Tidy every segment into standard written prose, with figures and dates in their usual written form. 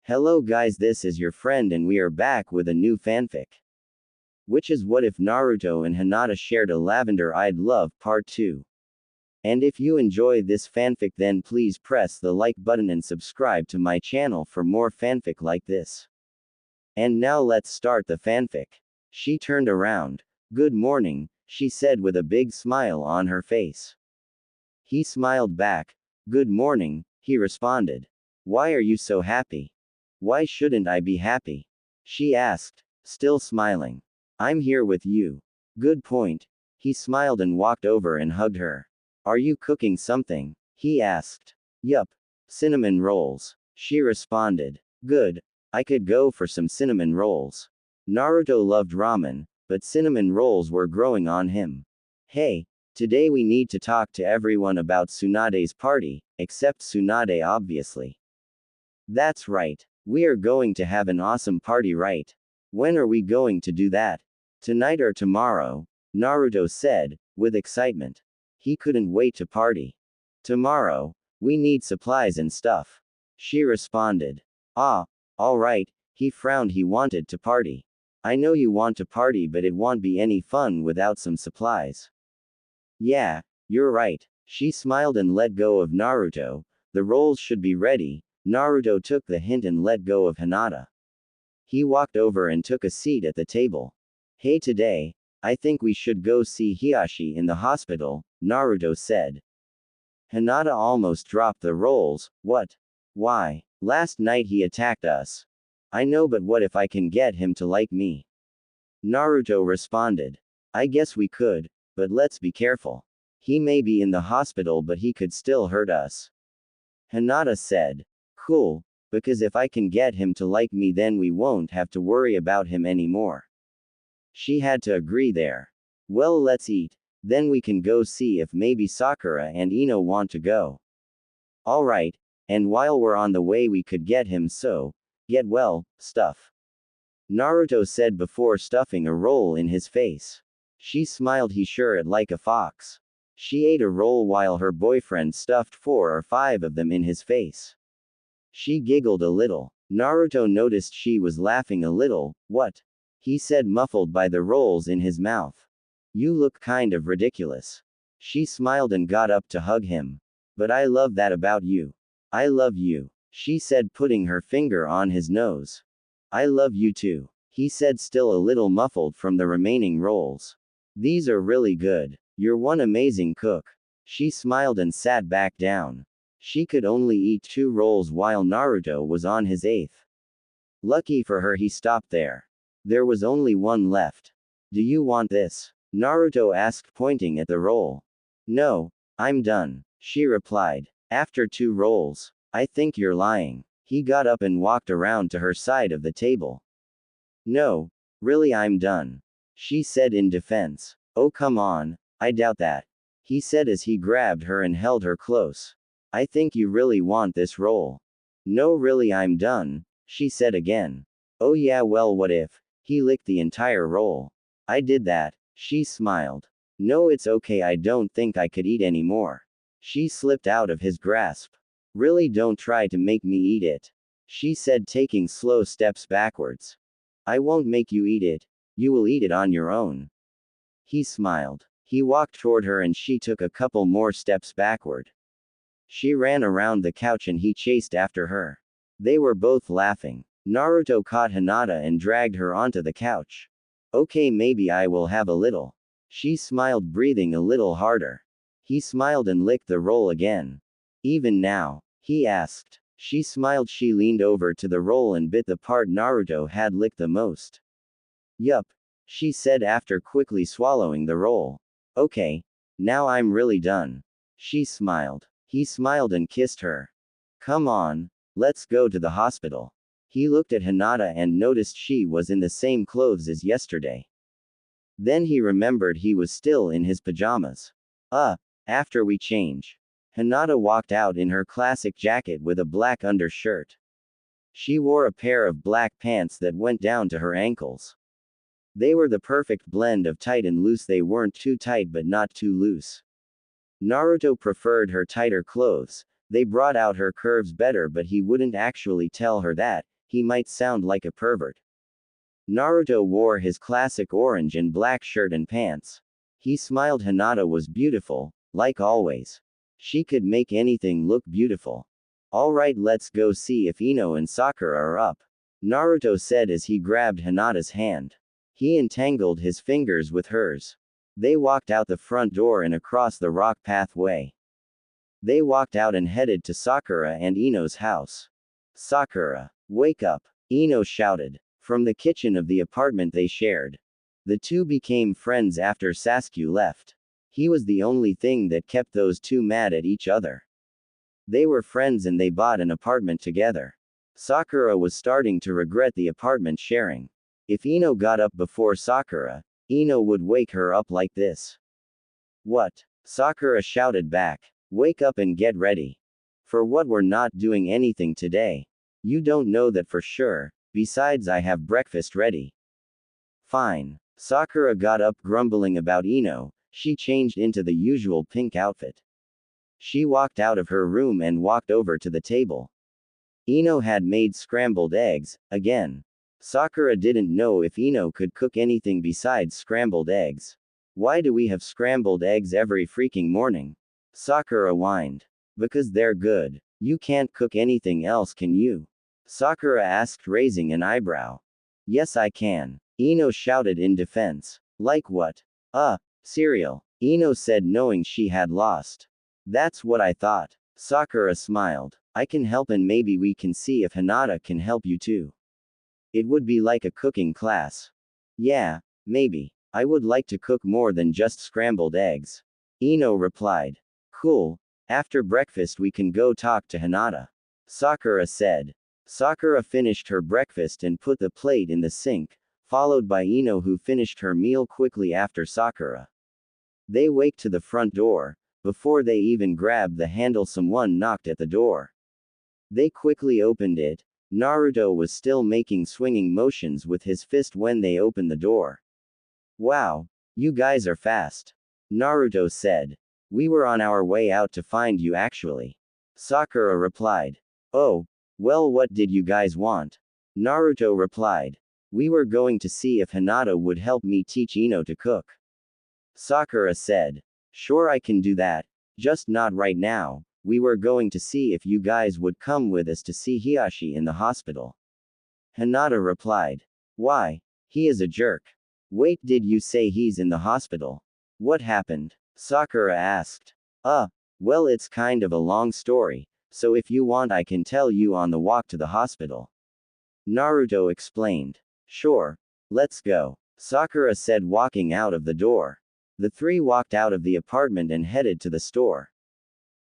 Hello guys, this is your friend and we are back with a new fanfic. Which is What If Naruto and Hinata Shared a Lavender-Eyed Love Part 2. And if you enjoy this fanfic then please press the like button and subscribe to my channel for more fanfic like this. And now let's start the fanfic. She turned around. Good morning, she said with a big smile on her face. He smiled back. Good morning, he responded. Why are you so happy? Why shouldn't I be happy? She asked, still smiling. I'm here with you. Good point. He smiled and walked over and hugged her. Are you cooking something? He asked. Yup. Cinnamon rolls. She responded. Good. I could go for some cinnamon rolls. Naruto loved ramen, but cinnamon rolls were growing on him. Hey, today we need to talk to everyone about Tsunade's party, except Tsunade obviously. That's right. We are going to have an awesome party, right? When are we going to do that? Tonight or tomorrow? Naruto said, with excitement. He couldn't wait to party. Tomorrow. We need supplies and stuff. She responded. Ah, alright, he frowned. He wanted to party. I know you want to party, but it won't be any fun without some supplies. Yeah, you're right. She smiled and let go of Naruto. The rolls should be ready. Naruto took the hint and let go of Hinata. He walked over and took a seat at the table. Hey, today, I think we should go see Hiashi in the hospital, Naruto said. Hinata almost dropped the rolls. What? Why? Last night he attacked us. I know, but what if I can get him to like me? Naruto responded. I guess we could, but let's be careful. He may be in the hospital, but he could still hurt us. Hinata said. Cool, because if I can get him to like me then we won't have to worry about him anymore. She had to agree there. Well, let's eat, then we can go see if maybe Sakura and Ino want to go. Alright, and while we're on the way we could get him stuff. Naruto said before stuffing a roll in his face. She smiled. He sure ate like a fox. She ate a roll while her boyfriend stuffed 4 or 5 of them in his face. She giggled a little. Naruto noticed she was laughing a little. What? He said, muffled by the rolls in his mouth. You look kind of ridiculous. She smiled and got up to hug him. But I love that about you. I love you, she said, putting her finger on his nose. I love you too, he said, still a little muffled from the remaining rolls. These are really good. You're one amazing cook. She smiled and sat back down. She could only eat 2 rolls while Naruto was on his 8th. Lucky for her, he stopped there. There was only 1 left. Do you want this? Naruto asked, pointing at the roll. No, I'm done, she replied. After 2 rolls. I think you're lying. He got up and walked around to her side of the table. No, really, I'm done, she said in defense. Oh, come on, I doubt that, he said as he grabbed her and held her close. I think you really want this roll. No, really, I'm done, she said again. Oh yeah, well, what if? He licked the entire roll. I did that, she smiled. No, it's okay, I don't think I could eat any more. She slipped out of his grasp. Really, don't try to make me eat it, she said, taking slow steps backwards. I won't make you eat it. You will eat it on your own. He smiled. He walked toward her and she took a couple more steps backward. She ran around the couch and he chased after her. They were both laughing. Naruto caught Hinata and dragged her onto the couch. Okay, maybe I will have a little. She smiled, breathing a little harder. He smiled and licked the roll again. Even now? He asked. She smiled. She leaned over to the roll and bit the part Naruto had licked the most. Yup, she said after quickly swallowing the roll. Okay, now I'm really done. She smiled. He smiled and kissed her. Come on, let's go to the hospital. He looked at Hinata and noticed she was in the same clothes as yesterday. Then he remembered he was still in his pajamas. After we change. Hinata walked out in her classic jacket with a black undershirt. She wore a pair of black pants that went down to her ankles. They were the perfect blend of tight and loose. They weren't too tight but not too loose. Naruto preferred her tighter clothes. They brought out her curves better, but he wouldn't actually tell her that. he might sound like a pervert. Naruto wore his classic orange and black shirt and pants. He smiled. Hinata was beautiful, like always. She could make anything look beautiful. Alright, let's go see if Ino and Sakura are up, Naruto said as he grabbed Hinata's hand. He entangled his fingers with hers. They walked out the front door and across the rock pathway. They walked out and headed to Sakura and Ino's house. Sakura, wake up, Ino shouted, from the kitchen of the apartment they shared. The two became friends after Sasuke left. He was the only thing that kept those two mad at each other. They were friends and they bought an apartment together. Sakura was starting to regret the apartment sharing. If Ino got up before Sakura, Ino would wake her up like this. What? Sakura shouted back. Wake up and get ready. For what? We're not doing anything today. You don't know that for sure, besides I have breakfast ready. Fine. Sakura got up grumbling about Ino. She changed into the usual pink outfit. She walked out of her room and walked over to the table. Ino had made scrambled eggs, again. Sakura didn't know if Ino could cook anything besides scrambled eggs. Why do we have scrambled eggs every freaking morning? Sakura whined. Because they're good. You can't cook anything else, can you? Sakura asked, raising an eyebrow. Yes, I can, Ino shouted in defense. Like what? Cereal, Ino said, knowing she had lost. That's what I thought. Sakura smiled. I can help and maybe we can see if Hinata can help you too. It would be like a cooking class. Yeah, maybe. I would like to cook more than just scrambled eggs, Ino replied. Cool. After breakfast we can go talk to Hinata, Sakura said. Sakura finished her breakfast and put the plate in the sink, followed by Ino, who finished her meal quickly after Sakura. They walked to the front door. Before they even grabbed the handle, someone knocked at the door. They quickly opened it. Naruto was still making swinging motions with his fist when they opened the door. Wow, you guys are fast, Naruto said. We were on our way out to find you actually, Sakura replied. Oh, well, what did you guys want? Naruto replied. We were going to see if Hinata would help me teach Ino to cook, Sakura said. Sure, I can do that, just not right now. We were going to see if you guys would come with us to see Hiashi in the hospital, Hinata replied. Why? He is a jerk. Wait, did you say he's in the hospital? What happened? Sakura asked. Well, it's kind of a long story, so if you want I can tell you on the walk to the hospital, Naruto explained. Sure. Let's go, Sakura said, walking out of the door. The three walked out of the apartment and headed to the store.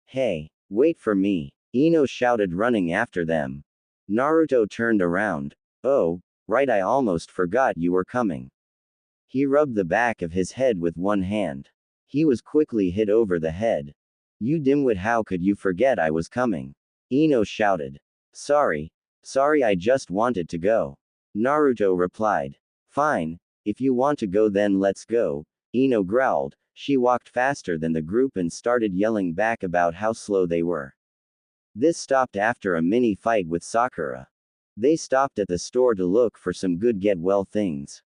Hey, wait for me, Ino shouted, running after them. Naruto turned around. Oh, right, I almost forgot you were coming. He rubbed the back of his head with one hand. He was quickly hit over the head. You dimwit, how could you forget I was coming? Ino shouted. Sorry, I just wanted to go, Naruto replied. Fine, if you want to go then let's go, Ino growled. She walked faster than the group and started yelling back about how slow they were. This stopped after a mini fight with Sakura. They stopped at the store to look for some good get-well things.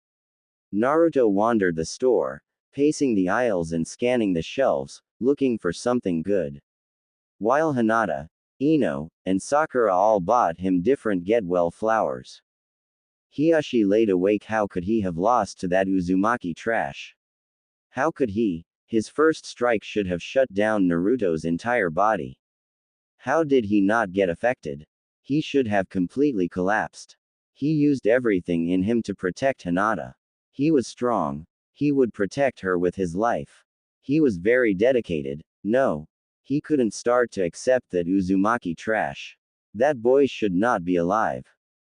Naruto wandered the store, pacing the aisles and scanning the shelves, looking for something good. While Hinata, Ino, and Sakura all bought him different get-well flowers. Hiashi laid awake. How could he have lost to that Uzumaki trash? How could he? His first strike should have shut down Naruto's entire body. How did he not get affected? He should have completely collapsed. He used everything in him to protect Hinata. He was strong. He would protect her with his life. He was very dedicated. No. He couldn't start to accept that Uzumaki trash. That boy should not be alive.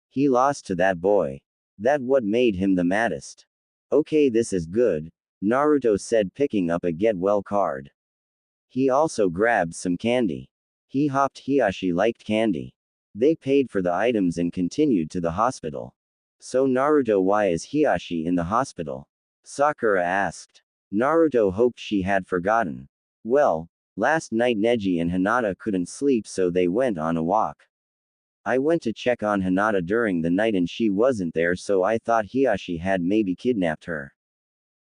He lost to that boy. That what made him the maddest. Okay, this is good, Naruto said, picking up a get-well card. He also grabbed some candy. He hopped. Hiashi liked candy. They paid for the items and continued to the hospital. So Naruto, why is Hiashi in the hospital? Sakura asked. Naruto hoped she had forgotten. Well, last night Neji and Hinata couldn't sleep, so they went on a walk. I went to check on Hinata during the night and she wasn't there, so I thought Hiashi had maybe kidnapped her.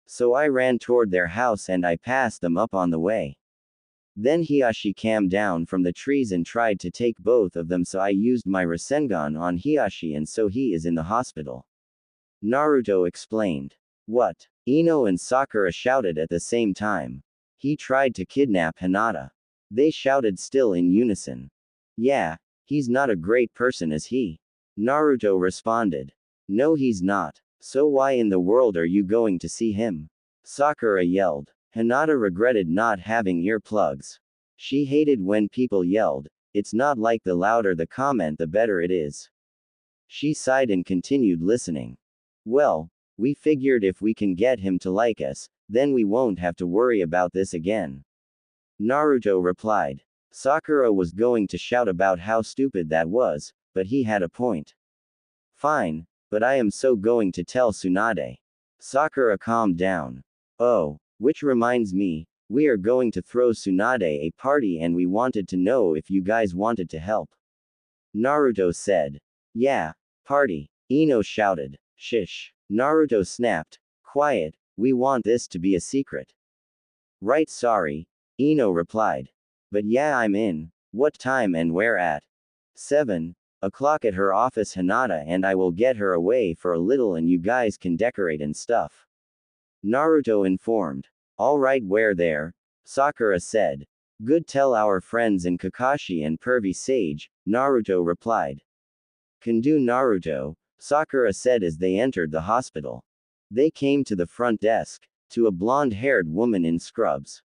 So I ran toward their house and I passed them up on the way. Then Hiashi came down from the trees and tried to take both of them, so I used my Rasengan on Hiashi and so he is in the hospital. Naruto explained. What? Ino and Sakura shouted at the same time. He tried to kidnap Hinata. They shouted still in unison. Yeah, he's not a great person, is he? Naruto responded. No, he's not. So why in the world are you going to see him? Sakura yelled. Hinata regretted not having earplugs. She hated when people yelled. It's not like the louder the comment the better it is. She sighed and continued listening. Well, we figured if we can get him to like us, then we won't have to worry about this again. Naruto replied. Sakura was going to shout about how stupid that was, but he had a point. Fine, but I am so going to tell Tsunade. Sakura calmed down. Oh, which reminds me, we are going to throw Tsunade a party and we wanted to know if you guys wanted to help. Naruto said. Yeah, party. Ino shouted. Shish. Naruto snapped. Quiet, we want this to be a secret. Right, sorry. Ino replied. But yeah, I'm in. What time and where at? 7 o'clock at her office, Hinata, and I will get her away for a little and you guys can decorate and stuff. Naruto informed. Alright, where there? Sakura said. Good, tell our friends and Kakashi and Pervy Sage, Naruto replied. Can do, Naruto, Sakura said as they entered the hospital. They came to the front desk, to a blonde-haired woman in scrubs.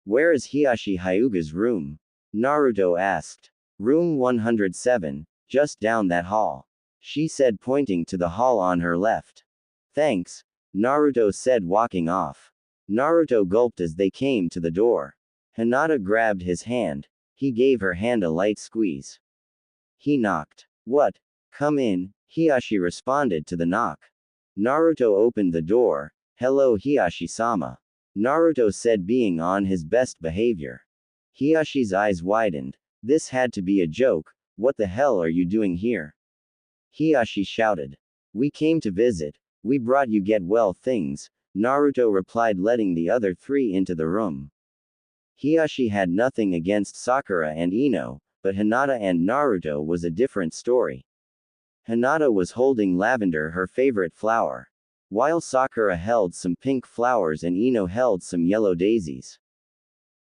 Where is Hiashi Hyuga's room? Naruto asked. Room 107, just down that hall. She said, pointing to the hall on her left. Thanks, Naruto said, walking off. Naruto gulped as they came to the door. Hinata grabbed his hand. He gave her hand a light squeeze. He knocked. What? Come in, Hiashi responded to the knock. Naruto opened the door. Hello, Hiashi-sama. Naruto said, being on his best behavior. Hiyashi's eyes widened. This had to be a joke. What the hell are you doing here? Hiashi shouted. We came to visit. We brought you get well things, Naruto replied, letting the other three into the room. Hiashi had nothing against Sakura and Ino, but Hinata and Naruto was a different story. Hinata was holding lavender, her favorite flower, while Sakura held some pink flowers and Ino held some yellow daisies.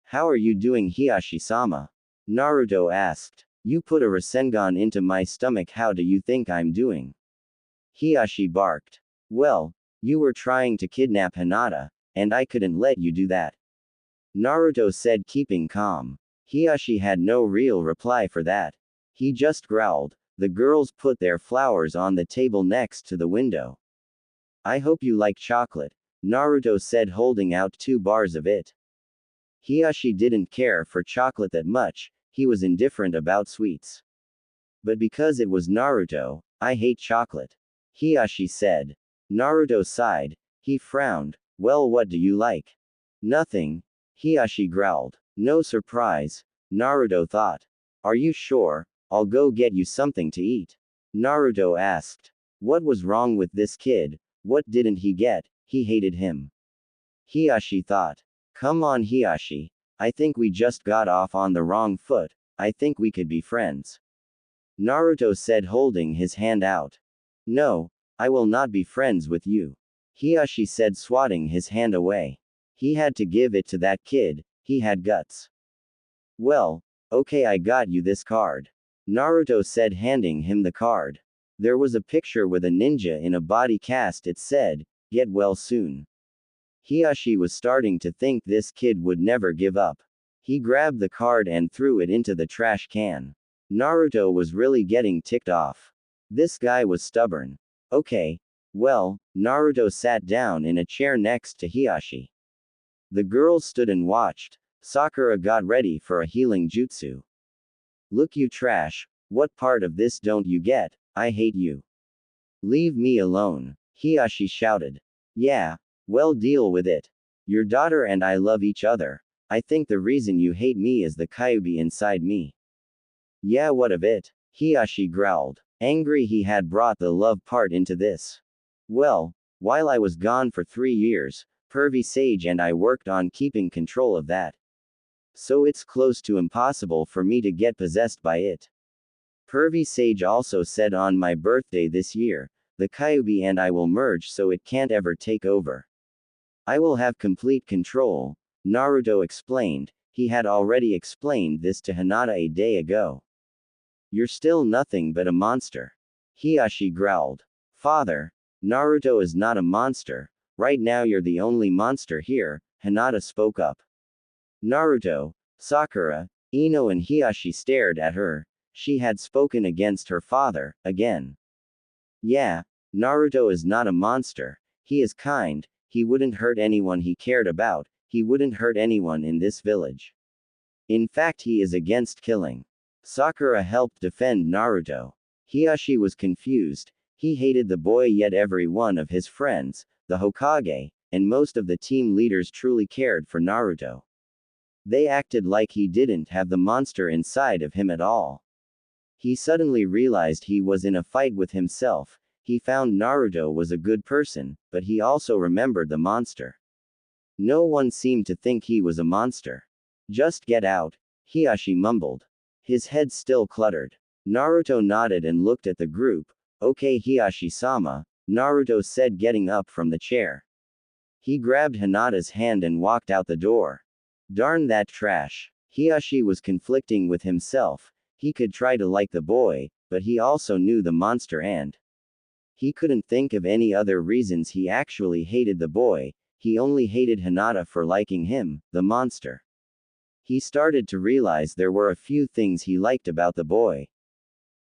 How are you doing, Hiashi-sama? Naruto asked. You put a Rasengan into my stomach, how do you think I'm doing? Hiashi barked. Well, you were trying to kidnap Hinata, and I couldn't let you do that. Naruto said, keeping calm. Hiashi had no real reply for that. He just growled. The girls put their flowers on the table next to the window. I hope you like chocolate, Naruto said, holding out 2 bars of it. Hiashi didn't care for chocolate that much, he was indifferent about sweets. But because it was Naruto, I hate chocolate, Hiashi said. Naruto sighed. He frowned. Well, what do you like? Nothing, Hiashi growled. No surprise, Naruto thought. Are you sure? I'll go get you something to eat. Naruto asked. What was wrong with this kid? What didn't he get? He hated him. Hiashi thought. Come on, Hiashi. I think we just got off on the wrong foot. I think we could be friends. Naruto said, holding his hand out. No, I will not be friends with you, Hiashi said, swatting his hand away. He had to give it to that kid, he had guts. Well, okay, I got you this card, Naruto said, handing him the card. There was a picture with a ninja in a body cast. It said, get well soon. Hiashi was starting to think this kid would never give up. He grabbed the card and threw it into the trash can. Naruto was really getting ticked off. This guy was stubborn. Okay. Well, Naruto sat down in a chair next to Hiashi. The girls stood and watched. Sakura got ready for a healing jutsu. Look, you trash, what part of this don't you get? I hate you. Leave me alone, Hiashi shouted. Yeah, well, deal with it. Your daughter and I love each other. I think the reason you hate me is the Kyuubi inside me. Yeah, what of it? Hiyashi growled, angry he had brought the love part into this. Well, while I was gone for 3 years, Pervy Sage and I worked on keeping control of that. So it's close to impossible for me to get possessed by it. Pervy Sage also said on my birthday this year, the Kyuubi and I will merge so it can't ever take over. I will have complete control, Naruto explained. He had already explained this to Hinata a day ago. You're still nothing but a monster. Hiyashi growled. Father, Naruto is not a monster. Right now you're the only monster here, Hinata spoke up. Naruto, Sakura, Ino and Hiyashi stared at her. She had spoken against her father, again. Yeah, Naruto is not a monster. He is kind, he wouldn't hurt anyone he cared about, he wouldn't hurt anyone in this village. In fact, he is against killing. Sakura helped defend Naruto. Hiyashi was confused. He hated the boy, yet every one of his friends, the Hokage, and most of the team leaders truly cared for Naruto. They acted like he didn't have the monster inside of him at all. He suddenly realized he was in a fight with himself. He found Naruto was a good person, but he also remembered the monster. No one seemed to think he was a monster. Just get out, Hiyashi mumbled. His head still cluttered. Naruto nodded and looked at the group. Okay, Hiyashi-sama, Naruto said, getting up from the chair. He grabbed Hinata's hand and walked out the door. Darn that trash. Hiyashi was conflicting with himself. He could try to like the boy, but he also knew the monster and he couldn't think of any other reasons he actually hated the boy. He only hated Hinata for liking him, the monster. He started to realize there were a few things he liked about the boy.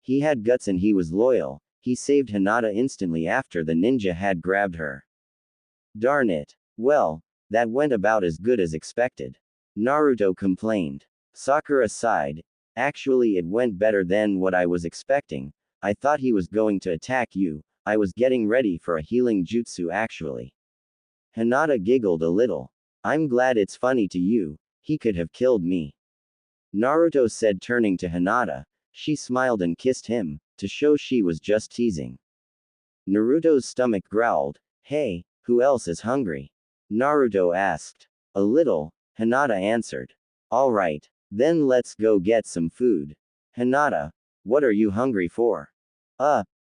He had guts and he was loyal. He saved Hinata instantly after the ninja had grabbed her. Darn it. Well, that went about as good as expected. Naruto complained. Sakura sighed. Actually, it went better than what I was expecting. I thought he was going to attack you. I was getting ready for a healing jutsu actually. Hinata giggled a little. I'm glad it's funny to you. He could have killed me. Naruto said, turning to Hinata. She smiled and kissed him, to show she was just teasing. Naruto's stomach growled. Hey, who else is hungry? Naruto asked. A little, Hinata answered. Alright, then let's go get some food. Hinata, what are you hungry for?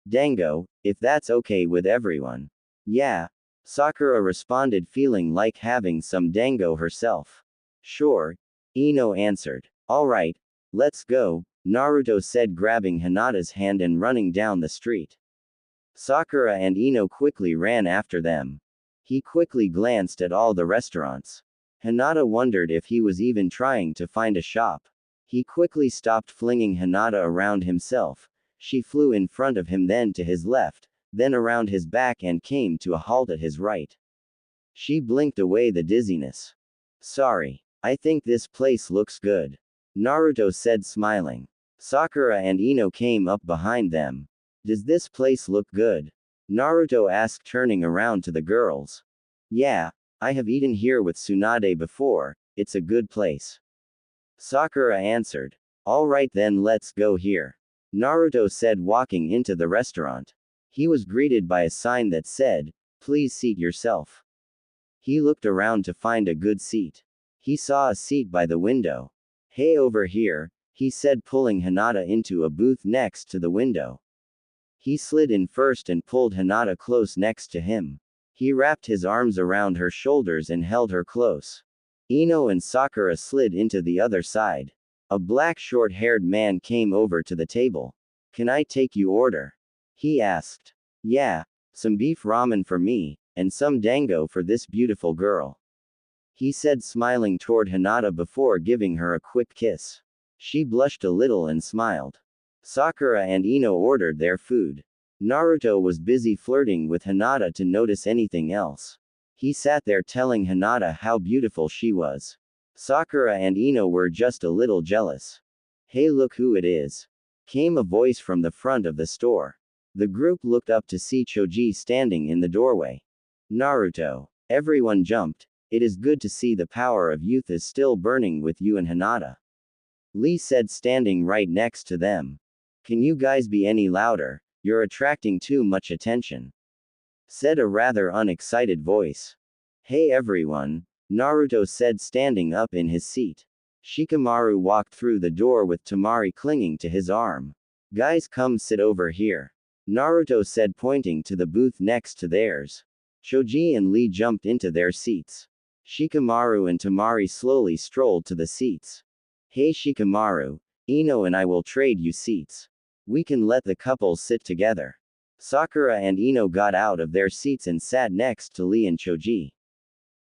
Dango, if that's okay with everyone. Yeah. Sakura responded, feeling like having some dango herself. Sure. Ino answered. Alright, let's go, Naruto said, grabbing Hinata's hand and running down the street. Sakura and Ino quickly ran after them. He quickly glanced at all the restaurants. Hinata wondered if he was even trying to find a shop. He quickly stopped flinging Hinata around himself. She flew in front of him, then to his left, then around his back and came to a halt at his right. She blinked away the dizziness. Sorry. I think this place looks good. Naruto said, smiling. Sakura and Ino came up behind them. Does this place look good? Naruto asked, turning around to the girls. Yeah, I have eaten here with Tsunade before, it's a good place. Sakura answered. Alright then, let's go here. Naruto said, walking into the restaurant. He was greeted by a sign that said, please seat yourself. He looked around to find a good seat. He saw a seat by the window. Hey, over here, he said, pulling Hinata into a booth next to the window. He slid in first and pulled Hinata close next to him. He wrapped his arms around her shoulders and held her close. Ino and Sakura slid into the other side. A black short-haired man came over to the table. Can I take your order? He asked. Yeah, some beef ramen for me, and some dango for this beautiful girl. He said, smiling toward Hinata before giving her a quick kiss. She blushed a little and smiled. Sakura and Ino ordered their food. Naruto was busy flirting with Hinata to notice anything else. He sat there telling Hinata how beautiful she was. Sakura and Ino were just a little jealous. Hey, look who it is. Came a voice from the front of the store. The group looked up to see Choji standing in the doorway. Naruto. Everyone jumped. It is good to see the power of youth is still burning with you and Hinata. Lee said, standing right next to them. Can you guys be any louder? You're attracting too much attention, said a rather unexcited voice. Hey everyone, Naruto said, standing up in his seat. Shikamaru walked through the door with Tamari clinging to his arm. Guys, come sit over here, Naruto said, pointing to the booth next to theirs. Choji and Lee jumped into their seats. Shikamaru and Tamari slowly strolled to the seats. Hey Shikamaru, Ino and I will trade you seats. We can let the couples sit together. Sakura and Ino got out of their seats and sat next to Lee and Choji.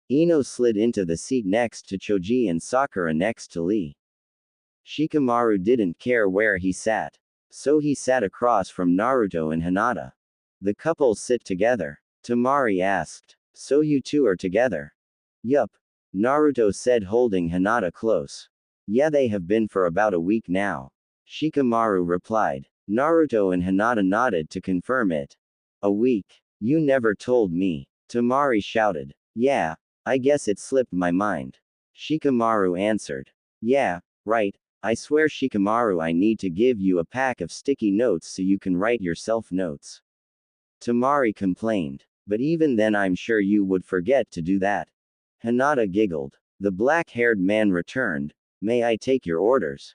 Ino slid into the seat next to Choji and Sakura next to Lee. Shikamaru didn't care where he sat, so he sat across from Naruto and Hinata. The couples sit together, Tamari asked. So you two are together? Yup, Naruto said, holding Hinata close. Yeah, they have been for about a week now, Shikamaru replied. Naruto and Hinata nodded to confirm it. A week? You never told me, Tamari shouted. Yeah, I guess it slipped my mind, Shikamaru answered. Yeah, right, I swear Shikamaru, I need to give you a pack of sticky notes so you can write yourself notes, Tamari complained. But even then I'm sure you would forget to do that. Hinata giggled. The black-haired man returned. May I take your orders?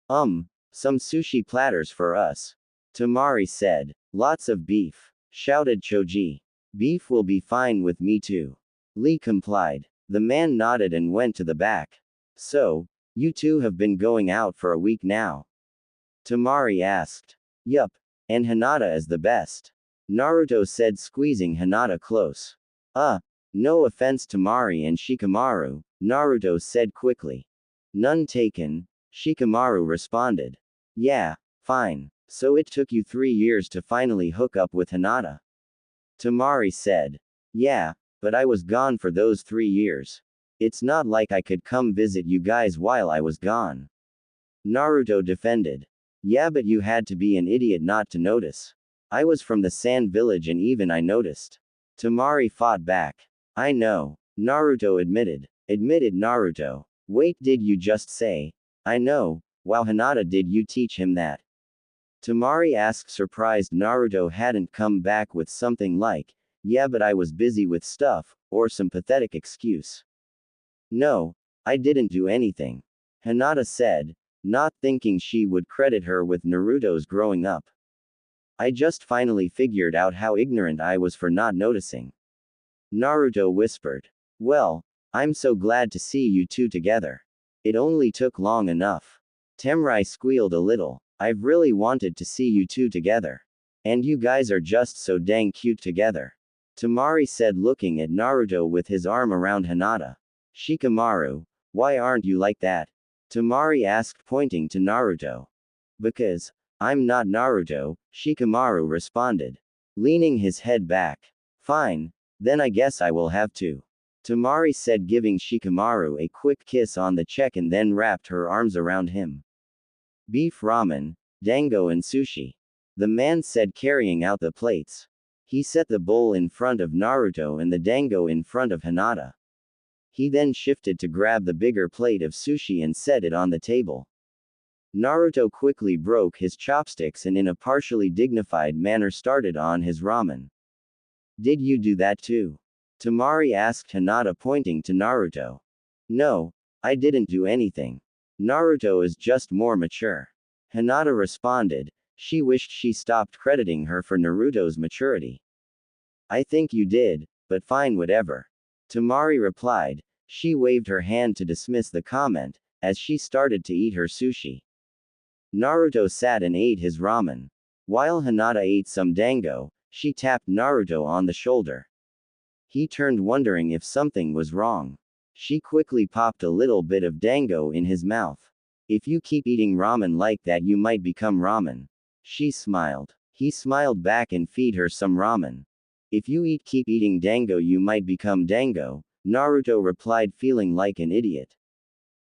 Some sushi platters for us, Tamari said. Lots of beef, shouted Choji. Beef will be fine with me too, Lee complied. The man nodded and went to the back. So, you two have been going out for a week now? Tamari asked. Yup, and Hinata is the best, Naruto said, squeezing Hinata close. No offense Tamari and Shikamaru, Naruto said quickly. None taken, Shikamaru responded. Yeah, fine. So it took you 3 years to finally hook up with Hinata? Tamari said. Yeah, but I was gone for those 3 years. It's not like I could come visit you guys while I was gone, Naruto defended. Yeah, but you had to be an idiot not to notice. I was from the Sand Village and even I noticed, Tamari fought back. I know, Naruto admitted. Admitted Naruto. Wait, did you just say, I know? Wow, Hinata, did you teach him that? Tamari asked, surprised Naruto hadn't come back with something like, yeah, but I was busy with stuff, or some pathetic excuse. No, I didn't do anything, Hinata said, not thinking she would credit her with Naruto's growing up. I just finally figured out how ignorant I was for not noticing, Naruto whispered. Well, I'm so glad to see you two together. It only took long enough. Temrai squealed a little. I've really wanted to see you two together. And you guys are just so dang cute together, Tamari said, looking at Naruto with his arm around Hinata. Shikamaru, why aren't you like that? Tamari asked, pointing to Naruto. Because I'm not Naruto, Shikamaru responded, leaning his head back. Fine, then I guess I will have to, Tamari said, giving Shikamaru a quick kiss on the cheek and then wrapped her arms around him. Beef ramen, dango and sushi, the man said, carrying out the plates. He set the bowl in front of Naruto and the dango in front of Hinata. He then shifted to grab the bigger plate of sushi and set it on the table. Naruto quickly broke his chopsticks and in a partially dignified manner started on his ramen. Did you do that too? Tamari asked Hinata, pointing to Naruto. No, I didn't do anything. Naruto is just more mature, Hinata responded. She wished she stopped crediting her for Naruto's maturity. I think you did, but fine, whatever, Tamari replied. She waved her hand to dismiss the comment, as she started to eat her sushi. Naruto sat and ate his ramen. While Hinata ate some dango, she tapped Naruto on the shoulder. He turned, wondering if something was wrong. She quickly popped a little bit of dango in his mouth. If you keep eating ramen like that, you might become ramen, she smiled. He smiled back and feed her some ramen. If you keep eating dango, you might become dango, Naruto replied, feeling like an idiot.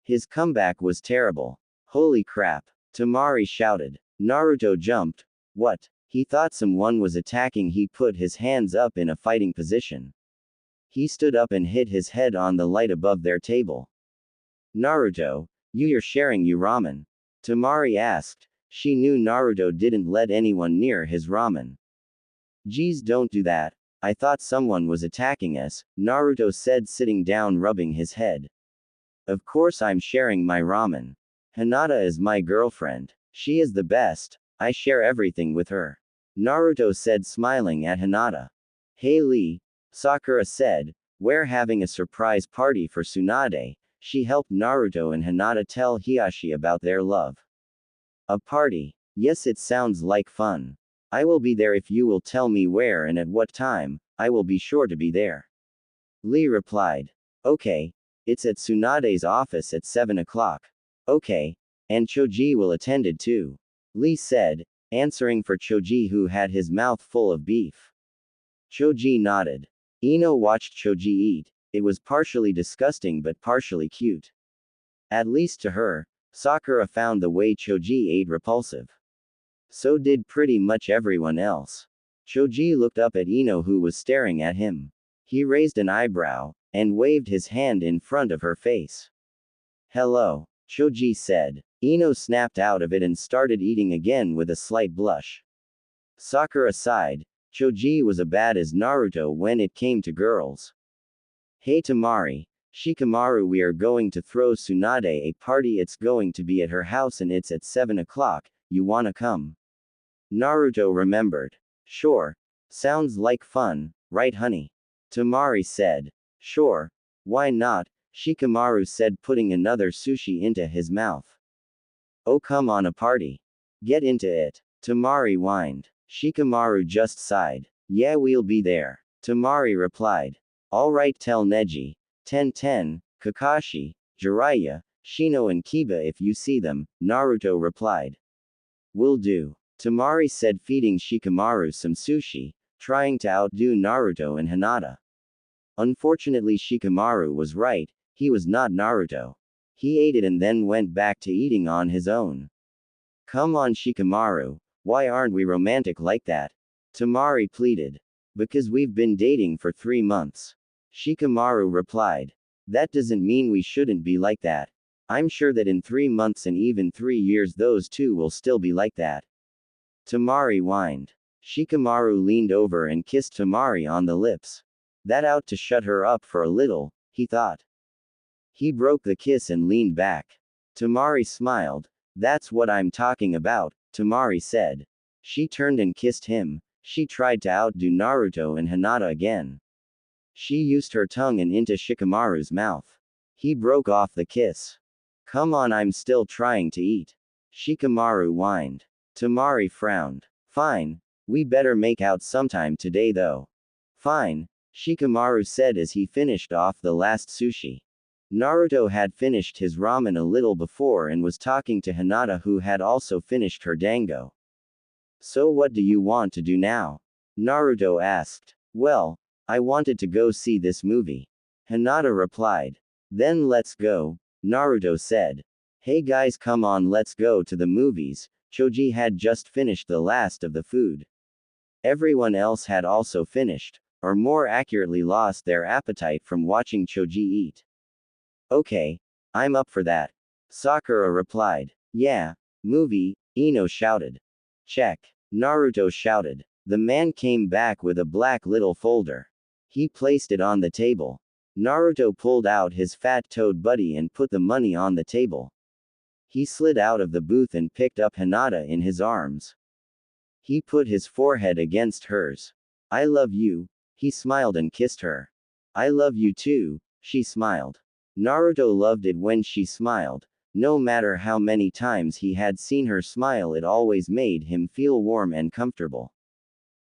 His comeback was terrible. Holy crap, Tamari shouted. Naruto jumped. What? He thought someone was attacking. He put his hands up in a fighting position. He stood up and hit his head on the light above their table. Naruto, you're sharing your ramen? Tamari asked. She knew Naruto didn't let anyone near his ramen. Geez, don't do that. I thought someone was attacking us, Naruto said, sitting down, rubbing his head. Of course I'm sharing my ramen. Hinata is my girlfriend. She is the best. I share everything with her. Naruto said, smiling at Hinata. Hey Lee, Sakura said, we're having a surprise party for Tsunade. She helped Naruto and Hinata tell Hiashi about their love. A party? Yes, it sounds like fun. I will be there if you will tell me where and at what time. I will be sure to be there. Lee replied. Okay. It's at Tsunade's office at 7 o'clock. Okay. And Choji will attend it too. Lee said, answering for Choji, who had his mouth full of beef. Choji nodded. Ino watched Choji eat. It was partially disgusting but partially cute. At least to her, Sakura found the way Choji ate repulsive. So did pretty much everyone else. Choji looked up at Ino, who was staring at him. He raised an eyebrow, and waved his hand in front of her face. Hello, Choji said. Ino snapped out of it and started eating again with a slight blush. Sakura sighed. Choji was as bad as Naruto when it came to girls. Hey Tamari, Shikamaru, we are going to throw Tsunade a party. It's going to be at her house and it's at 7 o'clock, you wanna come? Naruto remembered. Sure. Sounds like fun, right honey? Tamari said. Sure. Why not? Shikamaru said, putting another sushi into his mouth. Oh, come on, a party. Get into it. Tamari whined. Shikamaru just sighed. Yeah, we'll be there. Tamari replied. Alright, tell Neji, Ten, Kakashi, Jiraiya, Shino and Kiba if you see them, Naruto replied. Will do. Tamari said, feeding Shikamaru some sushi, trying to outdo Naruto and Hinata. Unfortunately, Shikamaru was right, he was not Naruto. He ate it and then went back to eating on his own. Come on, Shikamaru, why aren't we romantic like that? Tamari pleaded. Because we've been dating for 3 months. Shikamaru replied. That doesn't mean we shouldn't be like that. I'm sure that in 3 months and even 3 years those two will still be like that. Tamari whined. Shikamaru leaned over and kissed Tamari on the lips. That ought to shut her up for a little, he thought. He broke the kiss and leaned back. Tamari smiled. That's what I'm talking about, Tamari said. She turned and kissed him. She tried to outdo Naruto and Hinata again. She used her tongue and into Shikamaru's mouth. He broke off the kiss. Come on, I'm still trying to eat. Shikamaru whined. Tamari frowned. Fine. We better make out sometime today though. Fine. Shikamaru said as he finished off the last sushi. Naruto had finished his ramen a little before and was talking to Hinata, who had also finished her dango. So what do you want to do now? Naruto asked. Well, I wanted to go see this movie. Hinata replied. Then let's go, Naruto said. Hey guys, come on, let's go to the movies. Choji had just finished the last of the food. Everyone else had also finished, or more accurately lost their appetite from watching Choji eat. Okay, I'm up for that. Sakura replied. Yeah, movie, Ino shouted. Check. Naruto shouted. The man came back with a black little folder. He placed it on the table. Naruto pulled out his fat-toed buddy and put the money on the table. He slid out of the booth and picked up Hinata in his arms. He put his forehead against hers. I love you. He smiled and kissed her. I love you too, she smiled. Naruto loved it when she smiled. No matter how many times he had seen her smile, it always made him feel warm and comfortable.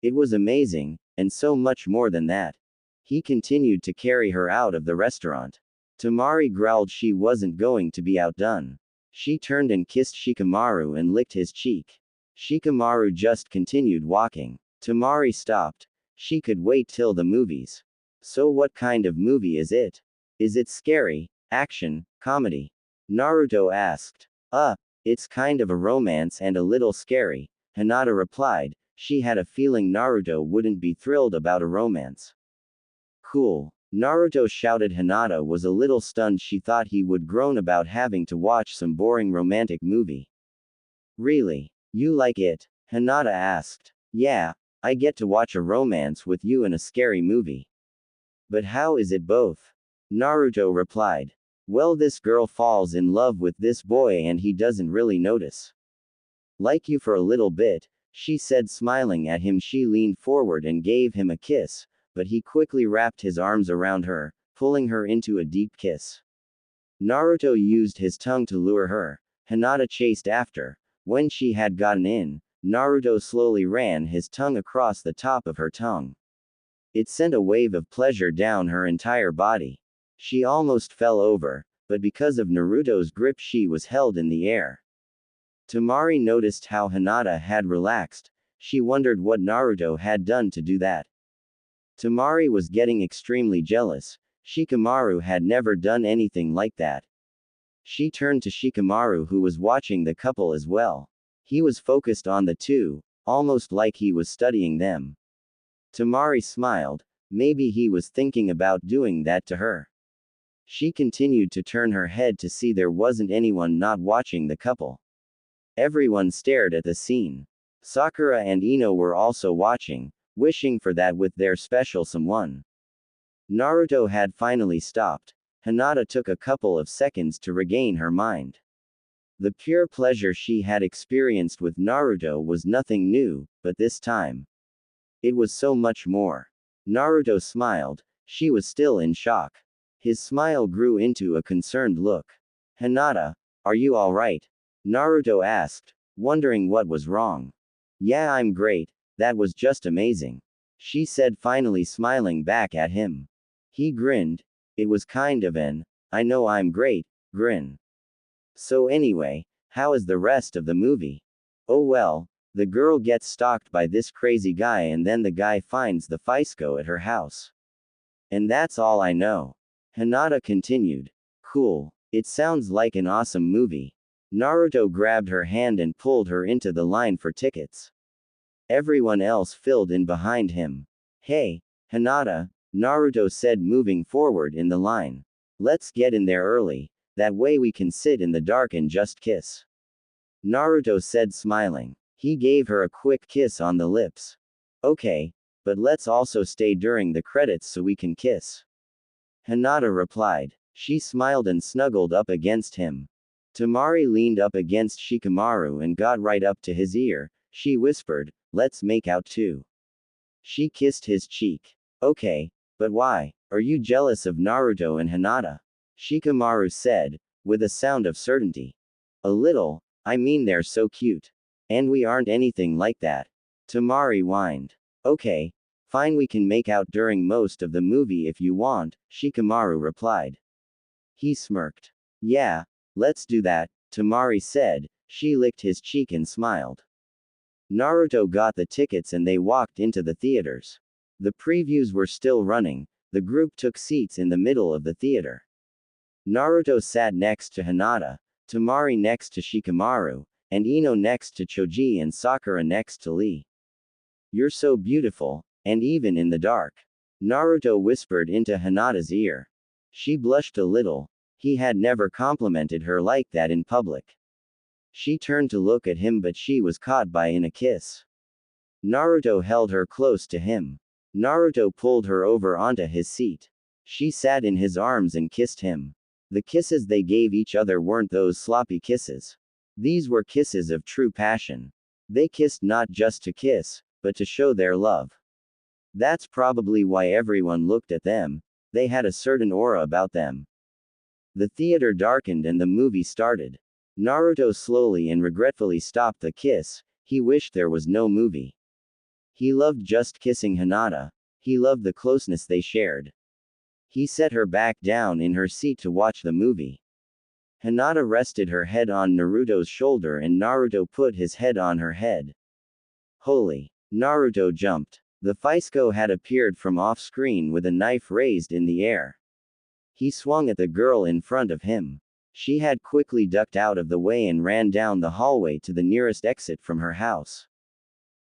It was amazing, and so much more than that. He continued to carry her out of the restaurant. Tamari growled she wasn't going to be outdone. She turned and kissed Shikamaru and licked his cheek. Shikamaru just continued walking. Tamari stopped. She could wait till the movies. So what kind of movie is it? Is it scary, action, comedy? Naruto asked. It's kind of a romance and a little scary, Hinata replied. She had a feeling Naruto wouldn't be thrilled about a romance. Cool. Naruto shouted. Hinata was a little stunned. She thought he would groan about having to watch some boring romantic movie. Really? You like it? Hinata asked. Yeah, I get to watch a romance with you in a scary movie. But how is it both? Naruto replied. Well, this girl falls in love with this boy and he doesn't really notice. Like you for a little bit, she said, smiling at him. She leaned forward and gave him a kiss, but he quickly wrapped his arms around her, pulling her into a deep kiss. Naruto used his tongue to lure her. Hinata chased after. When she had gotten in, Naruto slowly ran his tongue across the top of her tongue. It sent a wave of pleasure down her entire body. She almost fell over, but because of Naruto's grip she was held in the air. Tamari noticed how Hinata had relaxed. She wondered what Naruto had done to do that. Tamari was getting extremely jealous. Shikamaru had never done anything like that. She turned to Shikamaru, who was watching the couple as well. He was focused on the two, almost like he was studying them. Tamari smiled. Maybe he was thinking about doing that to her. She continued to turn her head to see there wasn't anyone not watching the couple. Everyone stared at the scene. Sakura and Ino were also watching, wishing for that with their special someone. Naruto had finally stopped. Hinata took a couple of seconds to regain her mind. The pure pleasure she had experienced with Naruto was nothing new, but this time, it was so much more. Naruto smiled. She was still in shock. His smile grew into a concerned look. Hinata, are you alright? Naruto asked, wondering what was wrong. Yeah, I'm great, that was just amazing. She said, finally smiling back at him. He grinned. It was kind of an, I know I'm great, grin. So anyway, how is the rest of the movie? Oh well, the girl gets stalked by this crazy guy and then the guy finds the Fisco at her house. And that's all I know. Hinata continued. Cool. It sounds like an awesome movie. Naruto grabbed her hand and pulled her into the line for tickets. Everyone else filled in behind him. Hey, Hinata, Naruto said, moving forward in the line. Let's get in there early, that way we can sit in the dark and just kiss. Naruto said, smiling. He gave her a quick kiss on the lips. Okay, but let's also stay during the credits so we can kiss. Hinata replied. She smiled and snuggled up against him. Tamari leaned up against Shikamaru and got right up to his ear. She whispered, let's make out too. She kissed his cheek. Okay, but why? Are you jealous of Naruto and Hinata? Shikamaru said, with a sound of certainty. A little, I mean they're so cute. And we aren't anything like that. Tamari whined. Okay, fine, we can make out during most of the movie if you want, Shikamaru replied. He smirked. Yeah, let's do that, Tamari said. She licked his cheek and smiled. Naruto got the tickets and they walked into the theaters. The previews were still running. The group took seats in the middle of the theater. Naruto sat next to Hinata, Tamari next to Shikamaru, and Ino next to Choji and Sakura next to Lee. You're so beautiful, and even in the dark. Naruto whispered into Hinata's ear. She blushed a little. He had never complimented her like that in public. She turned to look at him, but she was caught by in a kiss. Naruto held her close to him. Naruto pulled her over onto his seat. She sat in his arms and kissed him. The kisses they gave each other weren't those sloppy kisses. These were kisses of true passion. They kissed not just to kiss, but to show their love. That's probably why everyone looked at them. They had a certain aura about them. The theater darkened and the movie started. Naruto slowly and regretfully stopped the kiss. He wished there was no movie. He loved just kissing Hinata. He loved the closeness they shared. He set her back down in her seat to watch the movie. Hinata rested her head on Naruto's shoulder and Naruto put his head on her head. Holy! Naruto jumped. The Fisco had appeared from off-screen with a knife raised in the air. He swung at the girl in front of him. She had quickly ducked out of the way and ran down the hallway to the nearest exit from her house.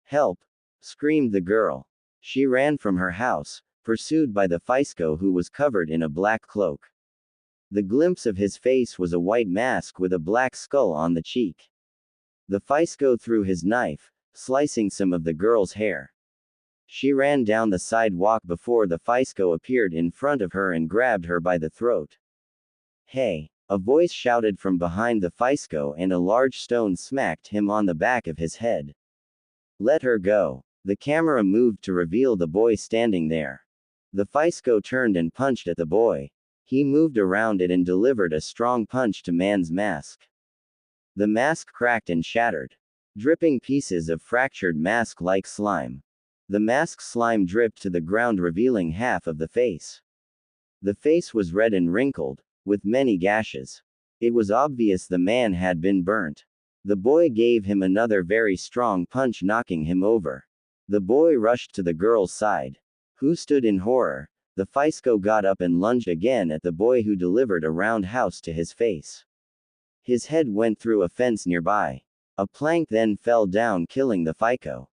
Help! Screamed the girl. She ran from her house, pursued by the Fisco, who was covered in a black cloak. The glimpse of his face was a white mask with a black skull on the cheek. The Faisko threw his knife, slicing some of the girl's hair. She ran down the sidewalk before the Faisko appeared in front of her and grabbed her by the throat. Hey! A voice shouted from behind the Faisko and a large stone smacked him on the back of his head. Let her go. The camera moved to reveal the boy standing there. The Faisko turned and punched at the boy. He moved around it and delivered a strong punch to man's mask. The mask cracked and shattered, dripping pieces of fractured mask-like slime. The mask slime dripped to the ground, revealing half of the face. The face was red and wrinkled, with many gashes. It was obvious the man had been burnt. The boy gave him another very strong punch, knocking him over. The boy rushed to the girl's side, who stood in horror. The Faisko got up and lunged again at the boy, who delivered a roundhouse to his face. His head went through a fence nearby. A plank then fell down, killing the Faisko.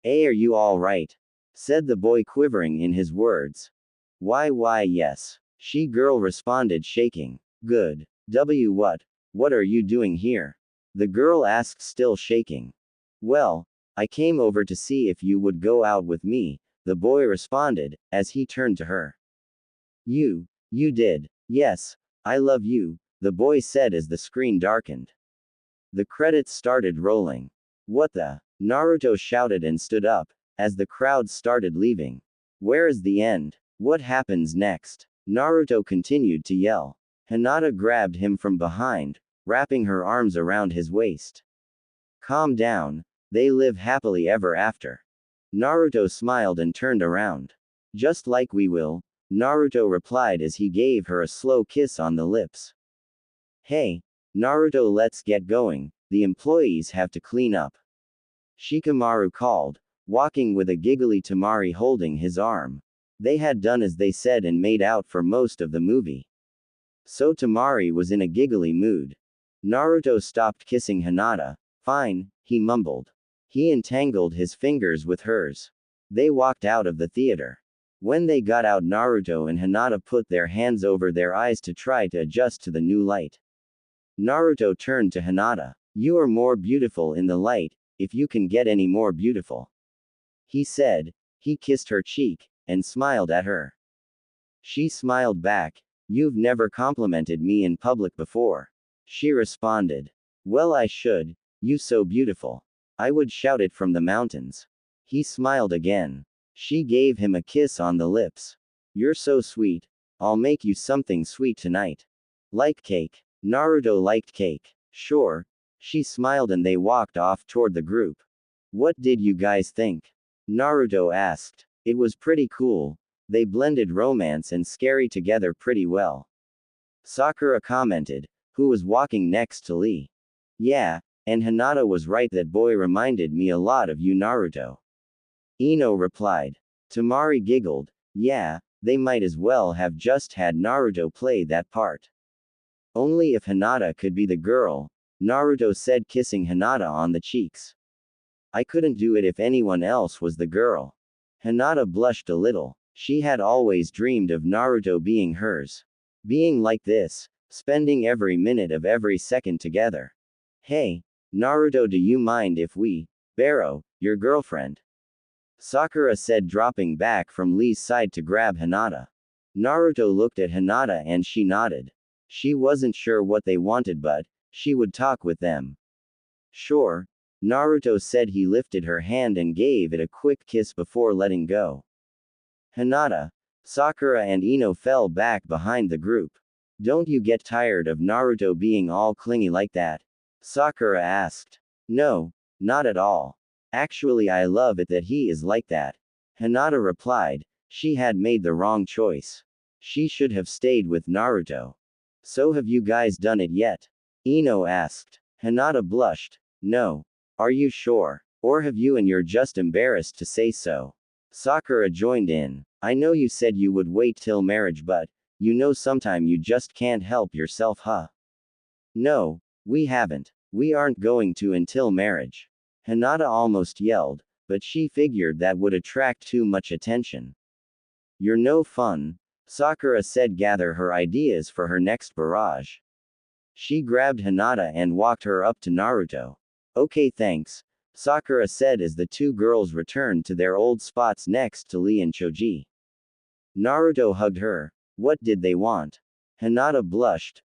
Hey, are you all right? Said the boy, quivering in his words. Why yes. She girl responded, shaking. Good. What are you doing here? The girl asked, still shaking. Well, I came over to see if you would go out with me, the boy responded, as he turned to her. You did. Yes, I love you, the boy said as the screen darkened. The credits started rolling. What the? Naruto shouted and stood up, as the crowd started leaving. Where is the end? What happens next? Naruto continued to yell. Hinata grabbed him from behind, wrapping her arms around his waist. Calm down, they live happily ever after. Naruto smiled and turned around. Just like we will, Naruto replied as he gave her a slow kiss on the lips. Hey, Naruto, let's get going, the employees have to clean up. Shikamaru called, walking with a giggly Tamari holding his arm. They had done as they said and made out for most of the movie. So Tamari was in a giggly mood. Naruto stopped kissing Hinata. Fine, he mumbled. He entangled his fingers with hers. They walked out of the theater. When they got out, Naruto and Hinata put their hands over their eyes to try to adjust to the new light. Naruto turned to Hinata. You are more beautiful in the light, if you can get any more beautiful. He said. He kissed her cheek, and smiled at her. She smiled back. You've never complimented me in public before. She responded. Well, I should. You so beautiful. I would shout it from the mountains. He smiled again. She gave him a kiss on the lips. You're so sweet. I'll make you something sweet tonight. Like cake. Naruto liked cake. Sure. She smiled and they walked off toward the group. What did you guys think? Naruto asked. It was pretty cool. They blended romance and scary together pretty well. Sakura commented, who was walking next to Lee. Yeah, and Hinata was right, that boy reminded me a lot of you, Naruto. Ino replied. Tamari giggled. Yeah, they might as well have just had Naruto play that part. Only if Hinata could be the girl, Naruto said, kissing Hinata on the cheeks. I couldn't do it if anyone else was the girl. Hinata blushed a little. She had always dreamed of Naruto being hers. Being like this, spending every minute of every second together. Hey, Naruto, do you mind if we borrow your girlfriend? Sakura said, dropping back from Lee's side to grab Hinata. Naruto looked at Hinata and she nodded. She wasn't sure what they wanted, but she would talk with them. Sure, Naruto said. He lifted her hand and gave it a quick kiss before letting go. Hinata, Sakura and Ino fell back behind the group. Don't you get tired of Naruto being all clingy like that? Sakura asked. No, not at all. Actually, I love it that he is like that. Hinata replied. She had made the wrong choice. She should have stayed with Naruto. So have you guys done it yet? Ino asked. Hinata blushed. No. Are you sure? Or have you and you're just embarrassed to say so? Sakura joined in. I know you said you would wait till marriage, but, you know, sometime you just can't help yourself, huh? No, we haven't. We aren't going to until marriage. Hinata almost yelled, but she figured that would attract too much attention. You're no fun, Sakura said. Gather her ideas for her next barrage. She grabbed Hinata and walked her up to Naruto. Okay, thanks, Sakura said as the two girls returned to their old spots next to Lee and Choji. Naruto hugged her. What did they want? Hinata blushed.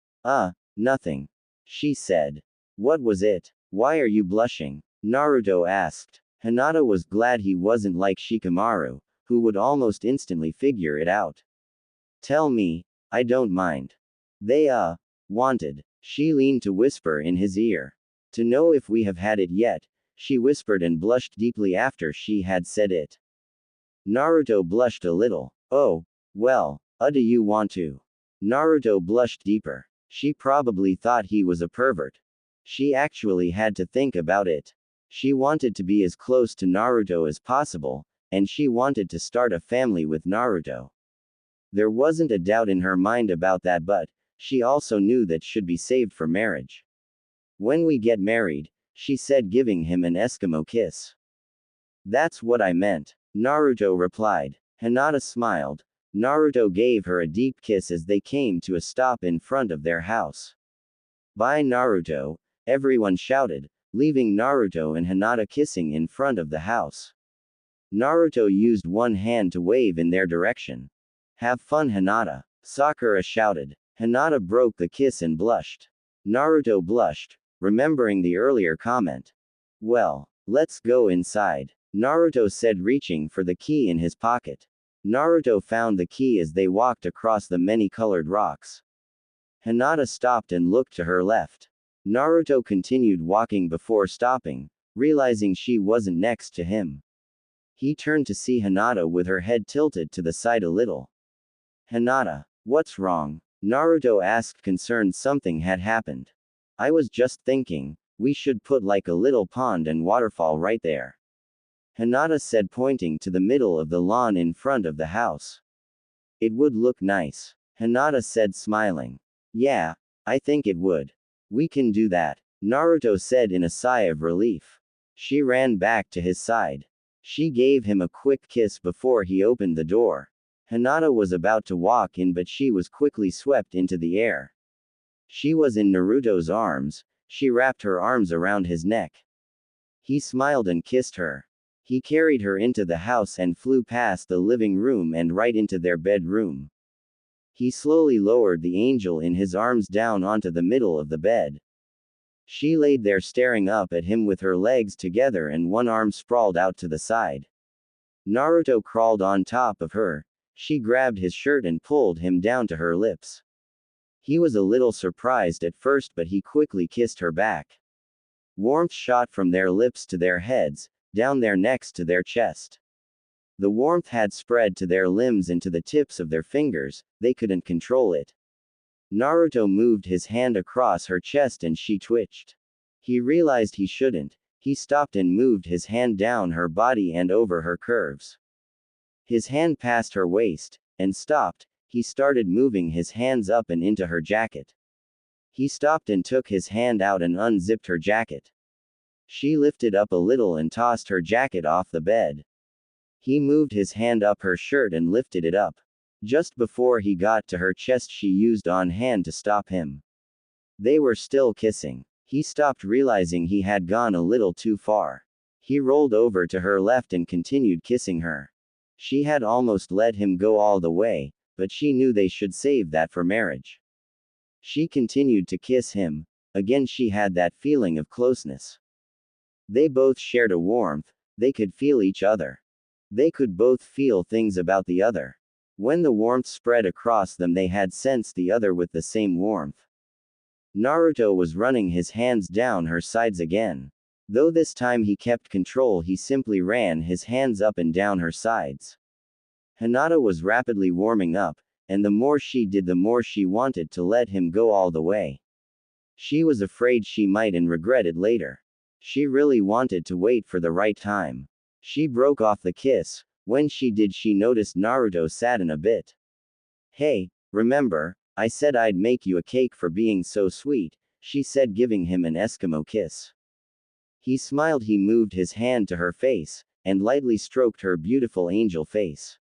Nothing. She said. What was it? Why are you blushing? Naruto asked. Hinata was glad he wasn't like Shikamaru, who would almost instantly figure it out. Tell me, I don't mind. They, wanted. She leaned to whisper in his ear. To know if we have had it yet, she whispered and blushed deeply after she had said it. Naruto blushed a little. Oh, well, do you want to? Naruto blushed deeper. She probably thought he was a pervert. She actually had to think about it. She wanted to be as close to Naruto as possible, and she wanted to start a family with Naruto. There wasn't a doubt in her mind about that, but she also knew that should be saved for marriage. When we get married, she said, giving him an Eskimo kiss. That's what I meant, Naruto replied. Hinata smiled. Naruto gave her a deep kiss as they came to a stop in front of their house. Bye Naruto, everyone shouted, leaving Naruto and Hinata kissing in front of the house. Naruto used one hand to wave in their direction. Have fun Hinata, Sakura shouted. Hinata broke the kiss and blushed. Naruto blushed, remembering the earlier comment. Well, let's go inside, Naruto said, reaching for the key in his pocket. Naruto found the key as they walked across the many-colored rocks. Hinata stopped and looked to her left. Naruto continued walking before stopping, realizing she wasn't next to him. He turned to see Hinata with her head tilted to the side a little. Hinata, what's wrong? Naruto asked, concerned something had happened. I was just thinking, we should put like a little pond and waterfall right there, Hinata said, pointing to the middle of the lawn in front of the house. It would look nice, Hinata said, smiling. Yeah, I think it would. We can do that, Naruto said in a sigh of relief. She ran back to his side. She gave him a quick kiss before he opened the door. Hinata was about to walk in, but she was quickly swept into the air. She was in Naruto's arms. She wrapped her arms around his neck. He smiled and kissed her. He carried her into the house and flew past the living room and right into their bedroom. He slowly lowered the angel in his arms down onto the middle of the bed. She laid there staring up at him with her legs together and one arm sprawled out to the side. Naruto crawled on top of her. She grabbed his shirt and pulled him down to her lips. He was a little surprised at first, but he quickly kissed her back. Warmth shot from their lips to their heads, down their necks to their chest. The warmth had spread to their limbs and to the tips of their fingers. They couldn't control it. Naruto moved his hand across her chest and she twitched. He realized he shouldn't. He stopped and moved his hand down her body and over her curves. His hand passed her waist, and stopped. He started moving his hands up and into her jacket. He stopped and took his hand out and unzipped her jacket. She lifted up a little and tossed her jacket off the bed. He moved his hand up her shirt and lifted it up. Just before he got to her chest, she used on hand to stop him. They were still kissing. He stopped, realizing he had gone a little too far. He rolled over to her left and continued kissing her. She had almost let him go all the way, but she knew they should save that for marriage. She continued to kiss him. Again she had that feeling of closeness. They both shared a warmth. They could feel each other. They could both feel things about the other. When the warmth spread across them, they had sensed the other with the same warmth. Naruto was running his hands down her sides again. Though this time he kept control, he simply ran his hands up and down her sides. Hinata was rapidly warming up, and the more she did, the more she wanted to let him go all the way. She was afraid she might and regret it later. She really wanted to wait for the right time. She broke off the kiss. When she did, she noticed Naruto saddened a bit. Hey, remember, I said I'd make you a cake for being so sweet, she said, giving him an Eskimo kiss. He smiled. He moved his hand to her face, and lightly stroked her beautiful angel face.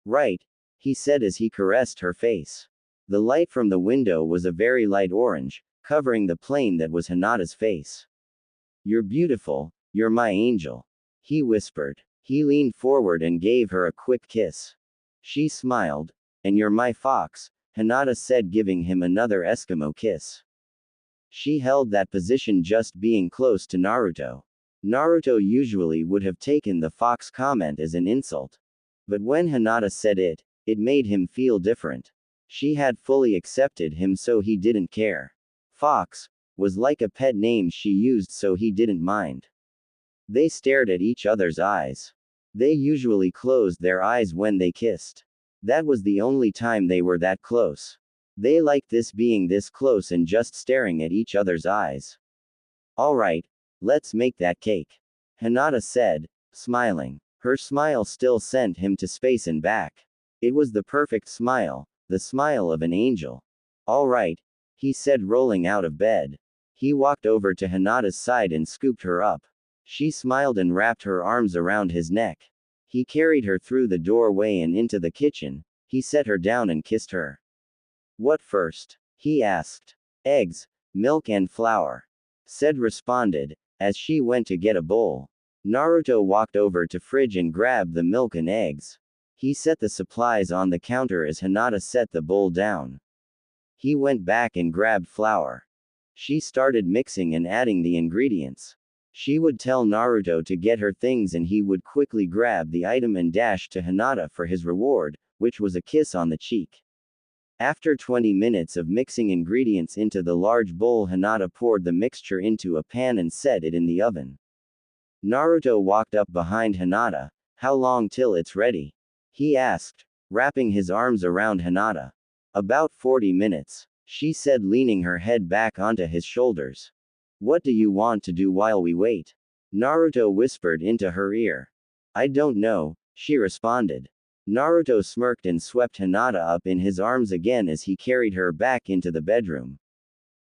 Right, he said as he caressed her face. The light from the window was a very light orange, covering the plane that was Hinata's face. You're beautiful, you're my angel. He whispered. He leaned forward and gave her a quick kiss. She smiled. And you're my fox, Hinata said, giving him another Eskimo kiss. She held that position just being close to Naruto. Naruto usually would have taken the fox comment as an insult. But when Hinata said it, it made him feel different. She had fully accepted him, so he didn't care. Fox was like a pet name she used, so he didn't mind. They stared at each other's eyes. They usually closed their eyes when they kissed. That was the only time they were that close. They liked this, being this close and just staring at each other's eyes. Alright, let's make that cake, Hinata said, smiling. Her smile still sent him to space and back. It was the perfect smile, the smile of an angel. Alright, he said, rolling out of bed. He walked over to Hinata's side and scooped her up. She smiled and wrapped her arms around his neck. He carried her through the doorway and into the kitchen. He set her down and kissed her. What first? He asked. Eggs, milk and flour, said responded, as she went to get a bowl. Naruto walked over to fridge and grabbed the milk and eggs. He set the supplies on the counter as Hinata set the bowl down. He went back and grabbed flour. She started mixing and adding the ingredients. She would tell Naruto to get her things and he would quickly grab the item and dash to Hinata for his reward, which was a kiss on the cheek. After 20 minutes of mixing ingredients into the large bowl, Hinata poured the mixture into a pan and set it in the oven. Naruto walked up behind Hinata. How long till it's ready? He asked, wrapping his arms around Hinata. About 40 minutes, she said, leaning her head back onto his shoulders. What do you want to do while we wait? Naruto whispered into her ear. I don't know, she responded. Naruto smirked and swept Hinata up in his arms again as he carried her back into the bedroom.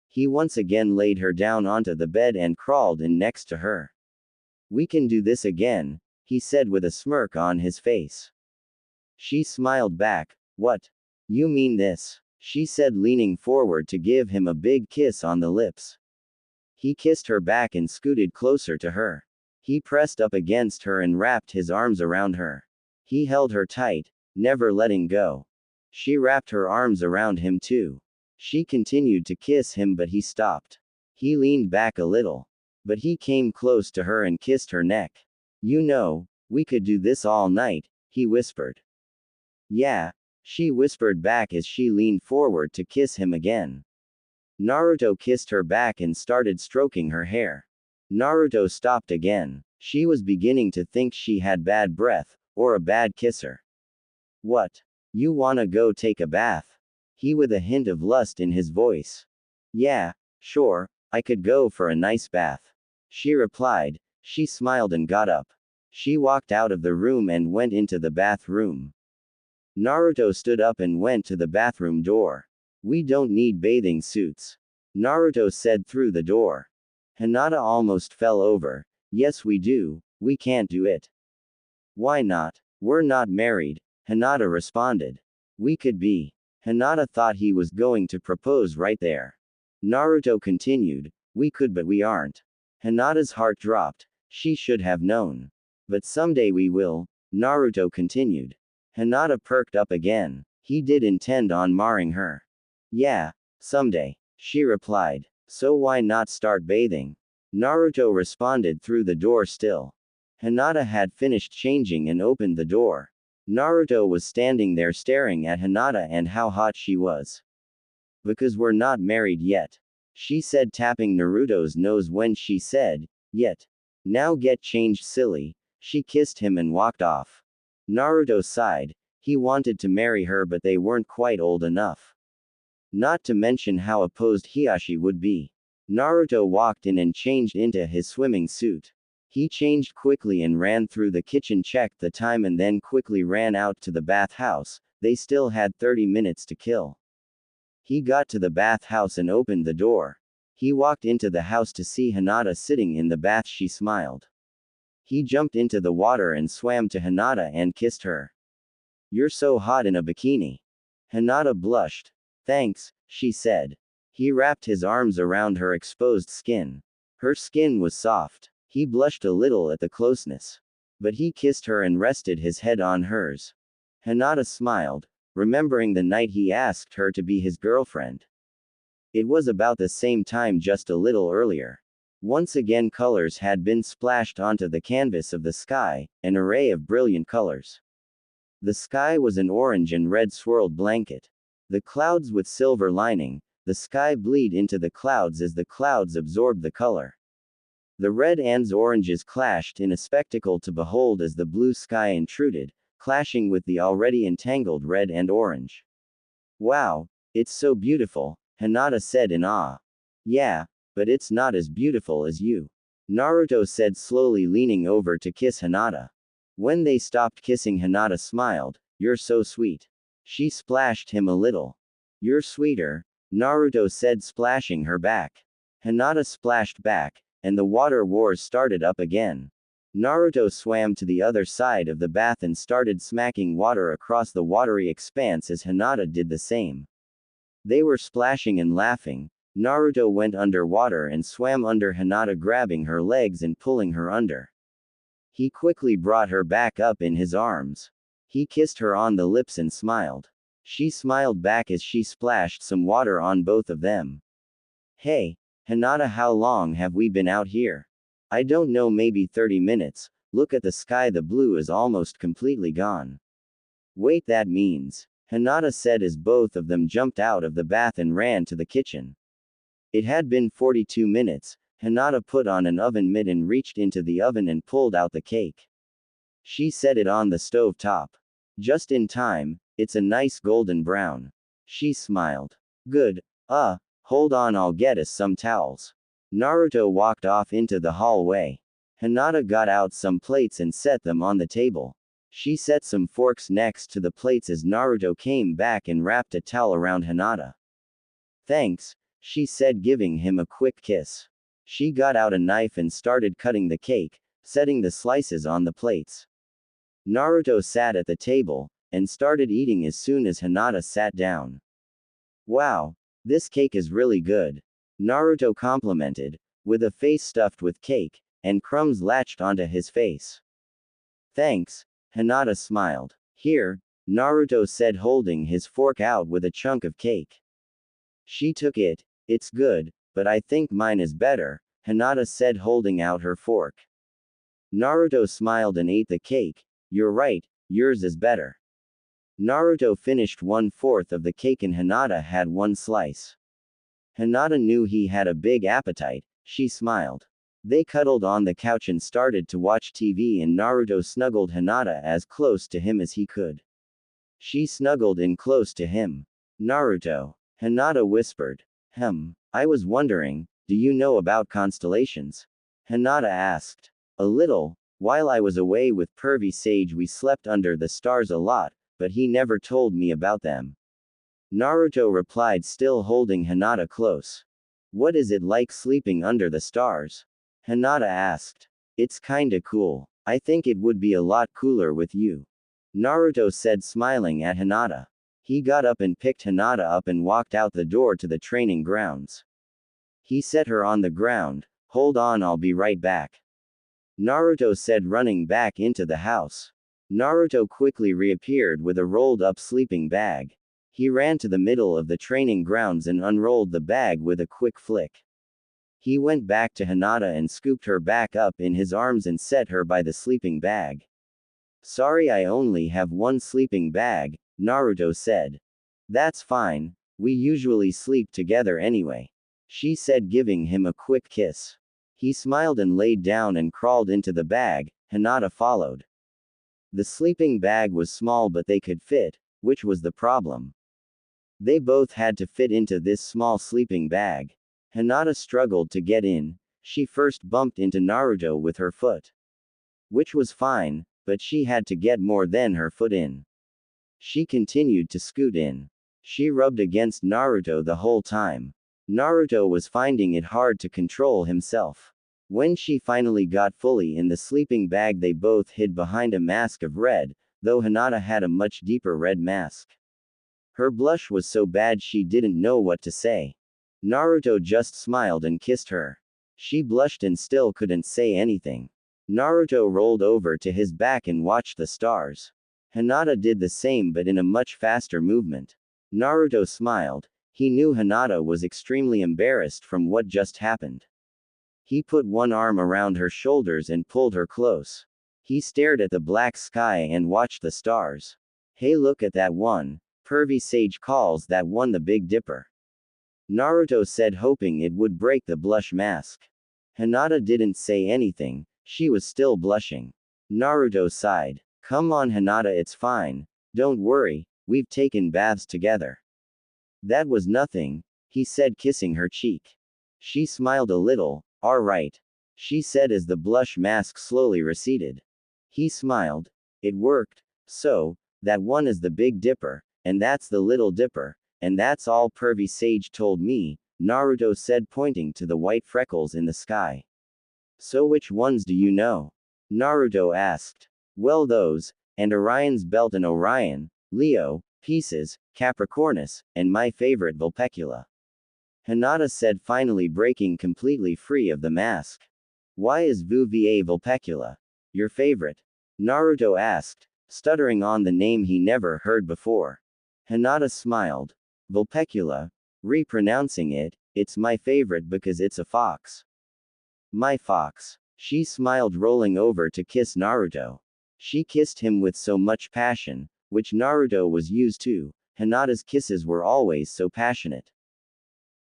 He once again laid her down onto the bed and crawled in next to her. We can do this again, he said with a smirk on his face. She smiled back. What? You mean this? She said, leaning forward to give him a big kiss on the lips. He kissed her back and scooted closer to her. He pressed up against her and wrapped his arms around her. He held her tight, never letting go. She wrapped her arms around him too. She continued to kiss him, but he stopped. He leaned back a little. But he came close to her and kissed her neck. You know, we could do this all night, he whispered. Yeah, she whispered back as she leaned forward to kiss him again. Naruto kissed her back and started stroking her hair. Naruto stopped again. She was beginning to think she had bad breath, or a bad kisser. What? You wanna go take a bath? He with a hint of lust in his voice. Yeah, sure, I could go for a nice bath. She replied. She smiled and got up. She walked out of the room and went into the bathroom. Naruto stood up and went to the bathroom door. We don't need bathing suits, Naruto said through the door. Hinata almost fell over. Yes we do, we can't do it. Why not? We're not married, Hinata responded. We could be. Hinata thought he was going to propose right there. Naruto continued. We could, but we aren't. Hinata's heart dropped. She should have known. But someday we will, Naruto continued. Hinata perked up again. He did intend on marrying her. Yeah, someday, she replied. So why not start bathing? Naruto responded through the door still. Hinata had finished changing and opened the door. Naruto was standing there staring at Hinata and how hot she was. Because we're not married yet, she said, tapping Naruto's nose when she said, yet. Now get changed, silly. She kissed him and walked off. Naruto sighed. He wanted to marry her, but they weren't quite old enough. Not to mention how opposed Hiashi would be. Naruto walked in and changed into his swimming suit. He changed quickly and ran through the kitchen, checked the time and then quickly ran out to the bathhouse. They still had 30 minutes to kill. He got to the bathhouse and opened the door. He walked into the house to see Hinata sitting in the bath. She smiled. He jumped into the water and swam to Hinata and kissed her. You're so hot in a bikini. Hinata blushed. Thanks, she said. He wrapped his arms around her exposed skin. Her skin was soft. He blushed a little at the closeness. But he kissed her and rested his head on hers. Hinata smiled, remembering the night he asked her to be his girlfriend. It was about the same time just a little earlier. Once again colors had been splashed onto the canvas of the sky, an array of brilliant colors. The sky was an orange and red swirled blanket. The clouds with silver lining, the sky bleed into the clouds as the clouds absorbed the color. The red and oranges clashed in a spectacle to behold as the blue sky intruded, clashing with the already entangled red and orange. Wow, it's so beautiful, Hinata said in awe. Yeah, but it's not as beautiful as you, Naruto said slowly, leaning over to kiss Hinata. When they stopped kissing, Hinata smiled. You're so sweet. She splashed him a little. You're sweeter, Naruto said, splashing her back. Hinata splashed back, and the water wars started up again. Naruto swam to the other side of the bath and started smacking water across the watery expanse as Hinata did the same. They were splashing and laughing. Naruto went underwater and swam under Hinata, grabbing her legs and pulling her under. He quickly brought her back up in his arms. He kissed her on the lips and smiled. She smiled back as she splashed some water on both of them. Hey, Hinata, how long have we been out here? I don't know, maybe 30 minutes. Look at the sky, the blue is almost completely gone. Wait, that means, Hinata said as both of them jumped out of the bath and ran to the kitchen. It had been 42 minutes. Hinata put on an oven mitt and reached into the oven and pulled out the cake. She set it on the stove top. Just in time, it's a nice golden brown. She smiled. Good, hold on, I'll get us some towels. Naruto walked off into the hallway. Hinata got out some plates and set them on the table. She set some forks next to the plates as Naruto came back and wrapped a towel around Hinata. Thanks, she said, giving him a quick kiss. She got out a knife and started cutting the cake, setting the slices on the plates. Naruto sat at the table, and started eating as soon as Hinata sat down. Wow, this cake is really good, Naruto complimented, with a face stuffed with cake, and crumbs latched onto his face. Thanks, Hinata smiled. Here, Naruto said, holding his fork out with a chunk of cake. She took it. It's good, but I think mine is better, Hinata said, holding out her fork. Naruto smiled and ate the cake. You're right, yours is better. Naruto finished 1/4 of the cake and Hinata had one slice. Hinata knew he had a big appetite. She smiled. They cuddled on the couch and started to watch TV, and Naruto snuggled Hinata as close to him as he could. She snuggled in close to him. Naruto, Hinata whispered. I was wondering, do you know about constellations? Hinata asked. A little. While I was away with Pervy Sage, we slept under the stars a lot, but he never told me about them. Naruto replied, still holding Hinata close. What is it like sleeping under the stars? Hinata asked. It's kinda cool. I think it would be a lot cooler with you, Naruto said, smiling at Hinata. He got up and picked Hinata up and walked out the door to the training grounds. He set her on the ground. Hold on, I'll be right back, Naruto said, running back into the house. Naruto quickly reappeared with a rolled-up sleeping bag. He ran to the middle of the training grounds and unrolled the bag with a quick flick. He went back to Hinata and scooped her back up in his arms and set her by the sleeping bag. Sorry, I only have one sleeping bag, Naruto said. That's fine, we usually sleep together anyway, she said, giving him a quick kiss. He smiled and laid down and crawled into the bag. Hinata followed. The sleeping bag was small, but they could fit, which was the problem. They both had to fit into this small sleeping bag. Hinata struggled to get in. She first bumped into Naruto with her foot, which was fine, but she had to get more than her foot in. She continued to scoot in. She rubbed against Naruto the whole time. Naruto was finding it hard to control himself. When she finally got fully in the sleeping bag, they both hid behind a mask of red, though Hinata had a much deeper red mask. Her blush was so bad she didn't know what to say. Naruto just smiled and kissed her. She blushed and still couldn't say anything. Naruto rolled over to his back and watched the stars. Hinata did the same but in a much faster movement. Naruto smiled. He knew Hinata was extremely embarrassed from what just happened. He put one arm around her shoulders and pulled her close. He stared at the black sky and watched the stars. Hey, look at that one. Pervy Sage calls that one the Big Dipper. Naruto said, hoping it would break the blush mask. Hinata didn't say anything, she was still blushing. Naruto sighed. Come on Hinata, it's fine. Don't worry, we've taken baths together. That was nothing, he said, kissing her cheek. She smiled a little. Alright, she said as the blush mask slowly receded. He smiled. It worked. So, that one is the Big Dipper, and that's the Little Dipper, and that's all Pervy Sage told me, Naruto said, pointing to the white freckles in the sky. So which ones do you know? Naruto asked. Well, those, and Orion's belt and Orion, Leo, Pieces, Capricornus, and my favorite Vulpecula. Hinata said, finally breaking completely free of the mask. Why is Vuva Vulpecula your favorite? Naruto asked, stuttering on the name he never heard before. Hinata smiled. Vulpecula? Repronouncing it, it's my favorite because it's a fox. My fox. She smiled, rolling over to kiss Naruto. She kissed him with so much passion, which Naruto was used to. Hinata's kisses were always so passionate.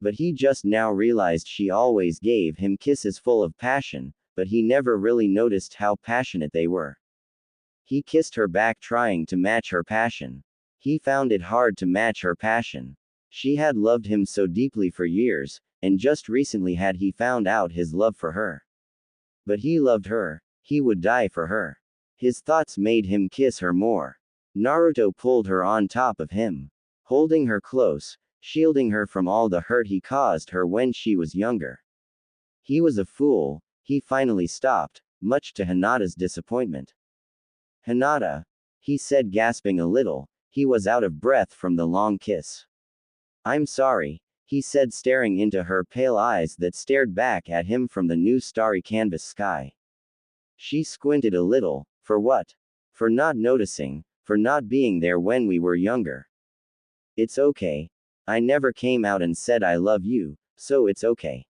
But he just now realized she always gave him kisses full of passion, but he never really noticed how passionate they were. He kissed her back, trying to match her passion. He found it hard to match her passion. She had loved him so deeply for years, and just recently had he found out his love for her. But he loved her. He would die for her. His thoughts made him kiss her more. Naruto pulled her on top of him, holding her close, shielding her from all the hurt he caused her when she was younger. He was a fool. He finally stopped, much to Hinata's disappointment. Hinata, he said, gasping a little. He was out of breath from the long kiss. I'm sorry, he said, staring into her pale eyes that stared back at him from the new starry canvas sky. She squinted a little. For what? For not noticing, for not being there when we were younger. It's okay. I never came out and said I love you, so it's okay.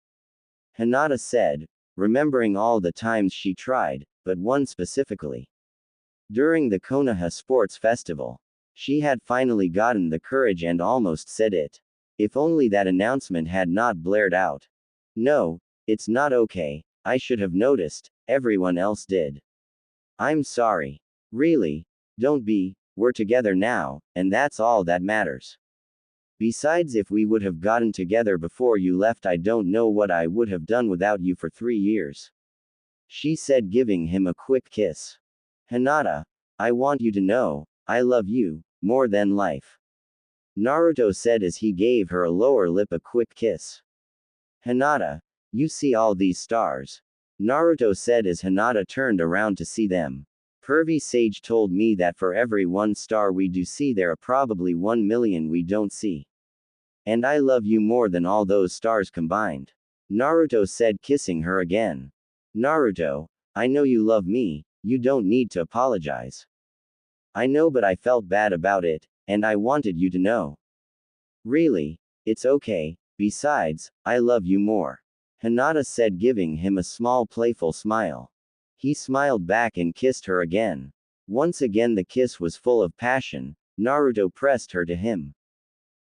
Hinata said, remembering all the times she tried, but one specifically. During the Konoha Sports Festival. She had finally gotten the courage and almost said it. If only that announcement had not blared out. No, it's not okay, I should have noticed, everyone else did. I'm sorry. Really, don't be, we're together now, and that's all that matters. Besides, if we would have gotten together before you left, I don't know what I would have done without you for 3 years. She said, giving him a quick kiss. Hinata, I want you to know, I love you, more than life. Naruto said as he gave her a lower lip a quick kiss. Hinata, you see all these stars? Naruto said as Hinata turned around to see them. Pervy Sage told me that for every one star we do see, there are probably 1 million we don't see. And I love you more than all those stars combined. Naruto said, kissing her again. Naruto, I know you love me, you don't need to apologize. I know, but I felt bad about it, and I wanted you to know. Really? It's okay, besides, I love you more. Hinata said, giving him a small playful smile. He smiled back and kissed her again. Once again the kiss was full of passion. Naruto pressed her to him.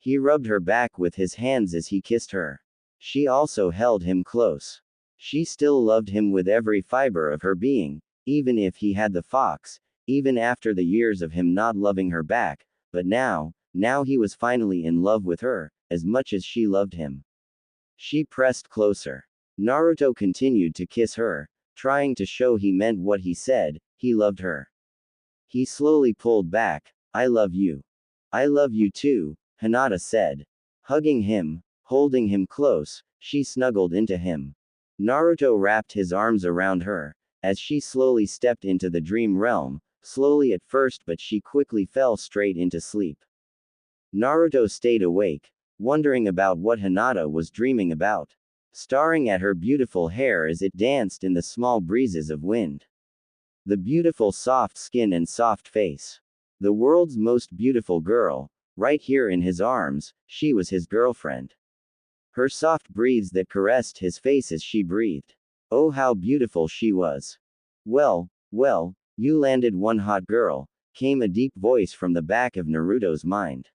He rubbed her back with his hands as he kissed her. She also held him close. She still loved him with every fiber of her being, even if he had the fox, even after the years of him not loving her back, but now he was finally in love with her, as much as she loved him. She pressed closer. Naruto continued to kiss her, trying to show he meant what he said, he loved her. He slowly pulled back. I love you. I love you too, Hinata said. Hugging him, holding him close, she snuggled into him. Naruto wrapped his arms around her, as she slowly stepped into the dream realm, slowly at first, but she quickly fell straight into sleep. Naruto stayed awake, wondering about what Hinata was dreaming about. staring at her beautiful hair as it danced in the small breezes of wind. The beautiful soft skin and soft face. The world's most beautiful girl, right here in his arms, she was his girlfriend. Her soft breathes that caressed his face as she breathed. Oh, how beautiful she was. Well, well, you landed one hot girl, came a deep voice from the back of Naruto's mind.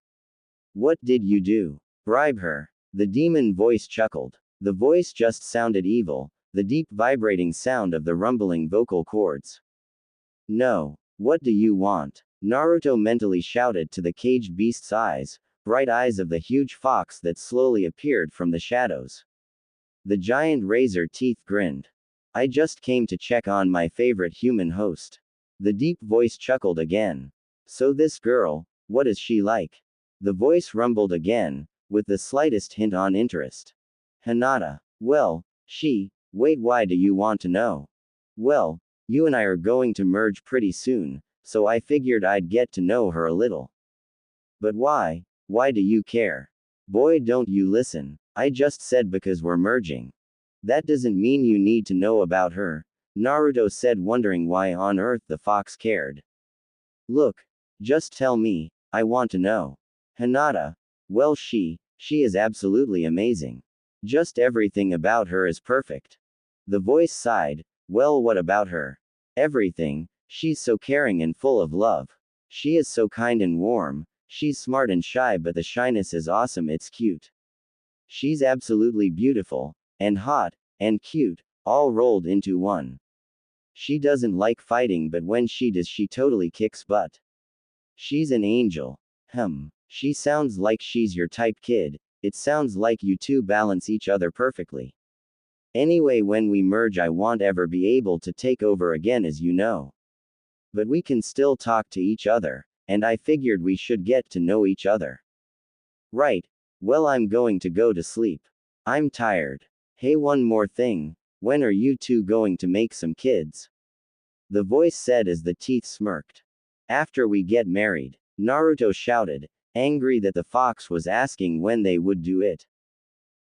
What did you do? Bribe her. The demon voice chuckled. The voice just sounded evil, the deep vibrating sound of the rumbling vocal cords. No. What do you want? Naruto mentally shouted to the caged beast's eyes, bright eyes of the huge fox that slowly appeared from the shadows. The giant razor teeth grinned. I just came to check on my favorite human host. The deep voice chuckled again. So this girl, what is she like? The voice rumbled again, with the slightest hint on interest. Hinata. Well, wait, why do you want to know? Well, you and I are going to merge pretty soon, so I figured I'd get to know her a little. But why? Why do you care? Boy, don't you listen. I just said because we're merging. That doesn't mean you need to know about her, Naruto said, wondering why on earth the fox cared. Look, just tell me, I want to know. Hinata. Well, she is absolutely amazing. Just everything about her is perfect. The voice sighed. Well, what about her? Everything. She's so caring and full of love. She is so kind and warm. She's smart and shy, but the shyness is awesome, it's cute. She's absolutely beautiful, and hot, and cute, all rolled into one. She doesn't like fighting, but when she does, she totally kicks butt. She's an angel. She sounds like she's your type, kid. It sounds like you two balance each other perfectly. Anyway, when we merge, I won't ever be able to take over again, as you know. But we can still talk to each other, and I figured we should get to know each other. Right. Well, I'm going to go to sleep. I'm tired. Hey, one more thing. When are you two going to make some kids? The voice said as the teeth smirked. After we get married, Naruto shouted, angry that the fox was asking when they would do it.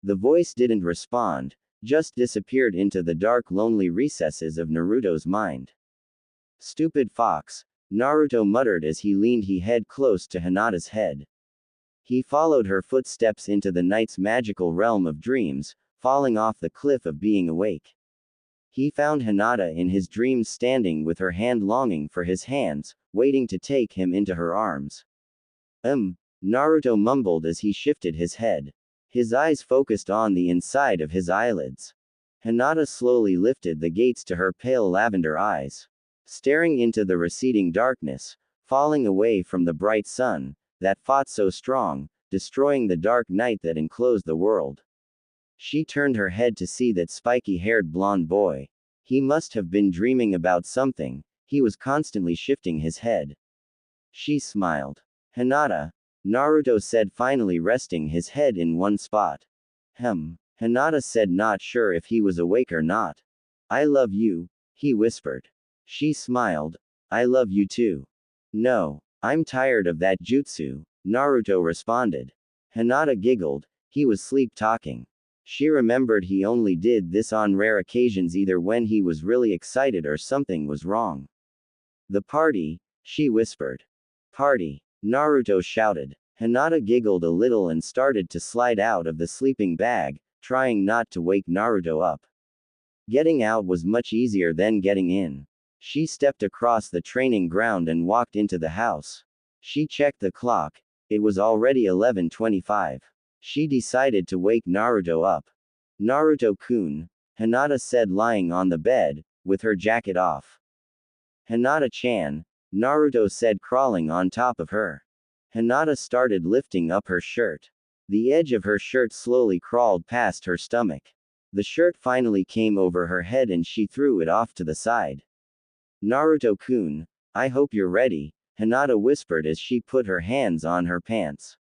The voice didn't respond, just disappeared into the dark, lonely recesses of Naruto's mind. Stupid fox, Naruto muttered as he leaned his head close to Hinata's head. He followed her footsteps into the night's magical realm of dreams, falling off the cliff of being awake. He found Hinata in his dreams, standing with her hand longing for his hands, waiting to take him into her arms. Naruto mumbled as he shifted his head. His eyes focused on the inside of his eyelids. Hinata slowly lifted the gates to her pale lavender eyes. Staring into the receding darkness, falling away from the bright sun, that fought so strong, destroying the dark night that enclosed the world. She turned her head to see that spiky-haired blonde boy. He must have been dreaming about something, he was constantly shifting his head. She smiled. Hinata, Naruto said, finally resting his head in one spot. Hinata said, not sure if he was awake or not. I love you, he whispered. She smiled. I love you too. No, I'm tired of that jutsu, Naruto responded. Hinata giggled, he was sleep talking. She remembered he only did this on rare occasions, either when he was really excited or something was wrong. The party, she whispered. Party, Naruto shouted. Hinata giggled a little and started to slide out of the sleeping bag, trying not to wake Naruto up. Getting out was much easier than getting in. She stepped across the training ground and walked into the house. She checked the clock. It was already 11:25. She decided to wake Naruto up. Naruto-kun, Hinata said, lying on the bed, with her jacket off. Hinata-chan, Naruto said, crawling on top of her. Hinata started lifting up her shirt. The edge of her shirt slowly crawled past her stomach. The shirt finally came over her head and she threw it off to the side. Naruto-kun, I hope you're ready, Hinata whispered as she put her hands on her pants.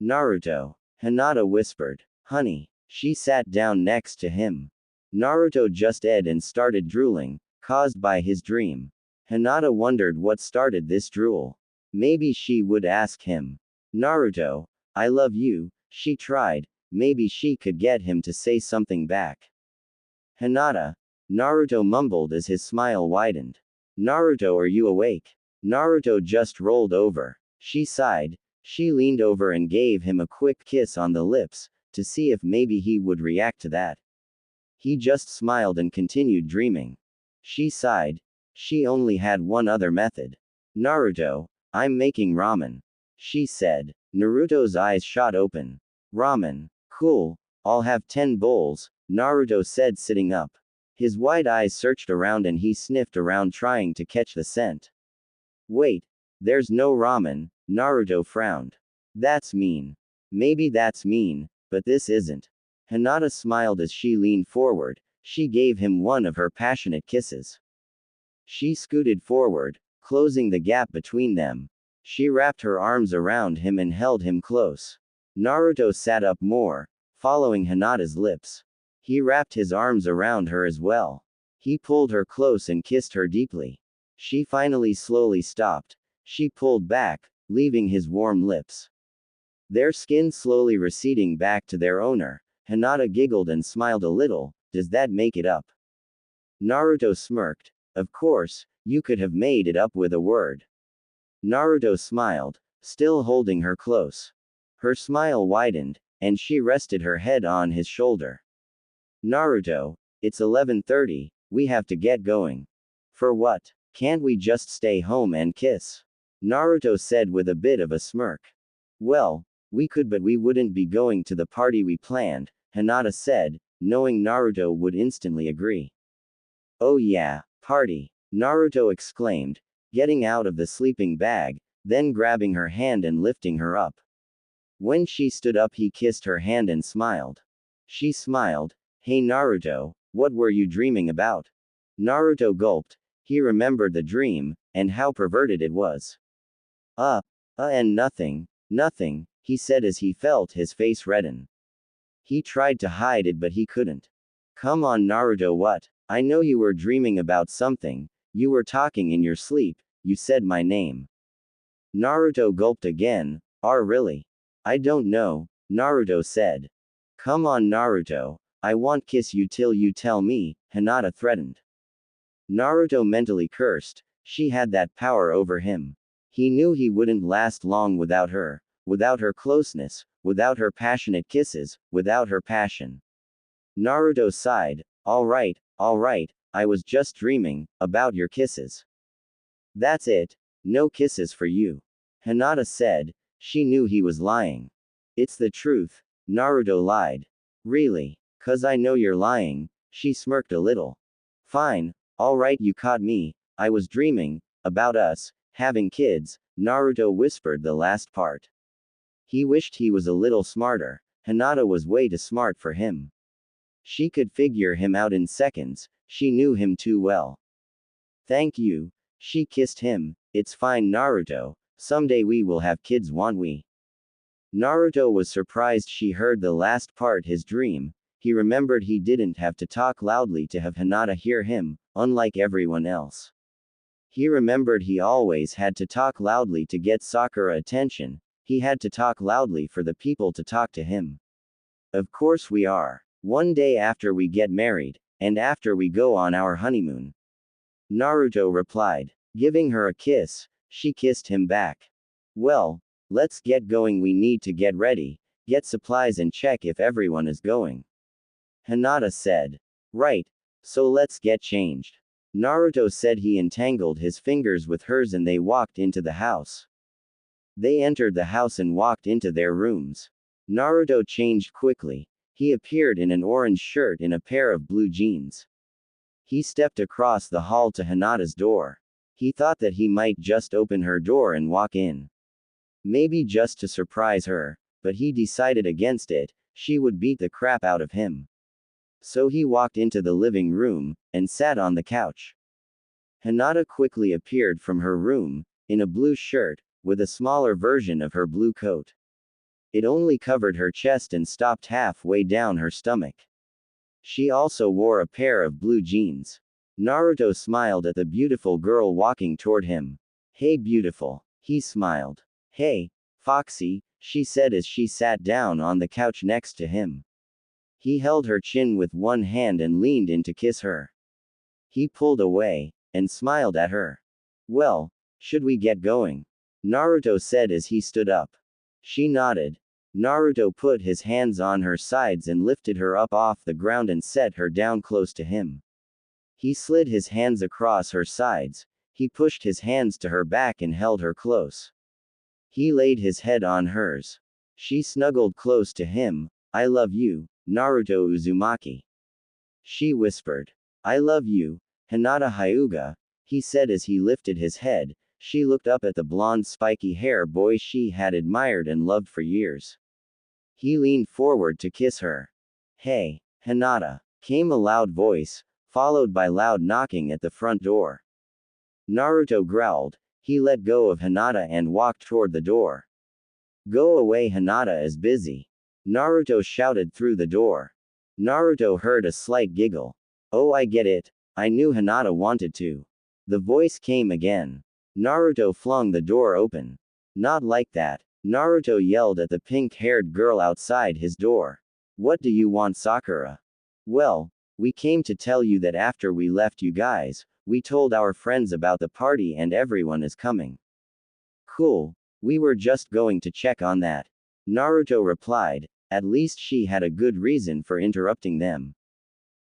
Naruto, Hinata whispered. Honey. She sat down next to him. Naruto just ed and started drooling, caused by his dream. Hinata wondered what started this drool. Maybe she would ask him. Naruto, I love you, she tried, maybe she could get him to say something back. Hinata. Naruto mumbled as his smile widened. Naruto, are you awake? Naruto just rolled over. She sighed. She leaned over and gave him a quick kiss on the lips, to see if maybe he would react to that. He just smiled and continued dreaming. She sighed. She only had one other method. Naruto, I'm making ramen. She said. Naruto's eyes shot open. Ramen. Cool. I'll have 10 bowls, Naruto said, sitting up. His wide eyes searched around and he sniffed around trying to catch the scent. Wait. There's no ramen, Naruto frowned. That's mean. Maybe that's mean, but this isn't. Hinata smiled as she leaned forward. She gave him one of her passionate kisses. She scooted forward, closing the gap between them. She wrapped her arms around him and held him close. Naruto sat up more, following Hinata's lips. He wrapped his arms around her as well. He pulled her close and kissed her deeply. She finally slowly stopped. She pulled back, leaving his warm lips. Their skin slowly receding back to their owner. Hinata giggled and smiled a little. Does that make it up? Naruto smirked. Of course, you could have made it up with a word. Naruto smiled, still holding her close. Her smile widened, and she rested her head on his shoulder. Naruto, it's 11:30, we have to get going. For what? Can't we just stay home and kiss? Naruto said with a bit of a smirk. Well, we could, but we wouldn't be going to the party we planned, Hinata said, knowing Naruto would instantly agree. Oh yeah, party, Naruto exclaimed, getting out of the sleeping bag, then grabbing her hand and lifting her up. When she stood up, he kissed her hand and smiled. She smiled. Hey Naruto, what were you dreaming about? Naruto gulped. He remembered the dream, and how perverted it was. And nothing, he said as he felt his face redden. He tried to hide it but he couldn't. Come on Naruto, what? I know you were dreaming about something, you were talking in your sleep, you said my name. Naruto gulped again. Really? I don't know, Naruto said. Come on Naruto, I won't kiss you till you tell me, Hinata threatened. Naruto mentally cursed. She had that power over him. He knew he wouldn't last long without her closeness, without her passionate kisses, without her passion. Naruto sighed. All right, I was just dreaming about your kisses. That's it. No kisses for you. Hinata said. She knew he was lying. It's the truth. Naruto lied. Really? 'Cause I know you're lying. She smirked a little. Fine. Alright, you caught me. I was dreaming about us having kids. Naruto whispered the last part. He wished he was a little smarter. Hinata was way too smart for him. She could figure him out in seconds. She knew him too well. Thank you. She kissed him. It's fine Naruto. Someday we will have kids, won't we? Naruto was surprised she heard the last part, his dream. He remembered he didn't have to talk loudly to have Hinata hear him, unlike everyone else. He remembered he always had to talk loudly to get Sakura attention. He had to talk loudly for the people to talk to him. Of course we are. One day after we get married, and after we go on our honeymoon. Naruto replied. Giving her a kiss, she kissed him back. Well, let's get going, we need to get ready, get supplies and check if everyone is going. Hinata said. Right. So let's get changed. Naruto said. He entangled his fingers with hers and they walked into the house. They entered the house and walked into their rooms. Naruto changed quickly. He appeared in an orange shirt and a pair of blue jeans. He stepped across the hall to Hinata's door. He thought that he might just open her door and walk in. Maybe just to surprise her, but he decided against it. She would beat the crap out of him. So he walked into the living room, and sat on the couch. Hinata quickly appeared from her room, in a blue shirt, with a smaller version of her blue coat. It only covered her chest and stopped halfway down her stomach. She also wore a pair of blue jeans. Naruto smiled at the beautiful girl walking toward him. Hey beautiful, he smiled. Hey, Foxy, she said as she sat down on the couch next to him. He held her chin with one hand and leaned in to kiss her. He pulled away, and smiled at her. Well, should we get going? Naruto said as he stood up. She nodded. Naruto put his hands on her sides and lifted her up off the ground and set her down close to him. He slid his hands across her sides, he pushed his hands to her back and held her close. He laid his head on hers. She snuggled close to him. I love you, Naruto Uzumaki. She whispered. I love you, Hinata Hyuga, he said as he lifted his head. She looked up at the blonde spiky hair boy she had admired and loved for years. He leaned forward to kiss her. Hey, Hinata, came a loud voice, followed by loud knocking at the front door. Naruto growled. He let go of Hinata and walked toward the door. Go away, Hinata is busy. Naruto shouted through the door. Naruto heard a slight giggle. Oh, I get it. I knew Hinata wanted to. The voice came again. Naruto flung the door open. Not like that. Naruto yelled at the pink-haired girl outside his door. What do you want, Sakura? Well, we came to tell you that after we left you guys, we told our friends about the party and everyone is coming. Cool. We were just going to check on that. Naruto replied. At least she had a good reason for interrupting them.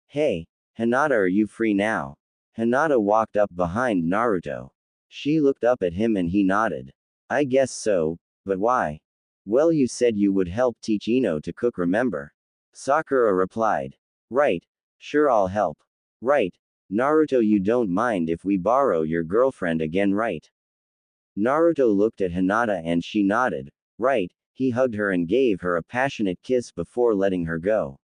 Hey, Hinata, are you free now? Hinata walked up behind Naruto. She looked up at him and he nodded. I guess so, but why? Well, you said you would help teach Ino to cook, remember? Sakura replied. Right. Sure, I'll help. Right. Naruto, you don't mind if we borrow your girlfriend again, right? Naruto looked at Hinata and she nodded. Right. He hugged her and gave her a passionate kiss before letting her go.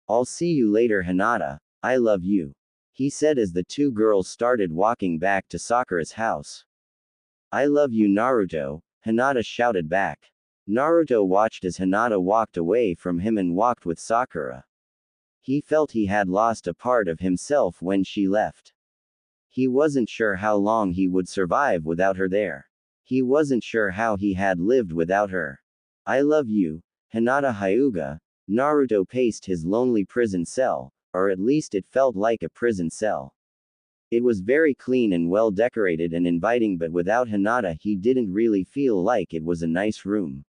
I'll see you later, Hinata. I love you, he said as the two girls started walking back to Sakura's house. I love you, Naruto, Hinata shouted back. Naruto watched as Hinata walked away from him and walked with Sakura. He felt he had lost a part of himself when she left. He wasn't sure how long he would survive without her there. He wasn't sure how he had lived without her. I love you, Hinata Hyuga. Naruto paced his lonely prison cell, or at least it felt like a prison cell. It was very clean and well decorated and inviting, but without Hinata he didn't really feel like it was a nice room.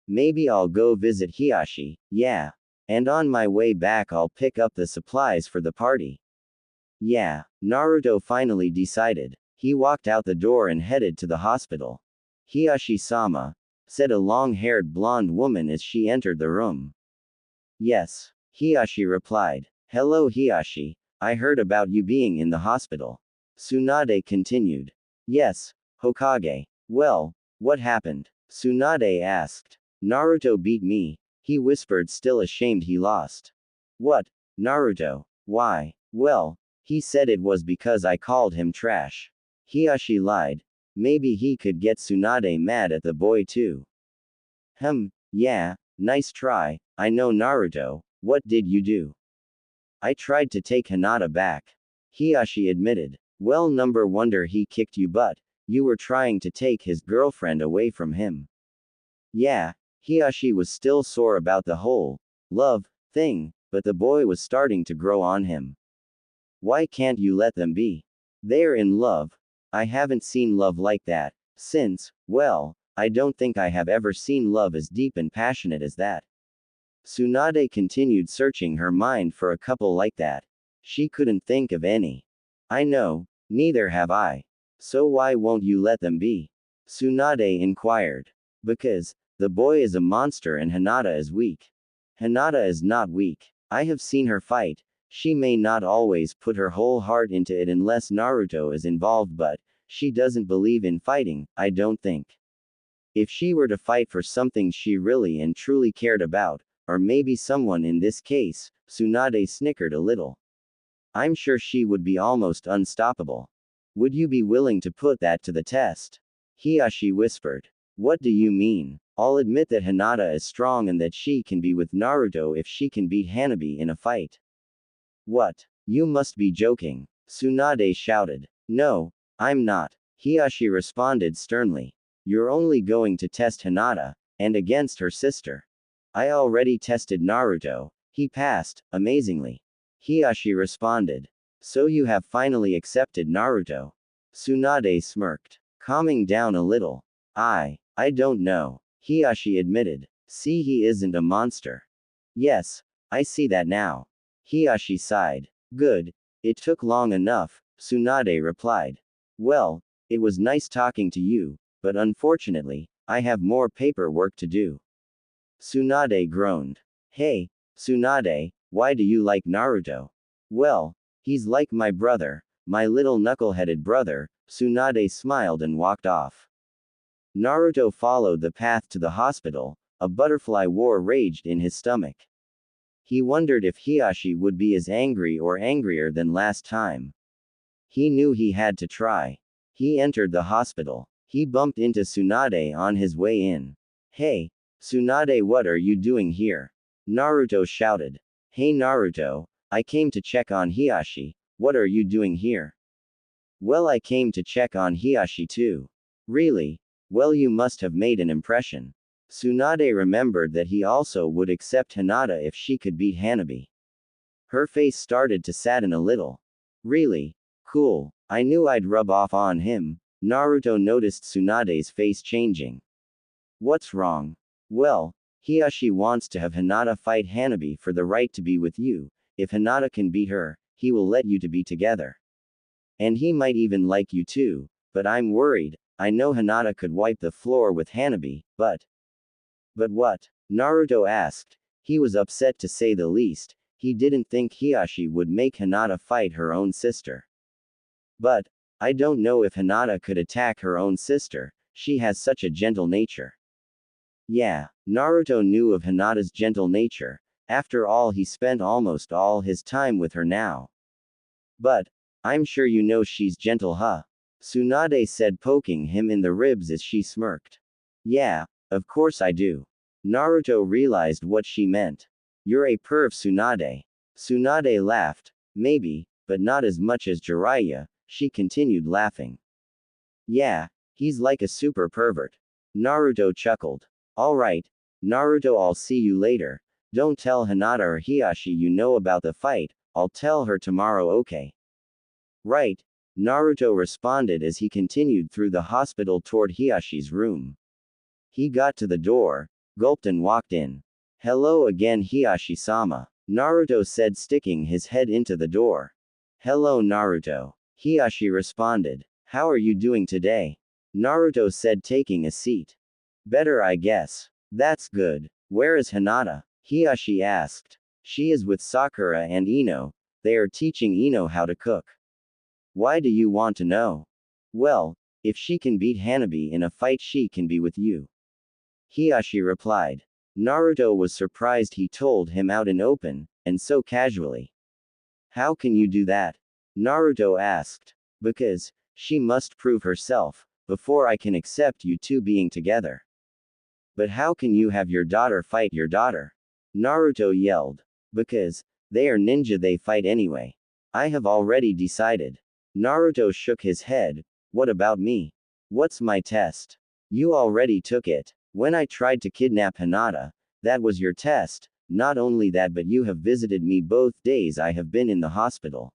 Maybe I'll go visit Hiashi, yeah. And on my way back I'll pick up the supplies for the party. Yeah, Naruto finally decided. He walked out the door and headed to the hospital. Hiashi-sama, said a long-haired blonde woman as she entered the room. Yes, Hiashi replied. Hello, Hiashi. I heard about you being in the hospital. Tsunade continued. Yes, Hokage. Well, what happened? Tsunade asked. Naruto beat me, he whispered, still ashamed he lost. What? Naruto. Why? Well, he said it was because I called him trash. Hiashi lied. Maybe he could get Tsunade mad at the boy too. Yeah, nice try. I know, Naruto. What did you do? I tried to take Hinata back. Hiashi admitted. Well, number wonder he kicked you, but you were trying to take his girlfriend away from him. Yeah, Hiashi was still sore about the whole love thing, but the boy was starting to grow on him. Why can't you let them be? They're in love. I haven't seen love like that since, well, I don't think I have ever seen love as deep and passionate as that. Tsunade continued, searching her mind for a couple like that. She couldn't think of any. I know, neither have I. So why won't you let them be? Tsunade inquired. Because the boy is a monster and Hinata is weak. Hinata is not weak. I have seen her fight. She may not always put her whole heart into it unless Naruto is involved, but she doesn't believe in fighting, I don't think. If she were to fight for something she really and truly cared about, or maybe someone in this case, Tsunade snickered a little. I'm sure she would be almost unstoppable. Would you be willing to put that to the test? Hiashi whispered. What do you mean? I'll admit that Hinata is strong and that she can be with Naruto if she can beat Hanabi in a fight. What? You must be joking. Tsunade shouted. No, I'm not. Hiashi responded sternly. You're only going to test Hinata. and against her sister. I already tested Naruto. He passed, amazingly. Hiashi responded. So you have finally accepted Naruto? Tsunade smirked. Calming down a little. I don't know. Hiashi admitted. See, he isn't a monster. Yes, I see that now. Hiashi sighed. Good. It took long enough, Tsunade replied. Well, it was nice talking to you, but unfortunately, I have more paperwork to do. Tsunade groaned. Hey, Tsunade, why do you like Naruto? Well, he's like my brother, my little knuckle-headed brother. Tsunade smiled and walked off. Naruto followed the path to the hospital. A butterfly war raged in his stomach. He wondered if Hiashi would be as angry or angrier than last time. He knew he had to try. He entered the hospital. He bumped into Tsunade on his way in. Hey, Tsunade, what are you doing here? Naruto shouted. Hey Naruto, I came to check on Hiashi. What are you doing here? Well, I came to check on Hiashi too. Really? Well, you must have made an impression. Tsunade remembered that he also would accept Hinata if she could beat Hanabi. Her face started to sadden a little. Really? Cool. I knew I'd rub off on him. Naruto noticed Tsunade's face changing. What's wrong? Well, Hiashi wants to have Hinata fight Hanabi for the right to be with you. If Hinata can beat her, he will let you to be together. And he might even like you too, but I'm worried. I know Hinata could wipe the floor with Hanabi, but what? Naruto asked. He was upset to say the least. He didn't think Hiashi would make Hinata fight her own sister. But I don't know if Hinata could attack her own sister. She has such a gentle nature. Yeah, Naruto knew of Hinata's gentle nature. After all, he spent almost all his time with her now. But I'm sure you know she's gentle, huh? Tsunade said, poking him in the ribs as she smirked. Yeah, of course I do. Naruto realized what she meant. You're a perv, Tsunade. Tsunade laughed. Maybe, but not as much as Jiraiya. She continued laughing. Yeah, he's like a super pervert. Naruto chuckled. Alright, Naruto, I'll see you later. Don't tell Hinata or Hiashi you know about the fight. I'll tell her tomorrow, okay? Right, Naruto responded as he continued through the hospital toward Hiashi's room. He got to the door, gulped and walked in. Hello again, Hiashi-sama, Naruto said, sticking his head into the door. Hello Naruto, Hiashi responded. How are you doing today? Naruto said, taking a seat. Better, I guess. That's good. Where is Hinata? Hiashi asked. She is with Sakura and Ino. They are teaching Ino how to cook. Why do you want to know? Well, if she can beat Hanabi in a fight, she can be with you. Hiashi replied. Naruto was surprised he told him out in open, and so casually. How can you do that? Naruto asked. Because she must prove herself, before I can accept you two being together. But how can you have your daughter fight your daughter? Naruto yelled. Because they are ninja, they fight anyway. I have already decided. Naruto shook his head. What about me? What's my test? You already took it. When I tried to kidnap Hinata, that was your test. Not only that, but you have visited me both days I have been in the hospital.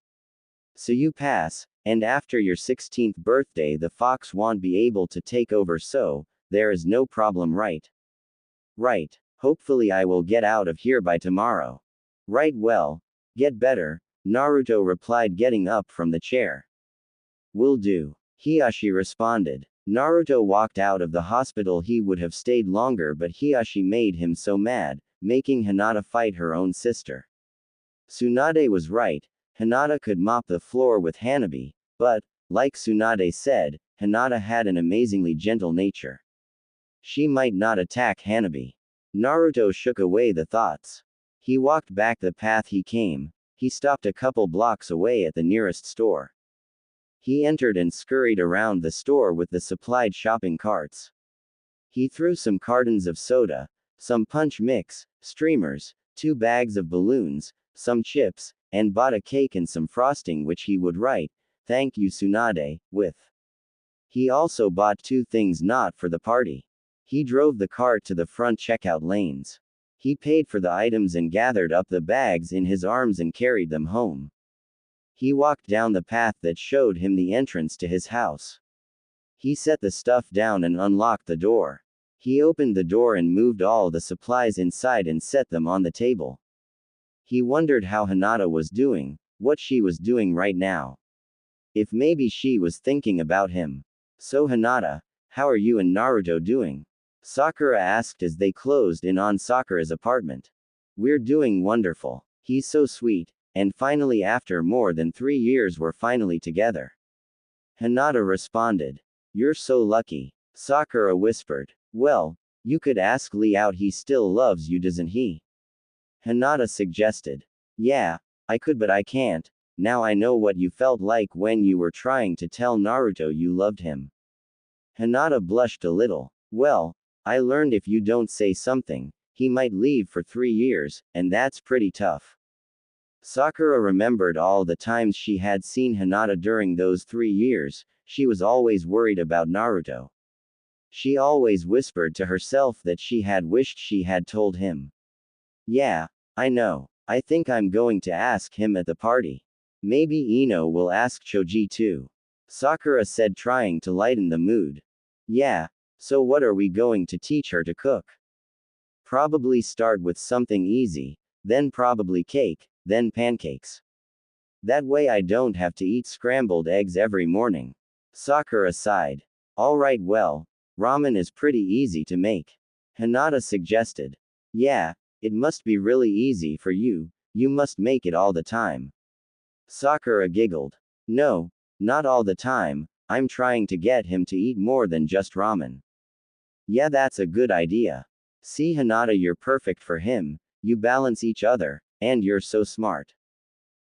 So you pass, and after your 16th birthday the fox won't be able to take over, so there is no problem, right? Right. Hopefully I will get out of here by tomorrow. Right, well, get better, Naruto replied, getting up from the chair. Will do. Hiashi responded. Naruto walked out of the hospital. He would have stayed longer, but Hiashi made him so mad, making Hinata fight her own sister. Tsunade was right. Hinata could mop the floor with Hanabi, but, like Tsunade said, Hinata had an amazingly gentle nature. She might not attack Hanabi. Naruto shook away the thoughts. He walked back the path he came. He stopped a couple blocks away at the nearest store. He entered and scurried around the store with the supplied shopping carts. He threw some cartons of soda, some punch mix, streamers, 2 bags of balloons, some chips, and bought a cake and some frosting which he would write, "Thank you Tsunade," with. He also bought 2 things not for the party. He drove the cart to the front checkout lanes. He paid for the items and gathered up the bags in his arms and carried them home. He walked down the path that showed him the entrance to his house. He set the stuff down and unlocked the door. He opened the door and moved all the supplies inside and set them on the table. He wondered how Hinata was doing, what she was doing right now. If maybe she was thinking about him. So Hinata, how are you and Naruto doing? Sakura asked as they closed in on Sakura's apartment. We're doing wonderful. He's so sweet, and finally after more than 3 years we're finally together. Hinata responded. You're so lucky. Sakura whispered. Well, you could ask Lee out, he still loves you, doesn't he? Hinata suggested. Yeah, I could, but I can't. Now I know what you felt like when you were trying to tell Naruto you loved him. Hinata blushed a little. Well, I learned if you don't say something, he might leave for 3 years, and that's pretty tough. Sakura remembered all the times she had seen Hinata during those 3 years. She was always worried about Naruto. She always whispered to herself that she had wished she had told him. Yeah, I know. I think I'm going to ask him at the party. Maybe Ino will ask Choji too. Sakura said, trying to lighten the mood. Yeah, so what are we going to teach her to cook? Probably start with something easy, then probably cake, then pancakes. That way I don't have to eat scrambled eggs every morning. Sakura sighed. Alright, well, ramen is pretty easy to make. Hinata suggested. Yeah, it must be really easy for you, you must make it all the time. Sakura giggled. No, not all the time, I'm trying to get him to eat more than just ramen. Yeah, that's a good idea. See Hinata, you're perfect for him, you balance each other, and you're so smart.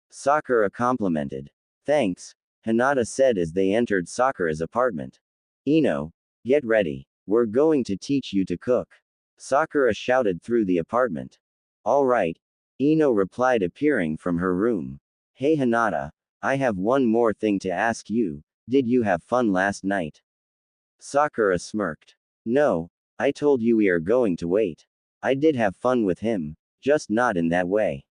Sakura complimented. Thanks, Hinata said as they entered Sakura's apartment. Ino, get ready, we're going to teach you to cook. Sakura shouted through the apartment. All right, Ino replied, appearing from her room. Hey Hinata, I have one more thing to ask you, did you have fun last night? Sakura smirked. No, I told you we are going to wait. I did have fun with him, just not in that way.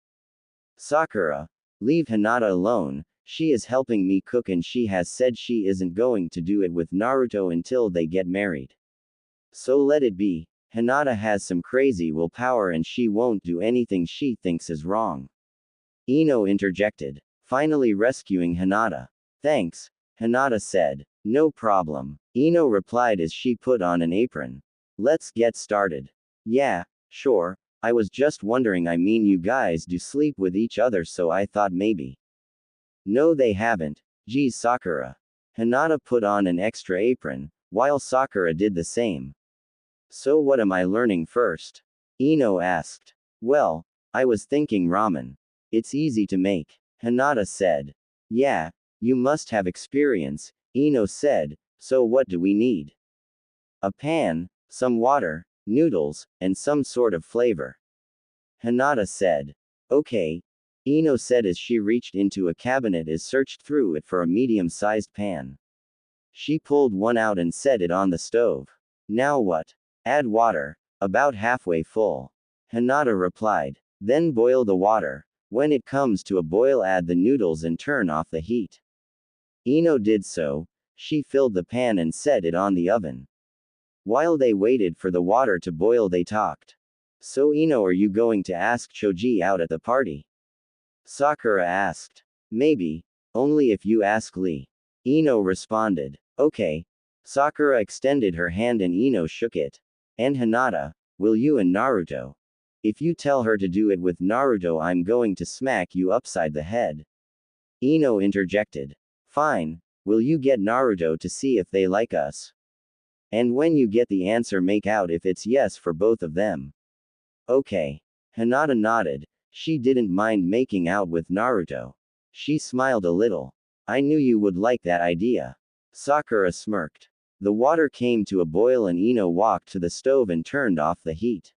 Sakura, leave Hinata alone, she is helping me cook and she has said she isn't going to do it with Naruto until they get married. So let it be. Hinata has some crazy willpower and she won't do anything she thinks is wrong. Ino interjected, finally rescuing Hinata. Thanks, Hinata said. No problem. Ino replied as she put on an apron. Let's get started. Yeah, sure, I was just wondering, I mean you guys do sleep with each other, so I thought maybe. No, they haven't. Geez, Sakura. Hinata put on an extra apron, while Sakura did the same. So what am I learning first? Ino asked. Well, I was thinking ramen. It's easy to make. Hinata said. Yeah, you must have experience, Ino said, so what do we need? A pan, some water, noodles, and some sort of flavor. Hinata said. Okay. Ino said as she reached into a cabinet and searched through it for a medium-sized pan. She pulled one out and set it on the stove. Now what? Add water, about halfway full. Hinata replied. Then boil the water. When it comes to a boil, add the noodles and turn off the heat. Ino did so. She filled the pan and set it on the oven. While they waited for the water to boil, they talked. So Ino, are you going to ask Choji out at the party? Sakura asked. Maybe. Only if you ask Lee. Ino responded. Okay. Sakura extended her hand and Ino shook it. And Hinata, will you and Naruto? If you tell her to do it with Naruto, I'm going to smack you upside the head. Ino interjected. Fine. Will you get Naruto to see if they like us? And when you get the answer, make out if it's yes for both of them. Okay. Hinata nodded. She didn't mind making out with Naruto. She smiled a little. I knew you would like that idea. Sakura smirked. The water came to a boil and Ino walked to the stove and turned off the heat.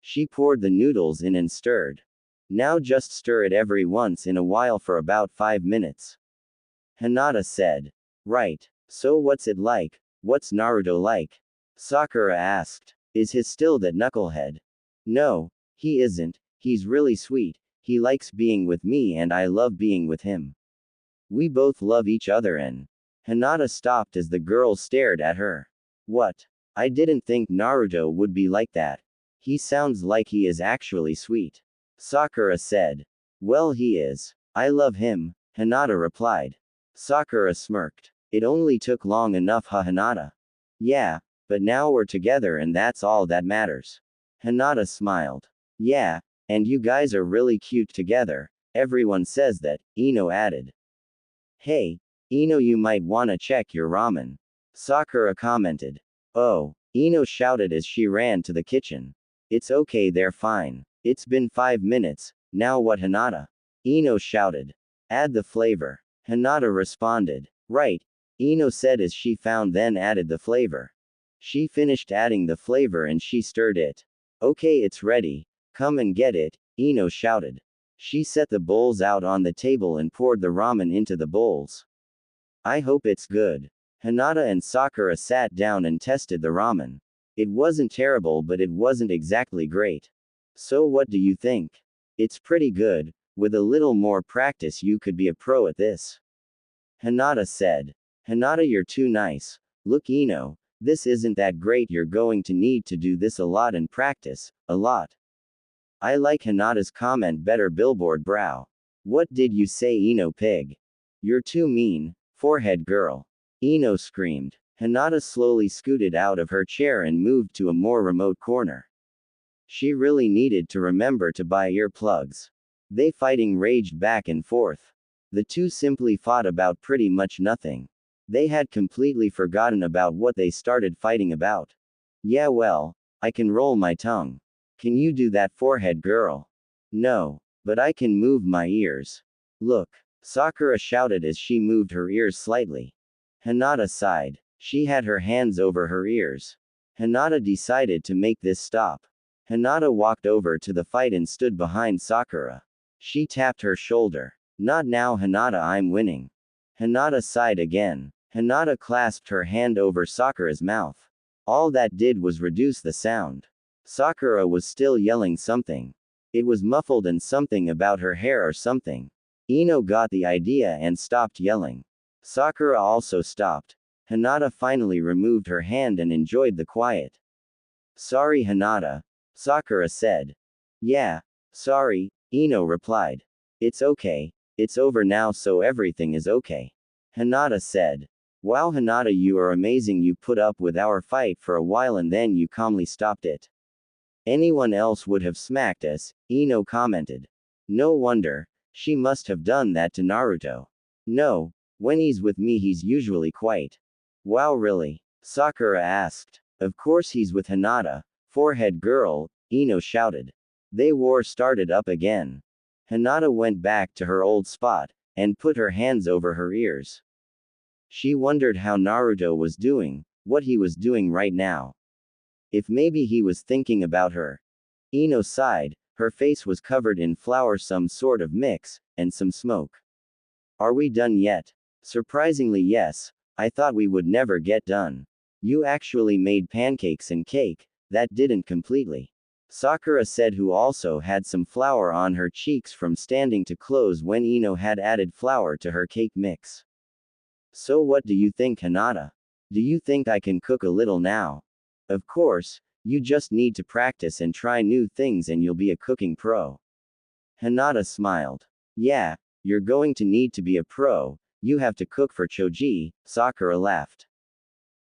She poured the noodles in and stirred. Now just stir it every once in a while for about 5 minutes. Hinata said. Right. So what's it like? What's Naruto like? Sakura asked. Is he still that knucklehead? No, he isn't, he's really sweet, he likes being with me and I love being with him. We both love each other and. Hinata stopped as the girl stared at her. What? I didn't think Naruto would be like that. He sounds like he is actually sweet. Sakura said. Well, he is. I love him, Hinata replied. Sakura smirked. It only took long enough, huh, Hinata? Yeah, but now we're together and that's all that matters. Hinata smiled. Yeah, and you guys are really cute together, everyone says that, Ino added. Hey, Ino, you might wanna check your ramen. Sakura commented. Oh, Ino shouted as she ran to the kitchen. It's okay, they're fine. It's been 5 minutes, now what, Hinata? Ino shouted. Add the flavor. Hinata responded. Right, Ino said as she found then added the flavor. She finished adding the flavor and she stirred it. Okay, it's ready. Come and get it, Ino shouted. She set the bowls out on the table and poured the ramen into the bowls. I hope it's good. Hinata and Sakura sat down and tested the ramen. It wasn't terrible, but it wasn't exactly great. So what do you think? It's pretty good. With a little more practice you could be a pro at this. Hinata said. Hinata, you're too nice. Look, Ino, this isn't that great, you're going to need to do this a lot and practice, a lot. I like Hinata's comment better, billboard brow. What did you say, Ino pig? You're too mean, forehead girl. Ino screamed. Hinata slowly scooted out of her chair and moved to a more remote corner. She really needed to remember to buy earplugs. They fighting raged back and forth. The two simply fought about pretty much nothing. They had completely forgotten about what they started fighting about. Yeah, well, I can roll my tongue. Can you do that, forehead girl? No, but I can move my ears. Look, Sakura shouted as she moved her ears slightly. Hinata sighed. She had her hands over her ears. Hinata decided to make this stop. Hinata walked over to the fight and stood behind Sakura. She tapped her shoulder. Not now, Hinata, I'm winning. Hinata sighed again. Hinata clasped her hand over Sakura's mouth. All that did was reduce the sound. Sakura was still yelling something. It was muffled and something about her hair or something. Ino got the idea and stopped yelling. Sakura also stopped. Hinata finally removed her hand and enjoyed the quiet. Sorry, Hinata, Sakura said. Yeah, sorry, Ino replied. It's okay. It's over now, so everything is okay. Hinata said. Wow, Hinata, you are amazing. You put up with our fight for a while and then you calmly stopped it. Anyone else would have smacked us, Ino commented. No wonder. She must have done that to Naruto. No, when he's with me he's usually quite. Wow, really? Sakura asked. Of course he's with Hinata, forehead girl, Ino shouted. The war started up again. Hinata went back to her old spot, and put her hands over her ears. She wondered how Naruto was doing, what he was doing right now. If maybe he was thinking about her. Ino sighed, her face was covered in flour, some sort of mix, and some smoke. Are we done yet? Surprisingly, yes. I thought we would never get done. You actually made pancakes and cake, that didn't completely. Sakura said, who also had some flour on her cheeks from standing to close when Ino had added flour to her cake mix. So what do you think, Hinata? Do you think I can cook a little now? Of course, you just need to practice and try new things and you'll be a cooking pro. Hinata smiled. Yeah, you're going to need to be a pro, you have to cook for Choji, Sakura laughed.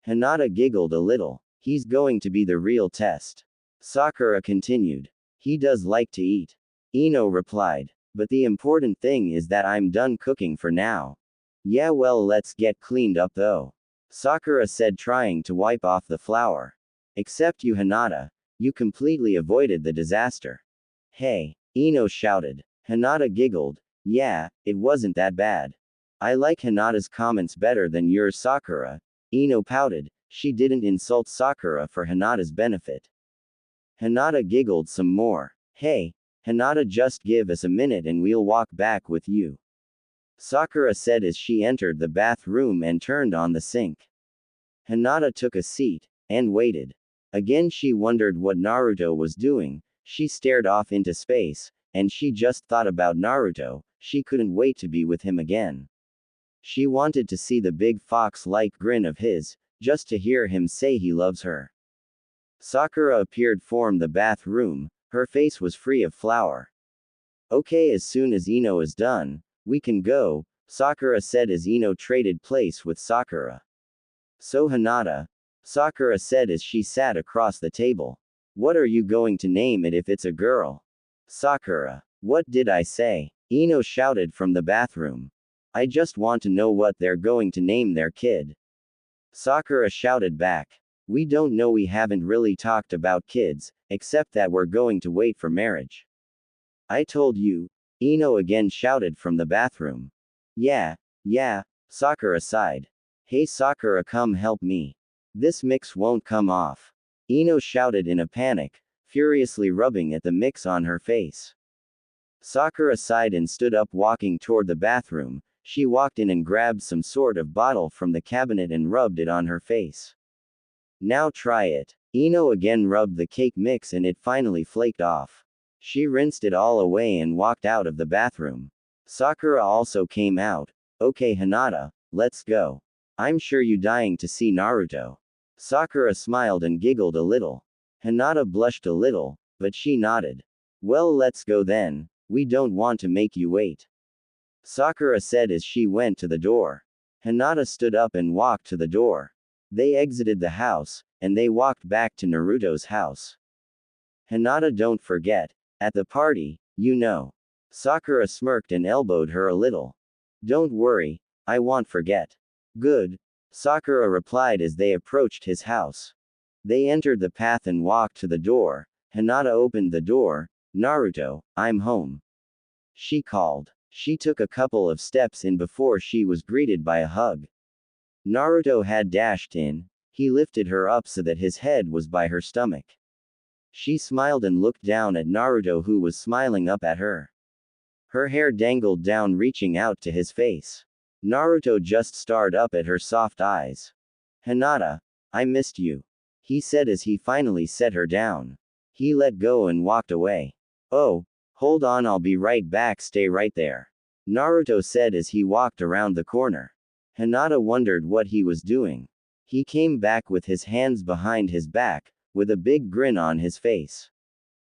Hinata giggled a little. He's going to be the real test. Sakura continued. He does like to eat. Ino replied. But the important thing is that I'm done cooking for now. Yeah, well, let's get cleaned up though. Sakura said, trying to wipe off the flour. Except you, Hinata. You completely avoided the disaster. Hey, Ino shouted. Hinata giggled. Yeah, it wasn't that bad. I like Hinata's comments better than yours, Sakura. Ino pouted. She didn't insult Sakura for Hinata's benefit. Hinata giggled some more. Hey, Hinata, just give us a minute and we'll walk back with you. Sakura said as she entered the bathroom and turned on the sink. Hinata took a seat, and waited. Again she wondered what Naruto was doing, she stared off into space, and she just thought about Naruto, she couldn't wait to be with him again. She wanted to see the big fox-like grin of his, just to hear him say he loves her. Sakura appeared from the bathroom, her face was free of flour. Okay, as soon as Ino is done, we can go, Sakura said as Ino traded place with Sakura. So Hinata, Sakura said as she sat across the table. What are you going to name it if it's a girl? Sakura. What did I say? Ino shouted from the bathroom. I just want to know what they're going to name their kid. Sakura shouted back. We don't know, we haven't really talked about kids, except that we're going to wait for marriage. I told you, Ino again shouted from the bathroom. Yeah, Sakura sighed. Hey Sakura, come help me. This mix won't come off. Ino shouted in a panic, furiously rubbing at the mix on her face. Sakura sighed and stood up, walking toward the bathroom. She walked in and grabbed some sort of bottle from the cabinet and rubbed it on her face. Now try it. Ino again rubbed the cake mix and it finally flaked off. She rinsed it all away and walked out of the bathroom. Sakura also came out. Okay Hinata, let's go. I'm sure you dying to see Naruto. Sakura smiled and giggled a little. Hinata blushed a little, but she nodded. Well, let's go then, we don't want to make you wait. Sakura said as she went to the door. Hinata stood up and walked to the door. They exited the house, and they walked back to Naruto's house. Hinata, don't forget, at the party, you know. Sakura smirked and elbowed her a little. Don't worry, I won't forget. Good, Sakura replied as they approached his house. They entered the path and walked to the door. Hinata opened the door. Naruto, I'm home. She called. She took a couple of steps in before she was greeted by a hug. Naruto had dashed in. He lifted her up so that his head was by her stomach. She smiled and looked down at Naruto, who was smiling up at her. Her hair dangled down, reaching out to his face. Naruto just stared up at her soft eyes. Hinata, I missed you, he said as he finally set her down. He let go and walked away. Oh, hold on, I'll be right back, stay right there, Naruto said as he walked around the corner. Hinata wondered what he was doing. He came back with his hands behind his back, with a big grin on his face.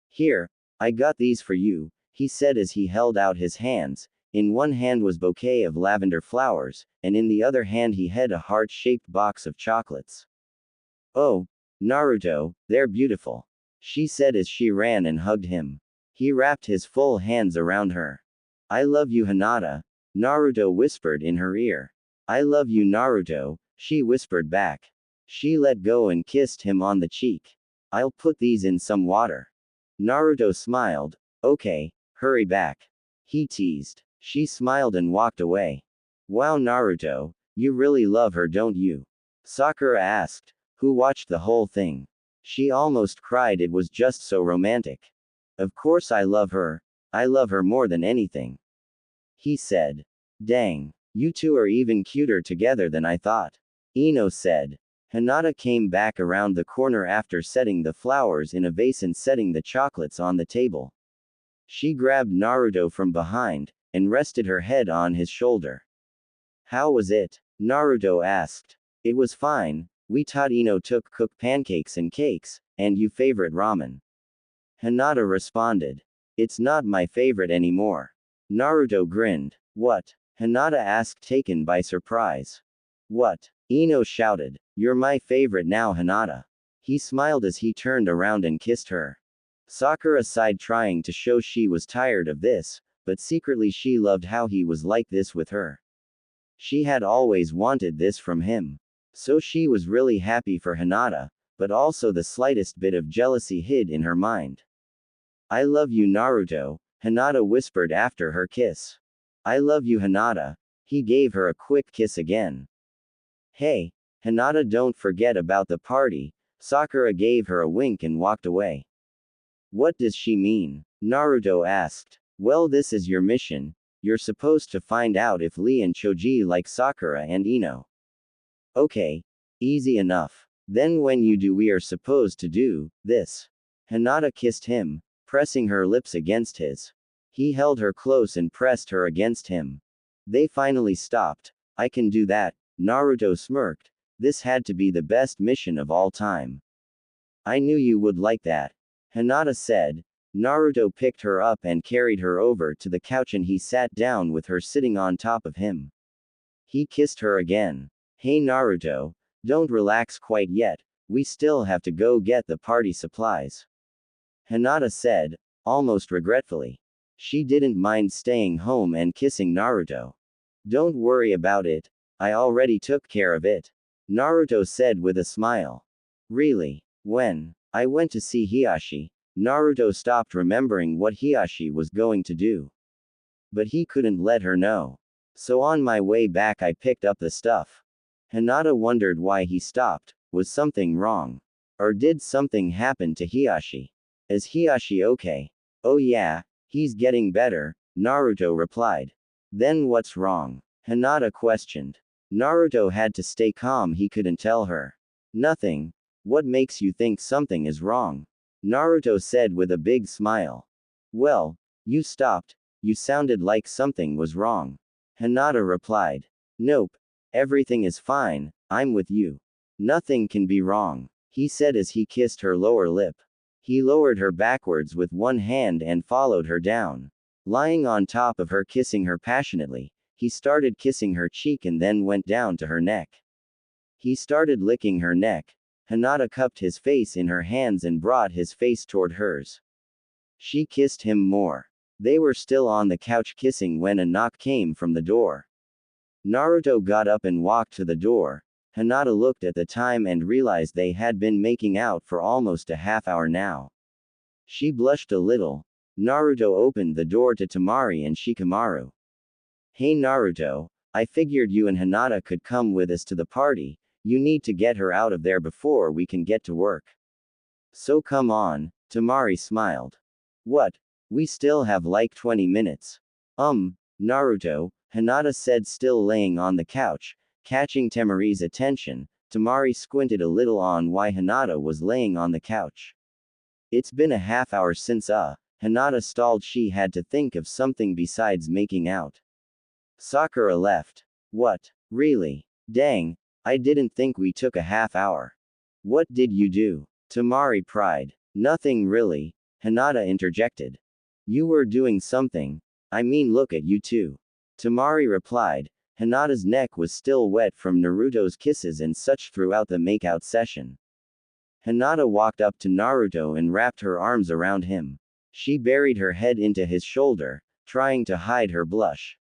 Here, I got these for you, he said as he held out his hands. In one hand was bouquet of lavender flowers, and in the other hand he had a heart-shaped box of chocolates. Oh, Naruto, they're beautiful, she said as she ran and hugged him. He wrapped his full hands around her. I love you Hinata, Naruto whispered in her ear. I love you Naruto, she whispered back. She let go and kissed him on the cheek. I'll put these in some water. Naruto smiled. Okay, hurry back, he teased. She smiled and walked away. Wow Naruto, you really love her, don't you? Sakura asked, who watched the whole thing. She almost cried, it was just so romantic. Of course I love her more than anything, he said. Dang, you two are even cuter together than I thought, Ino said. Hinata came back around the corner after setting the flowers in a vase and setting the chocolates on the table. She grabbed Naruto from behind, and rested her head on his shoulder. How was it? Naruto asked. It was fine, we taught Ino to cook pancakes and cakes, and you favorite ramen. Hinata responded. It's not my favorite anymore. Naruto grinned. What? Hinata asked, taken by surprise. What? Ino shouted. You're my favorite now Hinata. He smiled as he turned around and kissed her. Sakura sighed, trying to show she was tired of this, but secretly she loved how he was like this with her. She had always wanted this from him. So she was really happy for Hinata, but also the slightest bit of jealousy hid in her mind. I love you Naruto, Hinata whispered after her kiss. I love you Hinata. He gave her a quick kiss again. Hey, Hinata, don't forget about the party. Sakura gave her a wink and walked away. What does she mean? Naruto asked. Well, this is your mission. You're supposed to find out if Lee and Choji like Sakura and Ino. Okay, easy enough. Then when you do we are supposed to do this. Hinata kissed him, pressing her lips against his. He held her close and pressed her against him. They finally stopped. I can do that, Naruto smirked. This had to be the best mission of all time. I knew you would like that. Hinata said. Naruto picked her up and carried her over to the couch and he sat down with her sitting on top of him. He kissed her again. Hey Naruto, don't relax quite yet, we still have to go get the party supplies. Hinata said, almost regretfully. She didn't mind staying home and kissing Naruto. Don't worry about it, I already took care of it. Naruto said with a smile. Really? When I went to see Hiashi, Naruto stopped remembering what Hiashi was going to do. But he couldn't let her know. So on my way back I picked up the stuff. Hinata wondered why he stopped. Was something wrong? Or did something happen to Hiashi? Is Hiashi okay? Oh yeah, he's getting better, Naruto replied. Then what's wrong? Hinata questioned. Naruto had to stay calm, he couldn't tell her. Nothing. What makes you think something is wrong? Naruto said with a big smile. Well, you stopped. You sounded like something was wrong. Hinata replied. Nope. Everything is fine, I'm with you. Nothing can be wrong, he said as he kissed her lower lip. He lowered her backwards with one hand and followed her down. Lying on top of her, kissing her passionately, he started kissing her cheek and then went down to her neck. He started licking her neck. Hinata cupped his face in her hands and brought his face toward hers. She kissed him more. They were still on the couch kissing when a knock came from the door. Naruto got up and walked to the door. Hinata looked at the time and realized they had been making out for almost a half hour now. She blushed a little. Naruto opened the door to Temari and Shikamaru. Hey Naruto, I figured you and Hinata could come with us to the party. You need to get her out of there before we can get to work. So come on, Temari smiled. What? We still have like 20 minutes. Naruto, Hinata said, still laying on the couch. Catching Temari's attention, Temari squinted a little on why Hinata was laying on the couch. It's been a half hour since Hinata stalled. She had to think of something besides making out. Sakura left. What? Really? Dang, I didn't think we took a half hour. What did you do? Temari pried. Nothing really, Hinata interjected. You were doing something. I mean, look at you two. Temari replied. Hinata's neck was still wet from Naruto's kisses and such throughout the makeout session. Hinata walked up to Naruto and wrapped her arms around him. She buried her head into his shoulder, trying to hide her blush.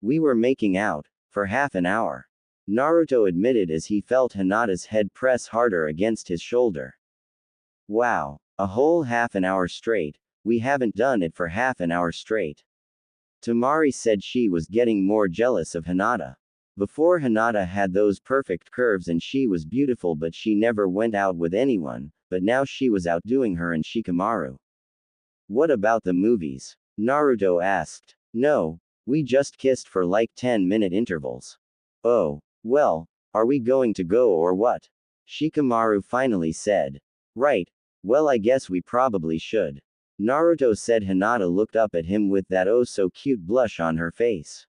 We were making out for half an hour, Naruto admitted as he felt Hinata's head press harder against his shoulder. Wow, a whole half an hour straight. We haven't done it for half an hour straight. Temari said she was getting more jealous of Hinata. Before, Hinata had those perfect curves and she was beautiful, but she never went out with anyone, but now she was outdoing her and Shikamaru. What about the movies? Naruto asked. No, we just kissed for like 10-minute intervals. Oh, well, are we going to go or what? Shikamaru finally said. Right, well I guess we probably should. Naruto said. Hinata looked up at him with that oh so cute blush on her face.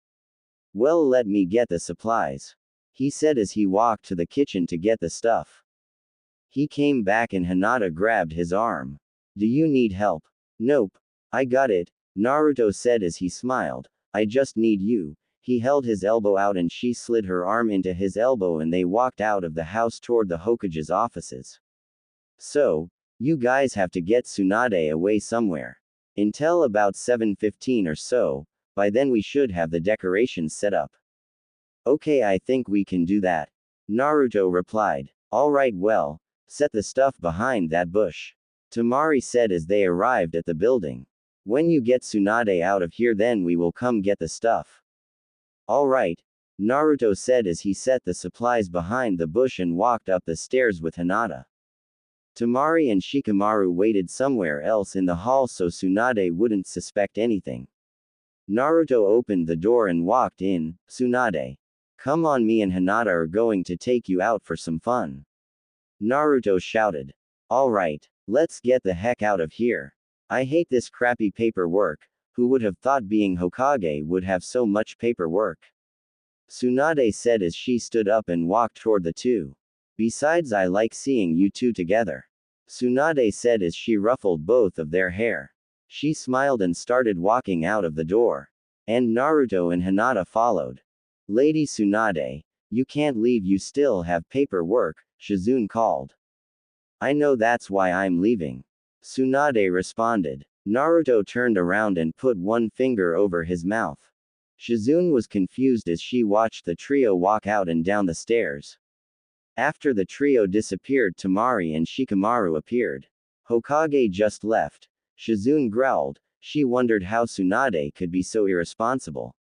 Well, let me get the supplies, he said as he walked to the kitchen to get the stuff. He came back and Hinata grabbed his arm. Do you need help? Nope, I got it, Naruto said as he smiled. I just need you. He held his elbow out and she slid her arm into his elbow and they walked out of the house toward the Hokage's offices. So, you guys have to get Tsunade away somewhere. Until about 7:15 or so, by then we should have the decorations set up. Okay, I think we can do that, Naruto replied. Alright, well, set the stuff behind that bush, Temari said as they arrived at the building. When you get Tsunade out of here, then we will come get the stuff. Alright, Naruto said as he set the supplies behind the bush and walked up the stairs with Hinata. Temari and Shikamaru waited somewhere else in the hall so Tsunade wouldn't suspect anything. Naruto opened the door and walked in. Tsunade. Come on, me and Hinata are going to take you out for some fun. Naruto shouted. Alright, let's get the heck out of here. I hate this crappy paperwork. Who would have thought being Hokage would have so much paperwork? Tsunade said as she stood up and walked toward the two. Besides, I like seeing you two together. Tsunade said as she ruffled both of their hair. She smiled and started walking out of the door. And Naruto and Hinata followed. Lady Tsunade, you can't leave, you still have paperwork, Shizune called. I know, that's why I'm leaving. Tsunade responded. Naruto turned around and put one finger over his mouth. Shizune was confused as she watched the trio walk out and down the stairs. After the trio disappeared, Temari and Shikamaru appeared. Hokage just left. Shizune growled. She wondered how Tsunade could be so irresponsible.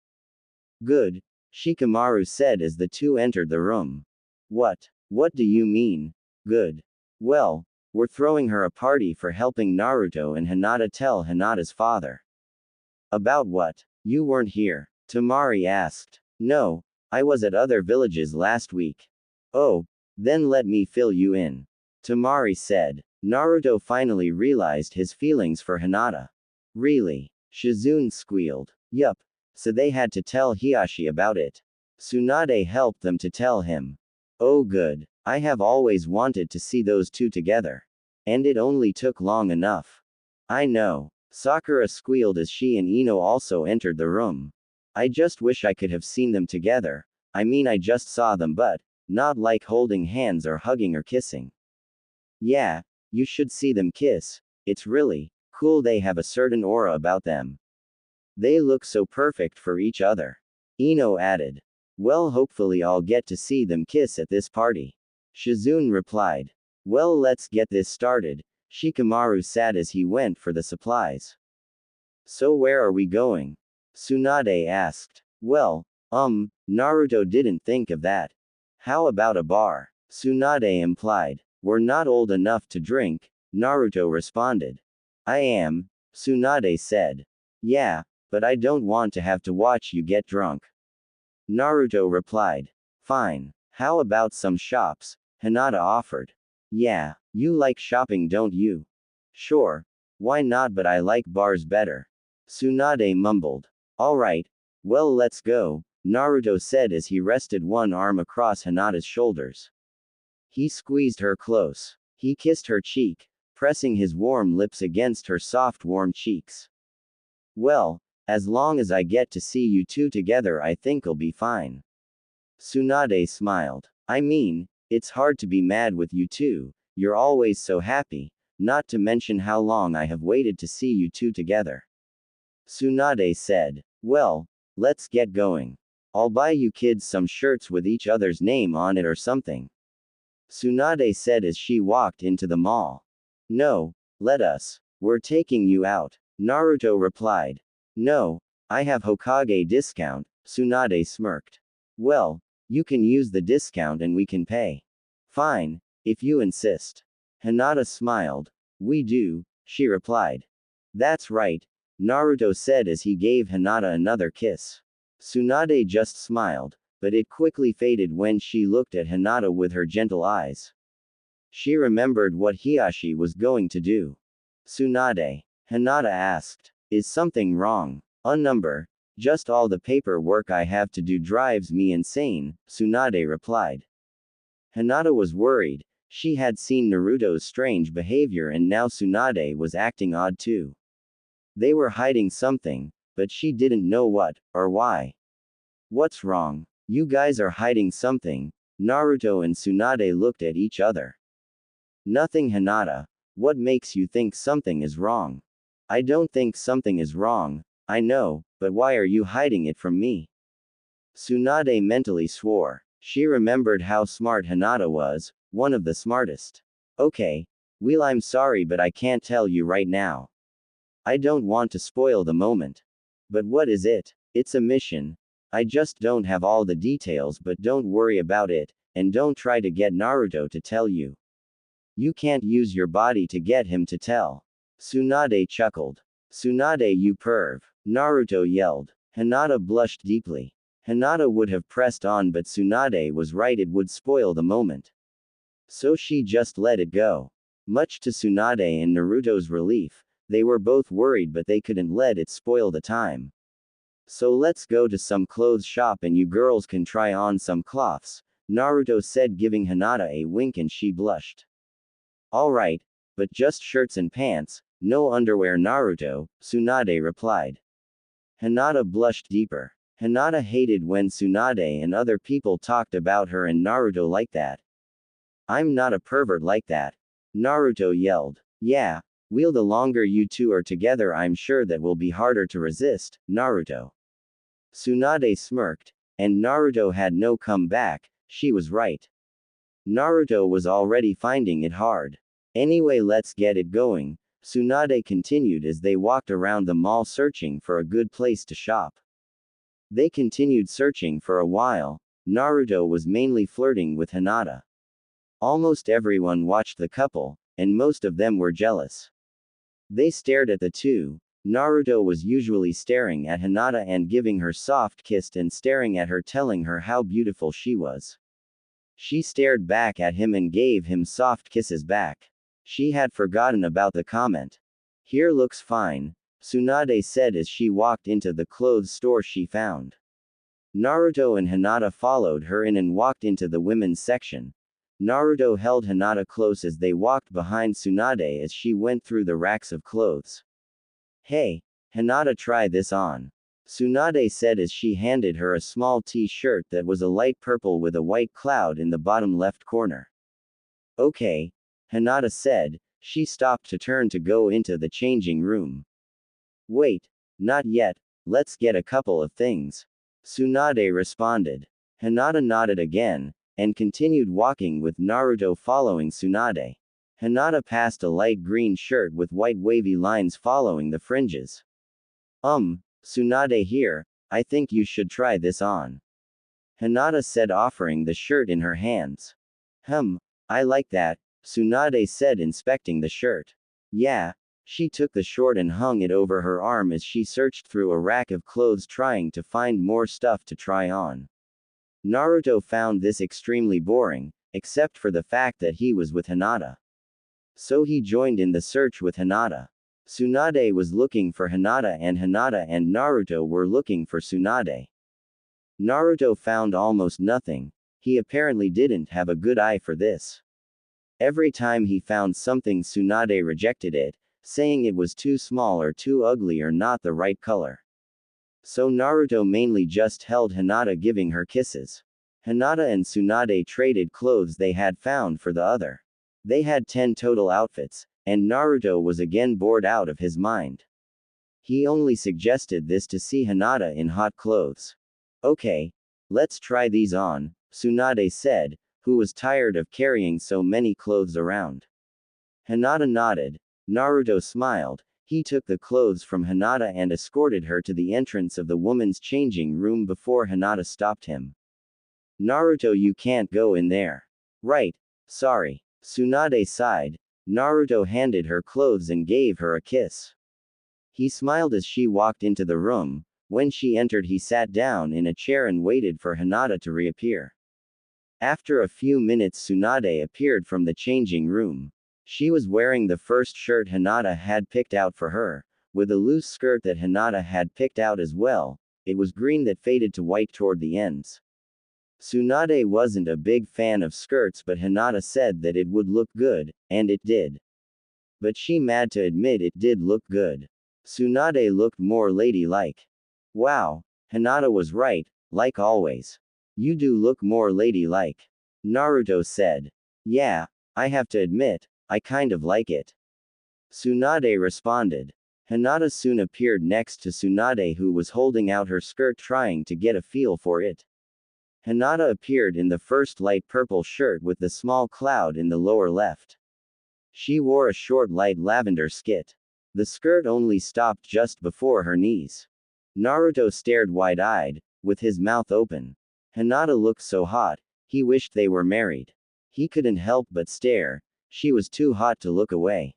Good, Shikamaru said as the two entered the room. What? What do you mean? Good. Well, we're throwing her a party for helping Naruto and Hinata. Tell Hinata's father. About what? You weren't here, Temari asked. No, I was at other villages last week. Oh, then let me fill you in. Temari said. Naruto finally realized his feelings for Hinata. Really? Shizune squealed. Yup. So they had to tell Hiashi about it. Tsunade helped them to tell him. Oh good. I have always wanted to see those two together. And it only took long enough. I know. Sakura squealed as she and Ino also entered the room. I just wish I could have seen them together. I mean, I just saw them, but not like holding hands or hugging or kissing. Yeah, you should see them kiss. It's really cool. They have a certain aura about them. They look so perfect for each other. Ino added. Well, hopefully I'll get to see them kiss at this party. Shizune replied. Well, let's get this started. Shikamaru said as he went for the supplies. So where are we going? Tsunade asked. Well, Naruto didn't think of that. How about a bar? Tsunade implied. We're not old enough to drink, Naruto responded. I am, Tsunade said. Yeah, but I don't want to have to watch you get drunk. Naruto replied. Fine. How about some shops? Hinata offered. Yeah, you like shopping, don't you? Sure. Why not, but I like bars better. Tsunade mumbled. Alright. Well, let's go, Naruto said as he rested one arm across Hinata's shoulders. He squeezed her close. He kissed her cheek, pressing his warm lips against her soft warm cheeks. Well, as long as I get to see you two together, I think I'll be fine. Tsunade smiled. I mean, it's hard to be mad with you two, you're always so happy, not to mention how long I have waited to see you two together. Tsunade said. Well, let's get going. I'll buy you kids some shirts with each other's name on it or something. Tsunade said as she walked into the mall. No, let us. We're taking you out, Naruto replied. No, I have Hokage discount, Tsunade smirked. Well, you can use the discount and we can pay. Fine, if you insist. Hinata smiled. We do, she replied. That's right, Naruto said as he gave Hinata another kiss. Tsunade just smiled, but it quickly faded when she looked at Hinata with her gentle eyes. She remembered what Hiashi was going to do. Tsunade, Hinata asked. Is something wrong? Number, just all the paperwork I have to do drives me insane, Tsunade replied. Hinata was worried. She had seen Naruto's strange behavior and now Tsunade was acting odd too. They were hiding something, but she didn't know what, or why. What's wrong? You guys are hiding something. Naruto and Tsunade looked at each other. Nothing, Hinata. What makes you think something is wrong? I don't think something is wrong, I know, but why are you hiding it from me? Tsunade mentally swore. She remembered how smart Hinata was, one of the smartest. Okay. Well, I'm sorry, but I can't tell you right now. I don't want to spoil the moment. But what is it? It's a mission. I just don't have all the details, but don't worry about it, and don't try to get Naruto to tell you. You can't use your body to get him to tell. Tsunade chuckled. Tsunade, you perv, Naruto yelled. Hinata blushed deeply. Hinata would have pressed on, but Tsunade was right, it would spoil the moment. So she just let it go. Much to Tsunade and Naruto's relief, they were both worried but they couldn't let it spoil the time. So let's go to some clothes shop and you girls can try on some cloths, Naruto said, giving Hinata a wink, and she blushed. Alright, but just shirts and pants, no underwear, Naruto, Tsunade replied. Hinata blushed deeper. Hinata hated when Tsunade and other people talked about her and Naruto like that. I'm not a pervert like that, Naruto yelled. Yeah, well, the longer you two are together I'm sure that will be harder to resist, Naruto. Tsunade smirked, and Naruto had no comeback. She was right. Naruto was already finding it hard. Anyway, let's get it going, Tsunade continued as they walked around the mall searching for a good place to shop. They continued searching for a while. Naruto was mainly flirting with Hinata. Almost everyone watched the couple, and most of them were jealous. They stared at the two. Naruto was usually staring at Hinata and giving her soft kiss and staring at her, telling her how beautiful she was. She stared back at him and gave him soft kisses back. She had forgotten about the comment. Here looks fine, Tsunade said as she walked into the clothes store she found. Naruto and Hinata followed her in and walked into the women's section. Naruto held Hinata close as they walked behind Tsunade as she went through the racks of clothes. Hey, Hinata, try this on, Tsunade said as she handed her a small t-shirt that was a light purple with a white cloud in the bottom left corner. Okay, Hinata said. She stopped to turn to go into the changing room. Wait, not yet, let's get a couple of things, Tsunade responded. Hinata nodded again, and continued walking with Naruto following Tsunade. Hinata passed a light green shirt with white wavy lines following the fringes. Tsunade here, I think you should try this on, Hinata said, offering the shirt in her hands. I like that, Tsunade said, inspecting the shirt. Yeah. She took the short and hung it over her arm as she searched through a rack of clothes trying to find more stuff to try on. Naruto found this extremely boring, except for the fact that he was with Hinata. So he joined in the search with Hinata. Tsunade was looking for Hinata and Naruto were looking for Tsunade. Naruto found almost nothing. He apparently didn't have a good eye for this. Every time he found something, Tsunade rejected it, saying it was too small or too ugly or not the right color. So Naruto mainly just held Hinata, giving her kisses. Hinata and Tsunade traded clothes they had found for the other. They had 10 total outfits, and Naruto was again bored out of his mind. He only suggested this to see Hinata in hot clothes. Okay, let's try these on, Tsunade said, who was tired of carrying so many clothes around. Hinata nodded. Naruto smiled. He took the clothes from Hinata and escorted her to the entrance of the woman's changing room before Hinata stopped him. Naruto, you can't go in there. Right. Sorry. Tsunade sighed. Naruto handed her clothes and gave her a kiss. He smiled as she walked into the room. When she entered, he sat down in a chair and waited for Hinata to reappear. After a few minutes, Tsunade appeared from the changing room. She was wearing the first shirt Hinata had picked out for her, with a loose skirt that Hinata had picked out as well. It was green that faded to white toward the ends. Tsunade wasn't a big fan of skirts, but Hinata said that it would look good, and it did. But she mad to admit it did look good. Tsunade looked more ladylike. Wow, Hinata was right, like always. You do look more ladylike, Naruto said. Yeah, I have to admit, I kind of like it, Tsunade responded. Hinata soon appeared next to Tsunade, who was holding out her skirt trying to get a feel for it. Hinata appeared in the first light purple shirt with the small cloud in the lower left. She wore a short light lavender skit. The skirt only stopped just before her knees. Naruto stared wide-eyed, with his mouth open. Hinata looked so hot, he wished they were married. He couldn't help but stare. She was too hot to look away.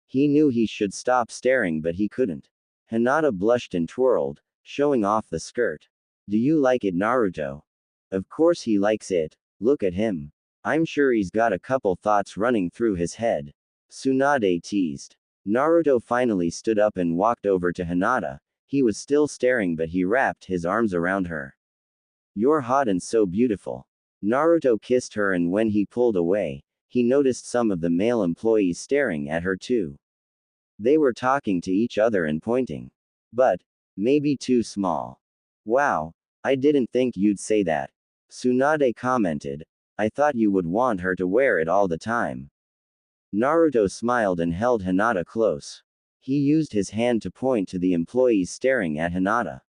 He knew he should stop staring, but he couldn't. Hinata blushed and twirled, showing off the skirt. Do you like it, Naruto? Of course he likes it. Look at him. I'm sure he's got a couple thoughts running through his head. Tsunade teased. Naruto finally stood up and walked over to Hinata. He was still staring, but he wrapped his arms around her. You're hot and so beautiful. Naruto kissed her, and when he pulled away, he noticed some of the male employees staring at her too. They were talking to each other and pointing. But, maybe too small. Wow, I didn't think you'd say that. Tsunade commented. I thought you would want her to wear it all the time. Naruto smiled and held Hinata close. He used his hand to point to the employees staring at Hinata.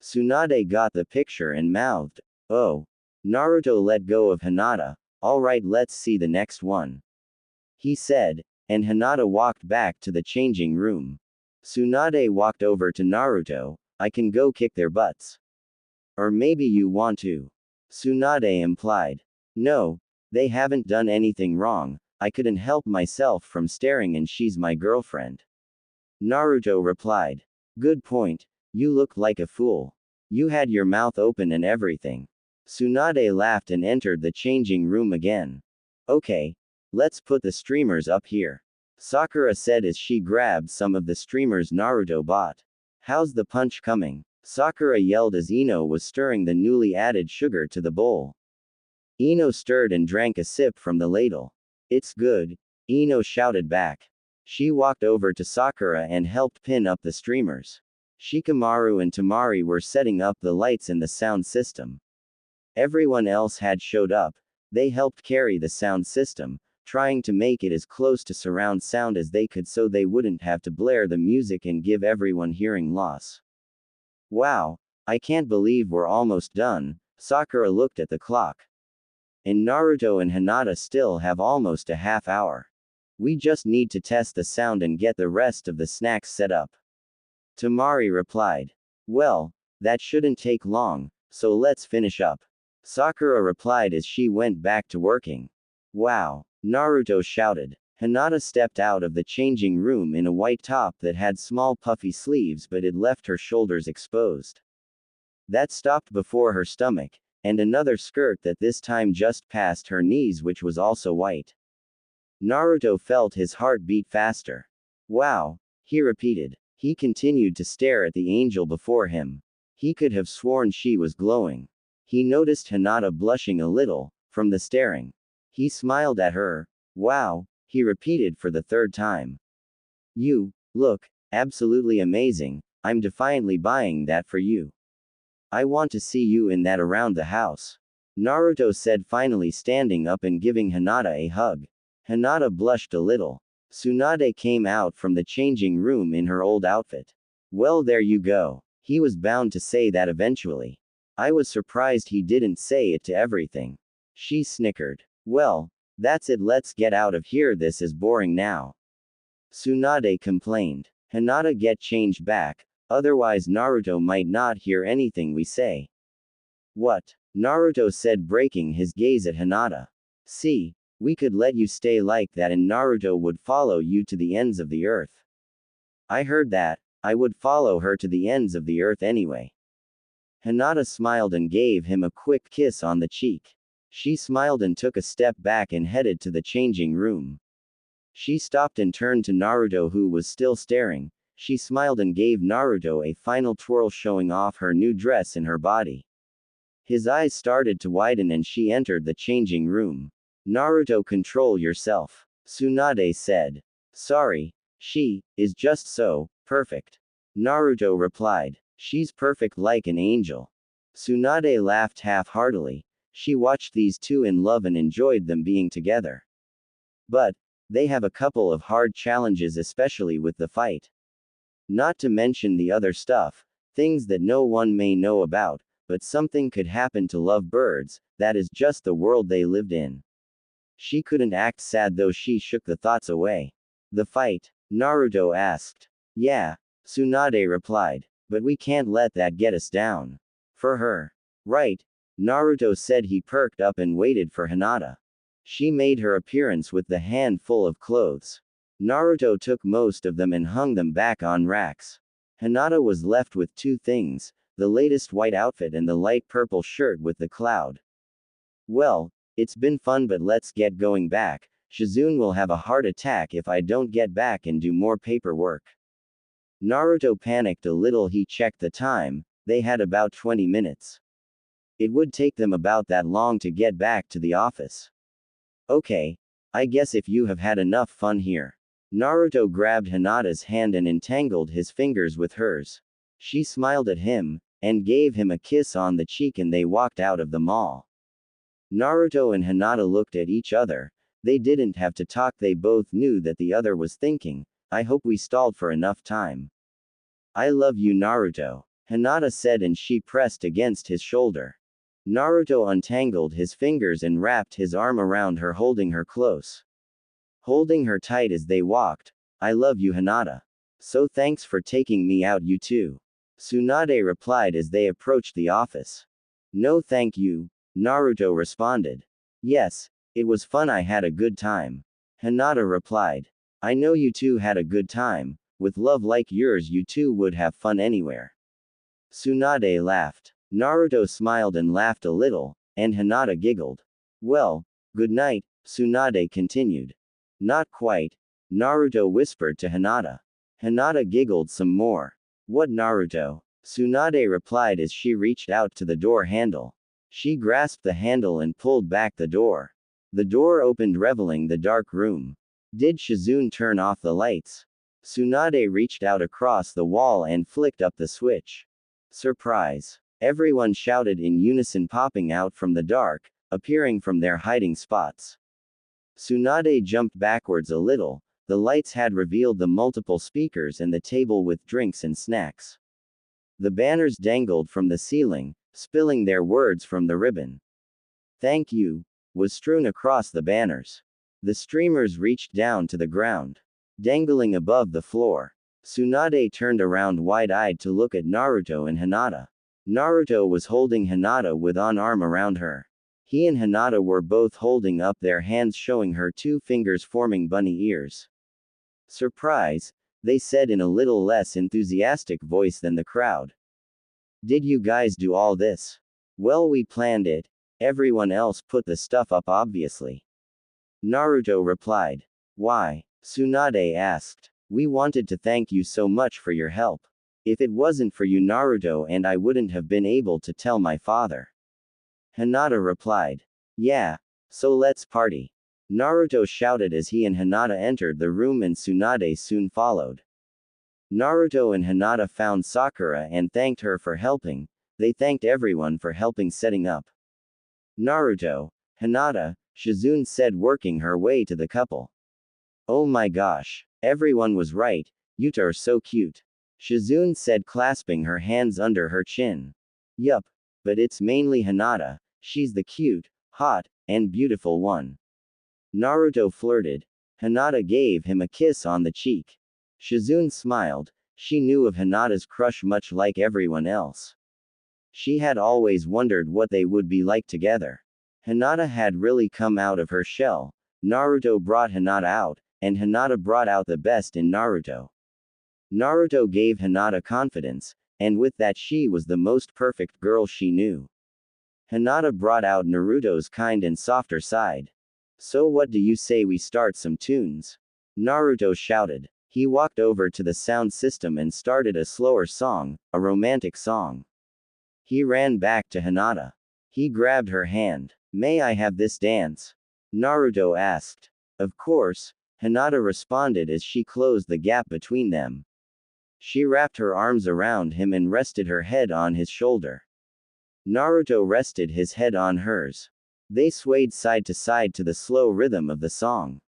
Tsunade got the picture and mouthed, "Oh." Naruto let go of Hinata. "Alright, let's see the next one," he said, and Hinata walked back to the changing room. Tsunade walked over to Naruto. "I can go kick their butts. Or maybe you want to," Tsunade implied. "No, they haven't done anything wrong. I couldn't help myself from staring, and she's my girlfriend," Naruto replied. "Good point. You look like a fool. You had your mouth open and everything." Tsunade laughed and entered the changing room again. "Okay. Let's put the streamers up here," Sakura said as she grabbed some of the streamers Naruto bought. "How's the punch coming?" Sakura yelled as Ino was stirring the newly added sugar to the bowl. Ino stirred and drank a sip from the ladle. "It's good," Ino shouted back. She walked over to Sakura and helped pin up the streamers. Shikamaru and Tamari were setting up the lights and the sound system. Everyone else had showed up. They helped carry the sound system, trying to make it as close to surround sound as they could so they wouldn't have to blare the music and give everyone hearing loss. "Wow, I can't believe we're almost done," Sakura looked at the clock. "And Naruto and Hinata still have almost a half hour. We just need to test the sound and get the rest of the snacks set up," Tamari replied. "Well, that shouldn't take long, so let's finish up," Sakura replied as she went back to working. "Wow," Naruto shouted. Hinata stepped out of the changing room in a white top that had small puffy sleeves, but it left her shoulders exposed. That stopped before her stomach, and another skirt that this time just passed her knees, which was also white. Naruto felt his heart beat faster. "Wow," he repeated. He continued to stare at the angel before him. He could have sworn she was glowing. He noticed Hinata blushing a little, from the staring. He smiled at her. "Wow," he repeated for the third time. "You look absolutely amazing. I'm defiantly buying that for you. I want to see you in that around the house," Naruto said, finally standing up and giving Hinata a hug. Hinata blushed a little. Tsunade came out from the changing room in her old outfit. "Well, there you go. He was bound to say that eventually. I was surprised he didn't say it to everything," she snickered. "Well, that's it, let's get out of here, this is boring now," Tsunade complained. "Hinata, get changed back, otherwise Naruto might not hear anything we say." "What?" Naruto said, breaking his gaze at Hinata. "See, we could let you stay like that and Naruto would follow you to the ends of the earth." "I heard that. I would follow her to the ends of the earth anyway." Hinata smiled and gave him a quick kiss on the cheek. She smiled and took a step back and headed to the changing room. She stopped and turned to Naruto, who was still staring. She smiled and gave Naruto a final twirl, showing off her new dress and her body. His eyes started to widen and she entered the changing room. "Naruto, control yourself," Tsunade said. "Sorry, she is just so perfect," Naruto replied. "She's perfect like an angel." Tsunade laughed half-heartedly. She watched these two in love and enjoyed them being together. But they have a couple of hard challenges, especially with the fight. Not to mention the other stuff, things that no one may know about, but something could happen to lovebirds. That is just the world they lived in. She couldn't act sad though. She shook the thoughts away. "The fight?" Naruto asked. "Yeah," Tsunade replied. "But we can't let that get us down. For her. Right?" Naruto said. He perked up and waited for Hinata. She made her appearance with the handful of clothes. Naruto took most of them and hung them back on racks. Hinata was left with two things, the latest white outfit and the light purple shirt with the cloud. "Well, It's been fun, but let's get going back. Shizune will have a heart attack if I don't get back and do more paperwork. Naruto panicked a little. He checked the time. They had about 20 minutes. It would take them about that long to get back to the office. Okay. I guess if you have had enough fun here. Naruto grabbed Hinata's hand and entangled his fingers with hers. She smiled at him, and gave him a kiss on the cheek, and they walked out of the mall. Naruto and Hinata looked at each other. They didn't have to talk, they both knew that the other was thinking, I hope we stalled for enough time. I love you, Naruto, Hinata said, and she pressed against his shoulder. Naruto untangled his fingers and wrapped his arm around her, holding her close. Holding her tight as they walked. I love you, Hinata. So thanks for taking me out, you too. Tsunade replied as they approached the office. No thank you, Naruto responded. Yes, it was fun, I had a good time. Hinata replied. I know you two had a good time. With love like yours, you two would have fun anywhere. Tsunade laughed. Naruto smiled and laughed a little, and Hinata giggled. Well, good night, Tsunade continued. Not quite, Naruto whispered to Hinata. Hinata giggled some more. What, Naruto? Tsunade replied as she reached out to the door handle. She grasped the handle and pulled back the door. The door opened, revealing the dark room. Did Shizune turn off the lights? Tsunade reached out across the wall and flicked up the switch. Surprise! Everyone shouted in unison, popping out from the dark, appearing from their hiding spots. Tsunade jumped backwards a little. The lights had revealed the multiple speakers and the table with drinks and snacks. The banners dangled from the ceiling, spilling their words from the ribbon. Thank you, was strewn across the banners. The streamers reached down to the ground, dangling above the floor. Tsunade turned around wide-eyed to look at Naruto and Hinata. Naruto was holding Hinata with one arm around her. He and Hinata were both holding up their hands, showing her 2 fingers forming bunny ears. Surprise, they said in a little less enthusiastic voice than the crowd. Did you guys do all this? Well, we planned it. Everyone else put the stuff up, obviously. Naruto replied. Why? Tsunade asked. We wanted to thank you so much for your help. If it wasn't for you, Naruto and I wouldn't have been able to tell my father. Hinata replied. Yeah. So let's party. Naruto shouted as he and Hinata entered the room, and Tsunade soon followed. Naruto and Hinata found Sakura and thanked her for helping. They thanked everyone for helping setting up. Naruto, Hinata, Shizune said, working her way to the couple. Oh my gosh. Everyone was right. You two are so cute. Shizune said, clasping her hands under her chin. Yup. But it's mainly Hinata. She's the cute, hot, and beautiful one. Naruto flirted. Hinata gave him a kiss on the cheek. Shizune smiled. She knew of Hinata's crush, much like everyone else. She had always wondered what they would be like together. Hinata had really come out of her shell. Naruto brought Hinata out, and Hinata brought out the best in Naruto. Naruto gave Hinata confidence, and with that she was the most perfect girl she knew. Hinata brought out Naruto's kind and softer side. So what do you say we start some tunes? Naruto shouted. He walked over to the sound system and started a slower song, a romantic song. He ran back to Hinata. He grabbed her hand. May I have this dance? Naruto asked. Of course, Hinata responded as she closed the gap between them. She wrapped her arms around him and rested her head on his shoulder. Naruto rested his head on hers. They swayed side to side to the slow rhythm of the song.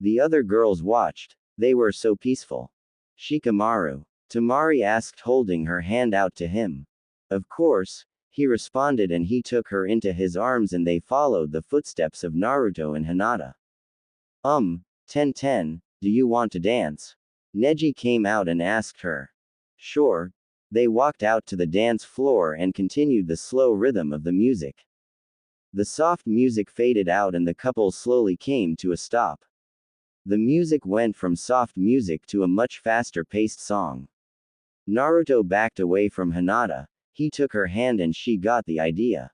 The other girls watched. They were so peaceful. Shikamaru, Tamari asked, holding her hand out to him. Of course, he responded, and he took her into his arms and they followed the footsteps of Naruto and Hinata. 10-10, do you want to dance? Neji came out and asked her. Sure. They walked out to the dance floor and continued the slow rhythm of the music. The soft music faded out and the couple slowly came to a stop. The music went from soft music to a much faster paced song. Naruto backed away from Hinata. He took her hand and she got the idea.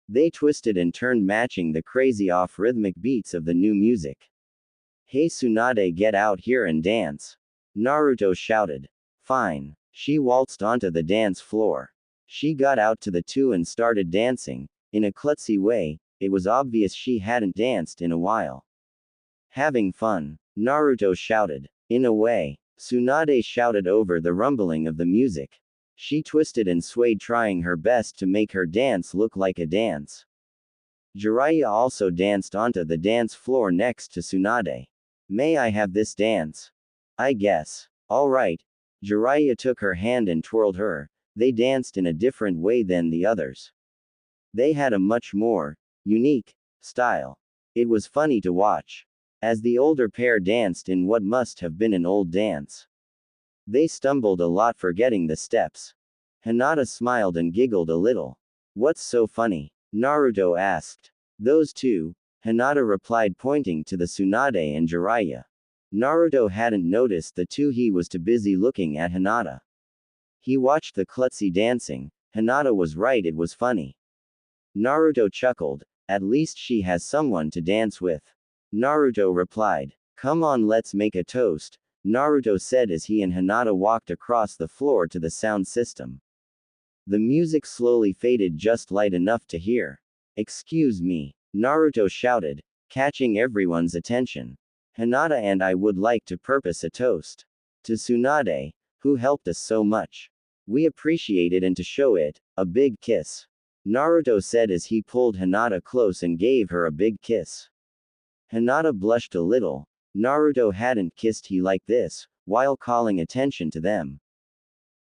They twisted and turned, matching the crazy off-rhythmic beats of the new music. Hey Tsunade, get out here and dance. Naruto shouted. Fine. She waltzed onto the dance floor. She got out to the two and started dancing, in a klutzy way. It was obvious she hadn't danced in a while. Having fun, Naruto shouted. In a way, Tsunade shouted over the rumbling of the music. She twisted and swayed, trying her best to make her dance look like a dance. Jiraiya also danced onto the dance floor next to Tsunade. May I have this dance? I guess. Alright. Jiraiya took her hand and twirled her. They danced in a different way than the others. They had a much more unique style. It was funny to watch. As the older pair danced in what must have been an old dance. They stumbled a lot, forgetting the steps. Hinata smiled and giggled a little. What's so funny? Naruto asked. Those two, Hinata replied, pointing to the Tsunade and Jiraiya. Naruto hadn't noticed the two, he was too busy looking at Hinata. He watched the klutzy dancing. Hinata was right, it was funny. Naruto chuckled. At least she has someone to dance with. Naruto replied. Come on, let's make a toast, Naruto said as he and Hinata walked across the floor to the sound system. The music slowly faded, just light enough to hear. Excuse me, Naruto shouted, catching everyone's attention. Hinata and I would like to purpose a toast to Tsunade, who helped us so much. We appreciate it, and to show it, a big kiss, Naruto said as he pulled Hinata close and gave her a big kiss. Hinata blushed a little. Naruto hadn't kissed he like this, while calling attention to them.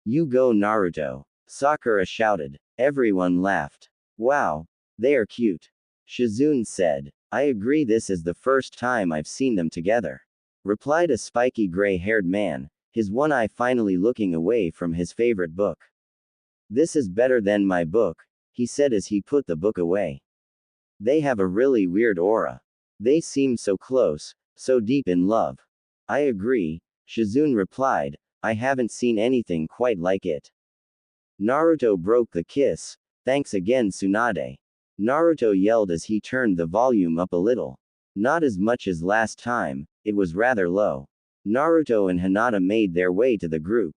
You go, Naruto, Sakura shouted. Everyone laughed. Wow, they are cute, Shizune said. I agree, this is the first time I've seen them together, replied a spiky gray-haired man, his one eye finally looking away from his favorite book. This is better than my book, he said as he put the book away. They have a really weird aura. They seem so close, so deep in love. I agree, Shizune replied. I haven't seen anything quite like it. Naruto broke the kiss. Thanks again, Tsunade, Naruto yelled as he turned the volume up a little. Not as much as last time, it was rather low. Naruto and Hinata made their way to the group.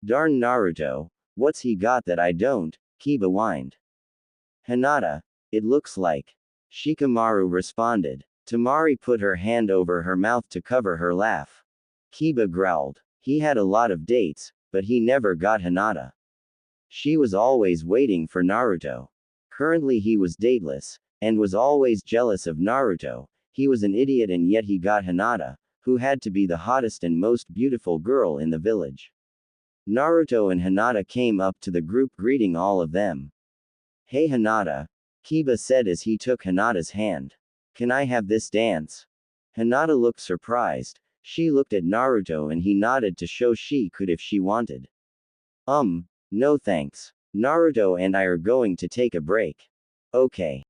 Darn Naruto, what's he got that I don't? Kiba whined. Hinata, it looks like. Shikamaru responded. Tamari put her hand over her mouth to cover her laugh. Kiba growled. He had a lot of dates, but he never got Hinata. She was always waiting for Naruto. Currently he was dateless, and was always jealous of Naruto. He was an idiot, and yet he got Hinata, who had to be the hottest and most beautiful girl in the village. Naruto and Hinata came up to the group, greeting all of them. Hey Hinata, Kiba said as he took Hinata's hand. Can I have this dance? Hinata looked surprised. She looked at Naruto and he nodded to show she could if she wanted. No thanks. Naruto and I are going to take a break. Okay.